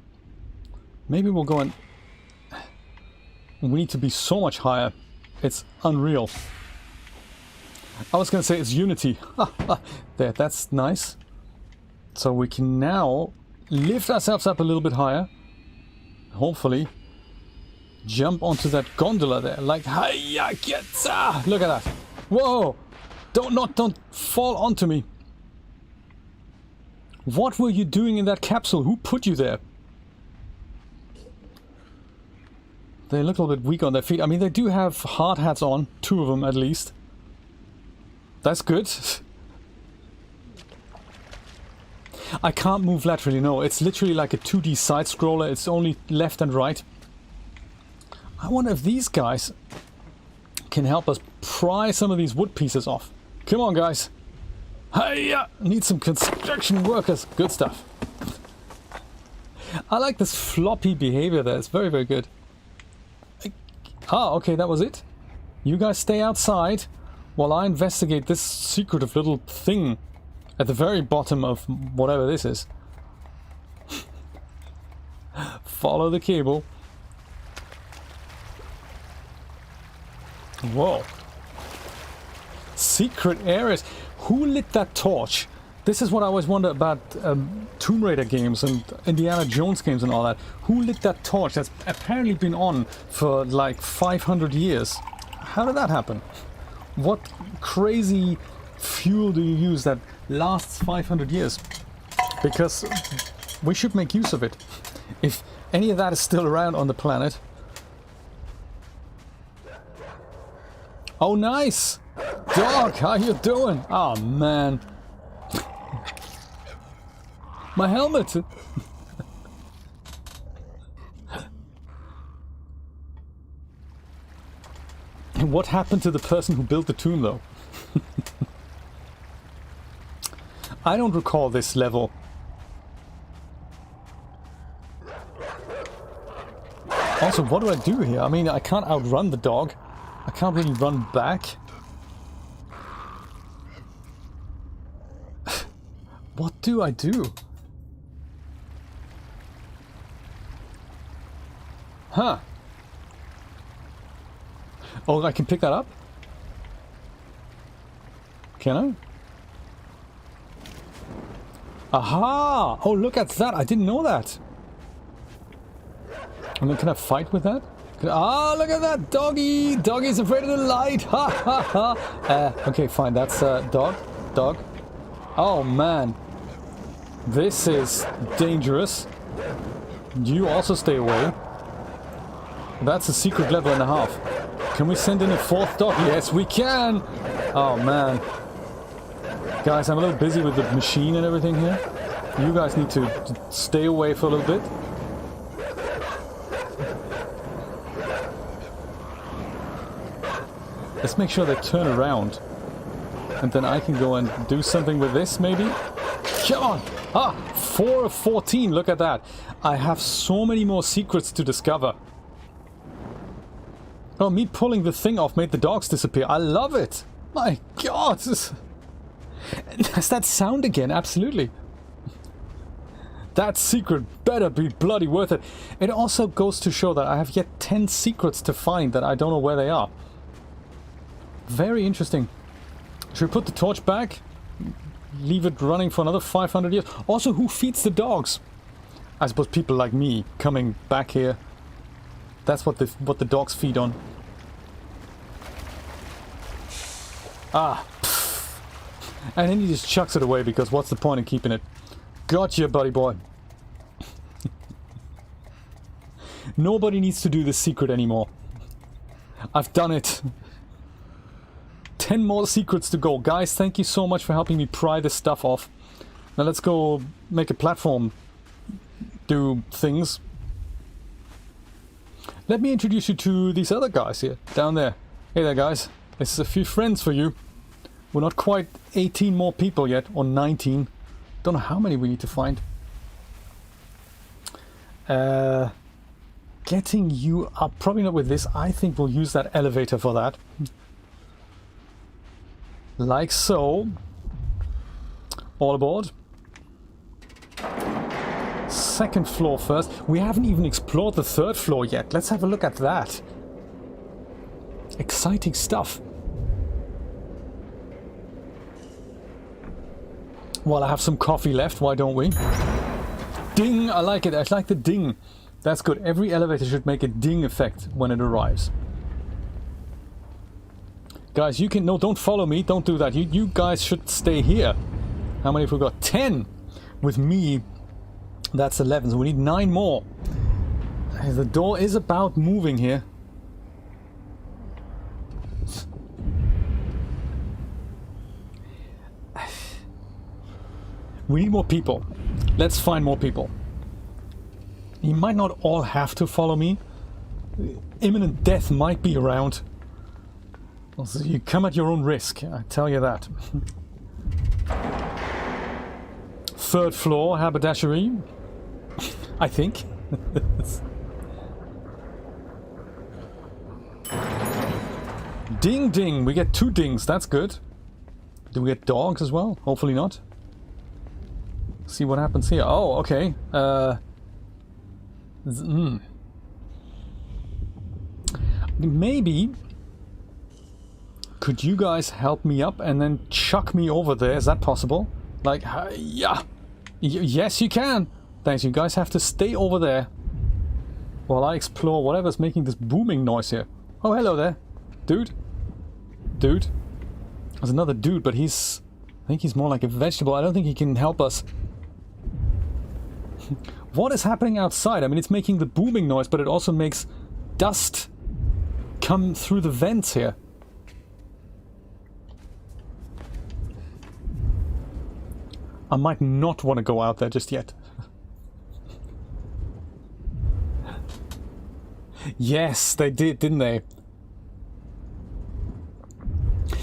Maybe we'll go and... We need to be so much higher. It's unreal. I was going to say it's Unity. There, that's nice. So we can now lift ourselves up a little bit higher. Hopefully jump onto that gondola there. Like, hiya, getza! Look at that. Whoa! Don't fall onto me. What were you doing in that capsule? Who put you there? They look a little bit weak on their feet. I mean, they do have hard hats on. 2 of them at least. That's good. I can't move laterally, no. It's literally like a 2D side-scroller. It's only left and right. I wonder if these guys can help us pry some of these wood pieces off. Come on, guys. Hiya! Need some construction workers. Good stuff. I like this floppy behavior there. It's very, very good. Okay, that was it. You guys stay outside while I investigate this secretive little thing at the very bottom of whatever this is. Follow the cable. Whoa. Secret areas. Who lit that torch? This is what I always wonder about Tomb Raider games and Indiana Jones games and all that. Who lit that torch that's apparently been on for like 500 years? How did that happen? What crazy fuel do you use that lasts 500 years? Because we should make use of it. If any of that is still around on the planet. Oh, nice! Dog, how you doing? Oh, man. My helmet! What happened to the person who built the tomb, though? I don't recall this level. Also, what do I do here? I mean, I can't outrun the dog. I can't really run back. What do I do? Huh. Oh, I can pick that up? Can I? Aha! Oh, look at that! I didn't know that! And then can I fight with that? Ah, look at that! Doggy! Doggy's afraid of the light! Ha ha ha! Okay, fine. That's dog. Dog. Oh, man. This is dangerous. You also stay away. That's a secret level and a half. Can we send in a 4th dog? Yes, we can! Oh, man. Guys, I'm a little busy with the machine and everything here. You guys need to stay away for a little bit. Let's make sure they turn around. And then I can go and do something with this, maybe? Come on! Ah! 4 of 14, look at that! I have so many more secrets to discover. Oh, me pulling the thing off made the dogs disappear. I love it. My God. Has that sound again? Absolutely. That secret better be bloody worth it. It also goes to show that I have yet 10 secrets to find that I don't know where they are. Very interesting. Should we put the torch back? Leave it running for another 500 years? Also, who feeds the dogs? I suppose people like me coming back here. That's what the dogs feed on. Ah. Pff. And then he just chucks it away because what's the point in keeping it? Gotcha, buddy boy. Nobody needs to do this secret anymore. I've done it. 10 more secrets to go. Guys, thank you so much for helping me pry this stuff off. Now let's go make a platform do things. Let me introduce you to these other guys here, down there. Hey there, guys. This is a few friends for you. We're not quite 18 more people yet, or 19. Don't know how many we need to find. Getting you up, probably not with this. I think we'll use that elevator for that. Like so. All aboard. Second floor first. We haven't even explored the third floor yet. Let's have a look at that. Exciting stuff. Well, I have some coffee left, why don't we? Ding! I like it. I like the ding. That's good. Every elevator should make a ding effect when it arrives. Guys, you can... No, don't follow me. Don't do that. You guys should stay here. How many have we got? 10! With me, that's 11. So we need 9 more. The door is about moving here. We need more people. Let's find more people. You might not all have to follow me. Imminent death might be around. Also, you come at your own risk, I tell you that. Third floor, haberdashery. I think. Ding ding, we get 2 dings, that's good. Do we get dogs as well? Hopefully not. See what happens here. Oh, okay. Maybe could you guys help me up and then chuck me over there? Is that possible? Like, yeah. Yes, you can. Thanks. You guys have to stay over there while I explore whatever's making this booming noise here. Oh, hello there, dude. Dude. There's another dude, but he's... I think he's more like a vegetable. I don't think he can help us. What is happening outside? I mean, it's making the booming noise, but it also makes dust come through the vents here. I might not want to go out there just yet. Yes, they did, didn't they?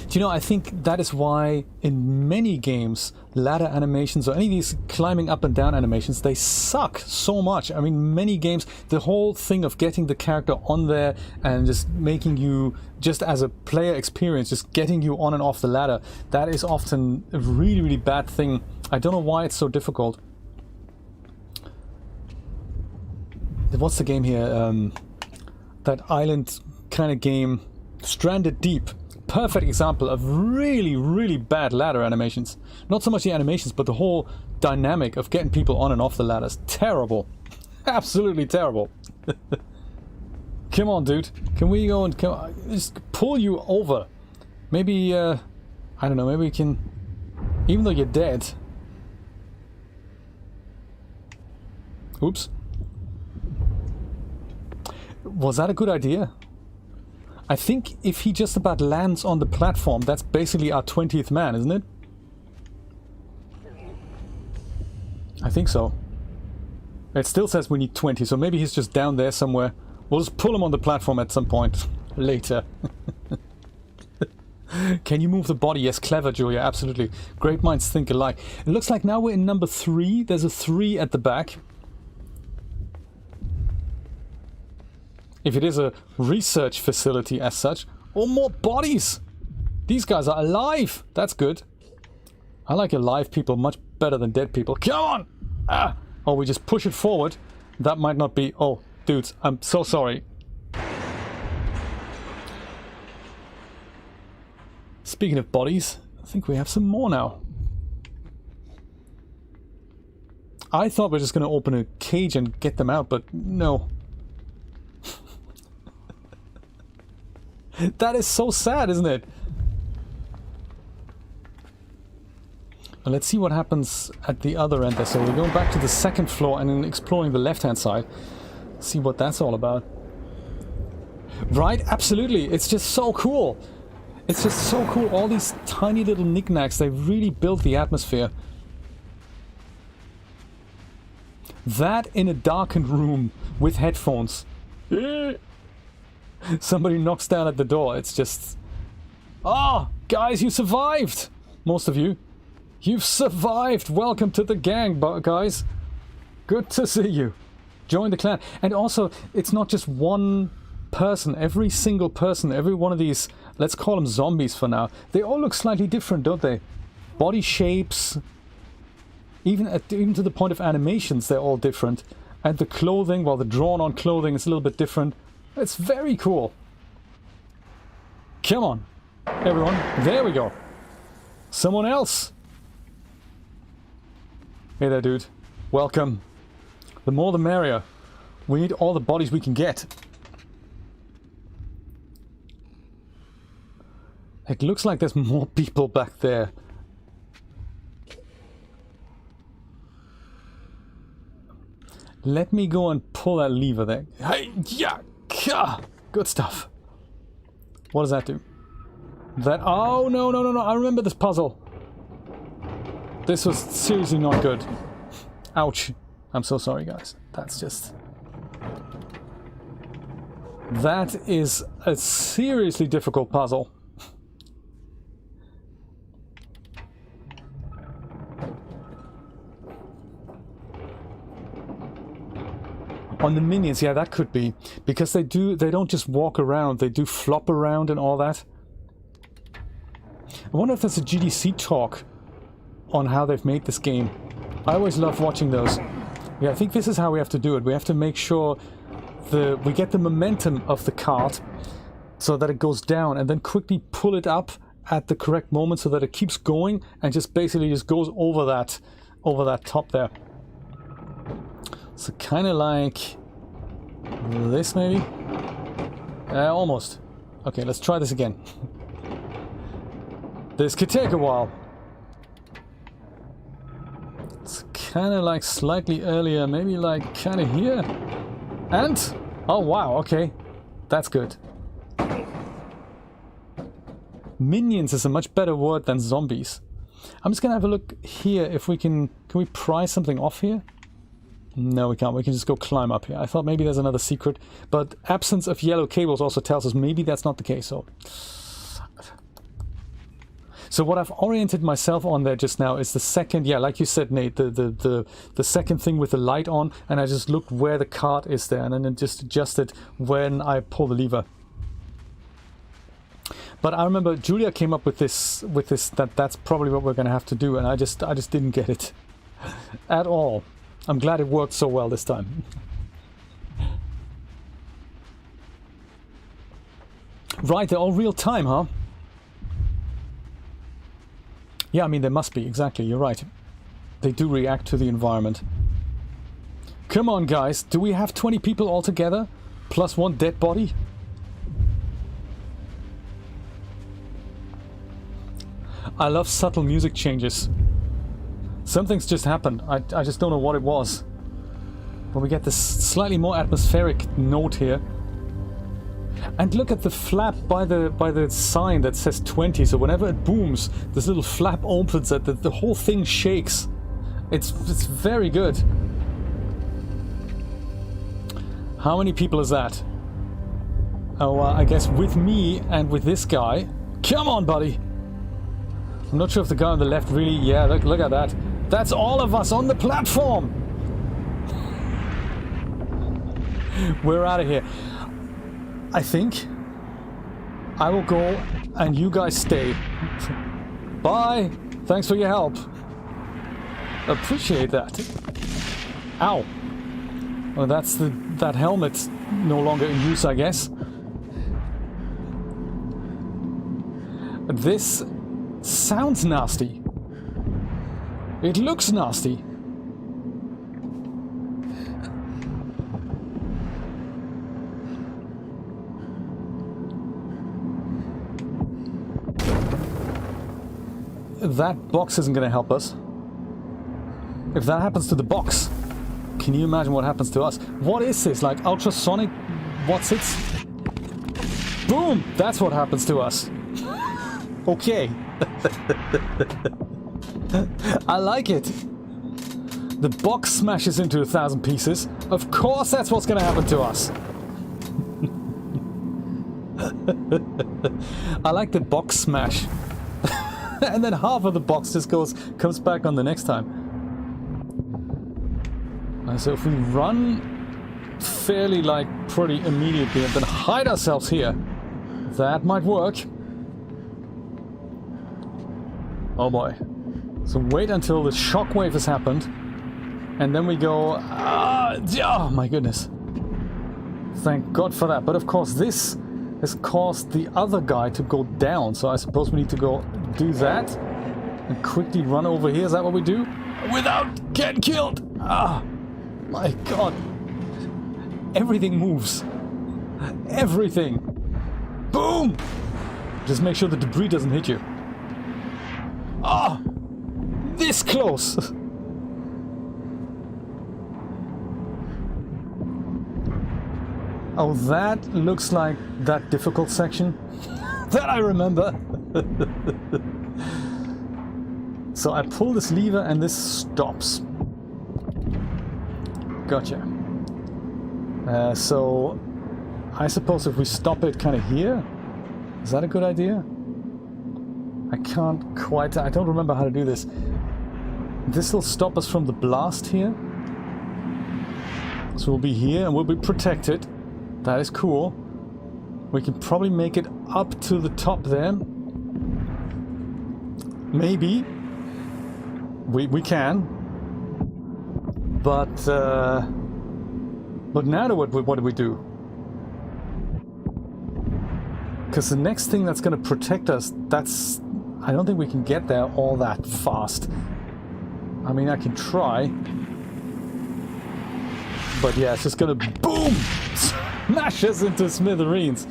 Do you know, I think that is why in many games, ladder animations or any of these climbing up and down animations, they suck so much. I mean, many games, the whole thing of getting the character on there and just making you, just as a player experience, just getting you on and off the ladder, that is often a really, really bad thing. I don't know why it's so difficult. What's the game here? That island kind of game, Stranded Deep. Perfect example of really, really bad ladder animations. Not so much the animations, but the whole dynamic of getting people on and off the ladders. Terrible. Absolutely terrible. Come on, dude. Can we go and just pull you over? Maybe, I don't know, maybe we can... Even though you're dead... Oops. Was that a good idea? I think if he just about lands on the platform, that's basically our 20th man, isn't it? I think so. It still says we need 20, so maybe he's just down there somewhere. We'll just pull him on the platform at some point later. Can you move the body? Yes, clever, Julia, absolutely. Great minds think alike. It looks like now we're in number 3. There's a 3 at the back. If it is a research facility as such. Oh, more bodies! These guys are alive! That's good. I like alive people much better than dead people. Come on! Ah! Oh, we just push it forward. That might not be... Oh, dudes, I'm so sorry. Speaking of bodies, I think we have some more now. I thought we were just going to open a cage and get them out, but no. That is so sad, isn't it? Well, let's see what happens at the other end there. So we're going back to the second floor and then exploring the left-hand side. See what that's all about. Right? Absolutely. It's just so cool. It's just so cool. All these tiny little knickknacks, they really build the atmosphere. That in a darkened room with headphones. Somebody knocks down at the door. It's just... Ah, guys, you survived! Most of you. You've survived! Welcome to the gang, guys. Good to see you. Join the clan. And also, it's not just one person. Every single person, every one of these, let's call them zombies for now, they all look slightly different, don't they? Body shapes, even to the point of animations, they're all different. And the clothing, well, the drawn-on clothing is a little bit different. It's very cool. Come on, everyone. There we go. Someone else. Hey there, dude. Welcome. The more the merrier. We need all the bodies we can get. It looks like there's more people back there. Let me go and pull that lever there. Hey, yeah, good stuff. What does that do? That, oh, no, I remember this puzzle. This was seriously not good. Ouch. I'm so sorry, guys. That's just... That is a seriously difficult puzzle. On the minions, yeah, that could be. Because they don't just walk around, they do flop around and all that. I wonder if there's a GDC talk on how they've made this game. I always love watching those. Yeah, I think this is how we have to do it. We have to make sure we get the momentum of the cart so that it goes down, and then quickly pull it up at the correct moment so that it keeps going and just basically just goes over that top there. So kind of like this, maybe? Almost. Okay, let's try this again. This could take a while. It's kind of like slightly earlier, maybe like kind of here. And? Oh wow, okay. That's good. Minions is a much better word than zombies. I'm just gonna have a look here if we can we pry something off here? No, we can't. We can just go climb up here. I thought maybe there's another secret, but absence of yellow cables also tells us maybe that's not the case. So what I've oriented myself on there just now is the second, yeah, like you said, Nate, the second thing with the light on, and I just looked where the cart is there, and then just adjusted when I pull the lever. But I remember Julia came up with this that's probably what we're going to have to do, and I just didn't get it at all. I'm glad it worked so well this time. Right, they're all real time, huh? Yeah, I mean, they must be, exactly, you're right. They do react to the environment. Come on, guys, do we have 20 people altogether? Plus one dead body? I love subtle music changes. Something's just happened. I just don't know what it was. But we get this slightly more atmospheric note here. And look at the flap by the sign that says 20. So whenever it booms, this little flap opens and the whole thing shakes. It's very good. How many people is that? Oh, I guess with me and with this guy. Come on, buddy. I'm not sure if the guy on the left really... Yeah, look at that. That's all of us on the platform! We're out of here. I think I will go and you guys stay. Bye. Thanks for your help. Appreciate that. Ow. Well, that's that helmet's no longer in use, I guess. This sounds nasty. It looks nasty. That box isn't going to help us. If that happens to the box, can you imagine what happens to us? What is this? Like ultrasonic? What's it? Boom! That's what happens to us. Okay. I like it. The box smashes into 1,000 pieces. Of course that's what's going to happen to us. I like the box smash. And then half of the box just comes back on the next time. So if we run fairly pretty immediately and then hide ourselves here, that might work. Oh boy. So wait until the shockwave has happened, and then we go, oh my goodness. Thank God for that. But of course this has caused the other guy to go down, so I suppose we need to go do that and quickly run over here. Is that what we do? Without getting killed! Ah, my God. Everything moves. Everything. Boom! Just make sure the debris doesn't hit you. Ah! This close! Oh, that looks like that difficult section that I remember. So I pull this lever and this stops. Gotcha. So I suppose if we stop it kind of here, is that a good idea? I can't quite, I don't remember how to do this. This will stop us from the blast here. So we'll be here and we'll be protected. That is cool. We can probably make it up to the top there. Maybe. We can. But now what do we do? Because the next thing that's going to protect us, I don't think we can get there all that fast. I mean, I can try. But yeah, it's just going to boom! Smash us into smithereens.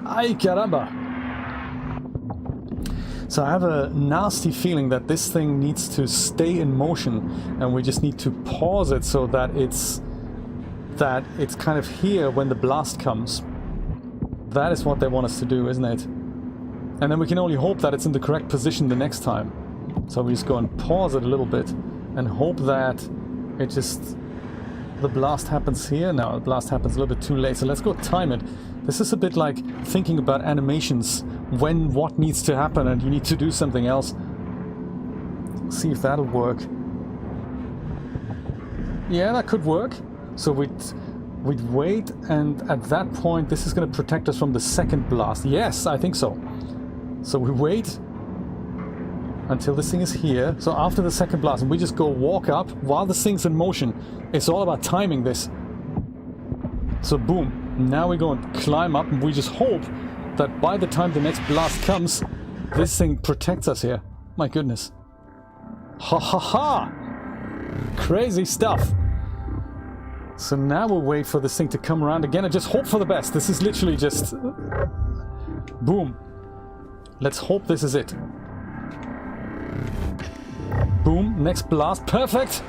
Ay caramba! So I have a nasty feeling that this thing needs to stay in motion, and we just need to pause it so that it's kind of here when the blast comes. That is what they want us to do, isn't it? And then we can only hope that it's in the correct position the next time. So we just go and pause it a little bit and hope that it just... The blast happens here. No, the blast happens a little bit too late. So let's go time it. This is a bit like thinking about animations, when what needs to happen and you need to do something else. See if that'll work. Yeah, that could work. So we'd wait, and at that point this is going to protect us from the second blast. Yes, I think so. So we wait until this thing is here. So after the second blast, and we just go walk up while this thing's in motion. It's all about timing this. So boom. Now we go and climb up, and we just hope that by the time the next blast comes, this thing protects us here. My goodness. Ha ha ha! Crazy stuff. So now we'll wait for this thing to come around again and just hope for the best. This is literally just... Boom. Let's hope this is it. Boom. Next blast. Perfect!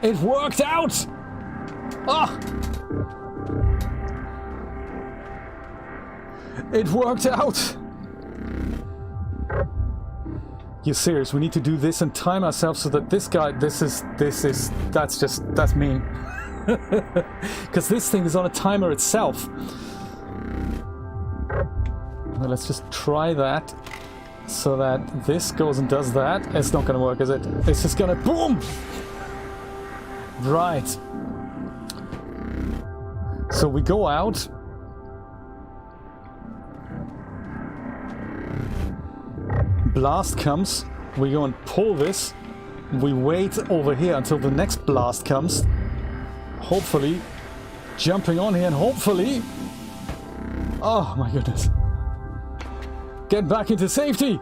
It worked out! Ah! It worked out! You're serious, we need to do this and time ourselves so that this guy, that's mean. Because this thing is on a timer itself. Well, let's just try that so that this goes and does that. It's not gonna work, is it? It's just gonna boom! Right. So we go out. blast comes, we go and pull this. We wait over here until the next blast comes. Hopefully, jumping on here and hopefully... Oh my goodness. Get back into safety!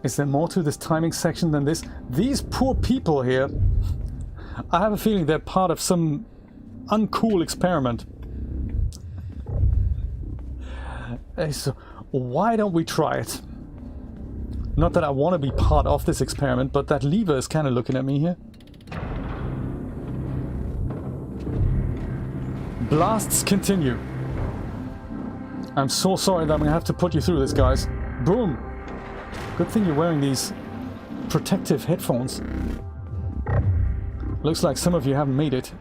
Is there more to this timing section than this? These poor people here, I have a feeling they're part of some uncool experiment. So why don't we try it? Not that I want to be part of this experiment, but that lever is kind of looking at me here. Blasts continue. I'm so sorry that I'm going to have to put you through this, guys. Boom! Good thing you're wearing these protective headphones. Looks like some of you haven't made it.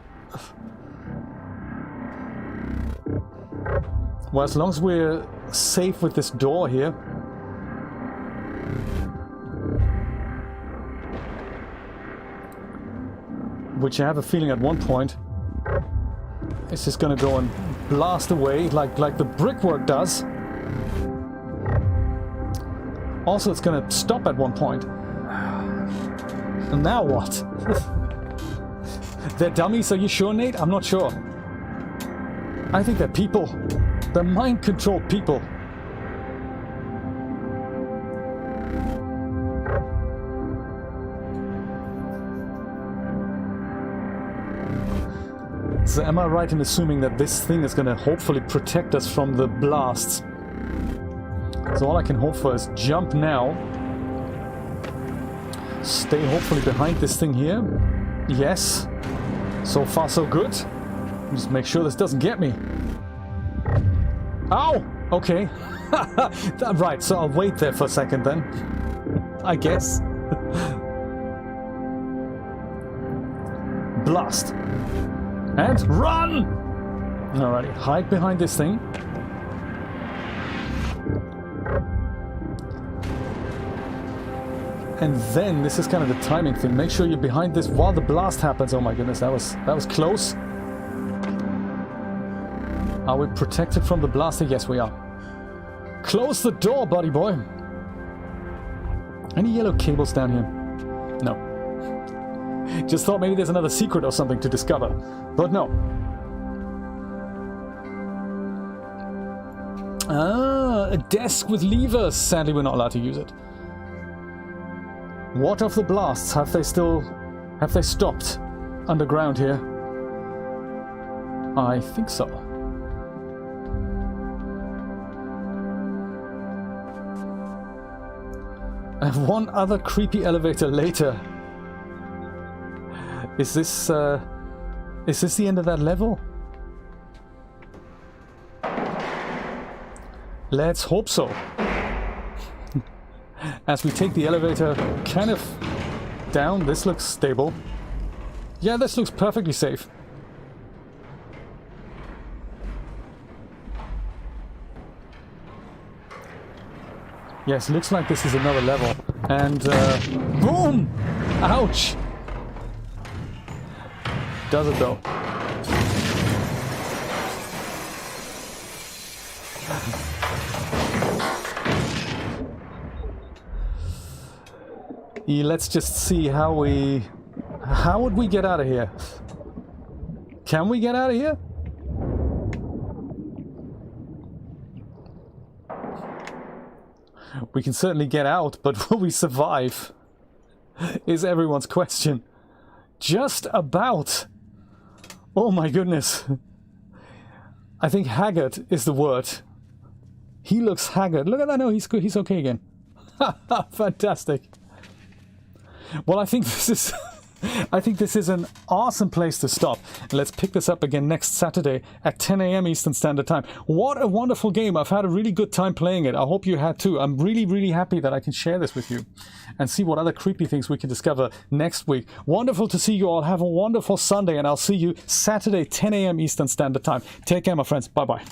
Well, as long as we're safe with this door here. Which I have a feeling at one point it's just gonna go and blast away like the brickwork does. Also, it's gonna stop at one point. And now what? They're dummies, are you sure, Nate? I'm not sure. I think they're people. They're mind-controlled people. So am I right in assuming that this thing is going to hopefully protect us from the blasts? So all I can hope for is jump now. Stay hopefully behind this thing here. Yes. So far so good. Just make sure this doesn't get me. Ow! Okay. Right, so I'll wait there for a second then. I guess. Blast. And run! Alrighty, hide behind this thing. And then, this is kind of the timing thing. Make sure you're behind this while the blast happens. Oh my goodness, that was close. Are we protected from the blaster? Yes, we are. Close the door, buddy boy. Any yellow cables down here? No. Just thought maybe there's another secret or something to discover. But no. Ah, a desk with levers. Sadly, we're not allowed to use it. What of the blasts? Have they stopped underground here? I think so. I have one other creepy elevator later. Is this the end of that level? Let's hope so. As we take the elevator kind of down, this looks stable. Yeah, this looks perfectly safe. Yes, looks like this is another level. And boom! Ouch! Does it though? Let's just see how would we get out of here? Can we get out of here? We can certainly get out, but will we survive? Is everyone's question. Just about. Oh my goodness. I think haggard is the word. He looks haggard. Look at that. No, he's good. He's okay again. Fantastic. Well, I think this is an awesome place to stop. Let's pick this up again next Saturday at 10 AM Eastern Standard Time. What a wonderful game. I've had a really good time playing it. I hope you had too. I'm really, really happy that I can share this with you and see what other creepy things we can discover next week. Wonderful to see you all. Have a wonderful Sunday, and I'll see you Saturday, 10 AM Eastern Standard Time. Take care, my friends. Bye-bye.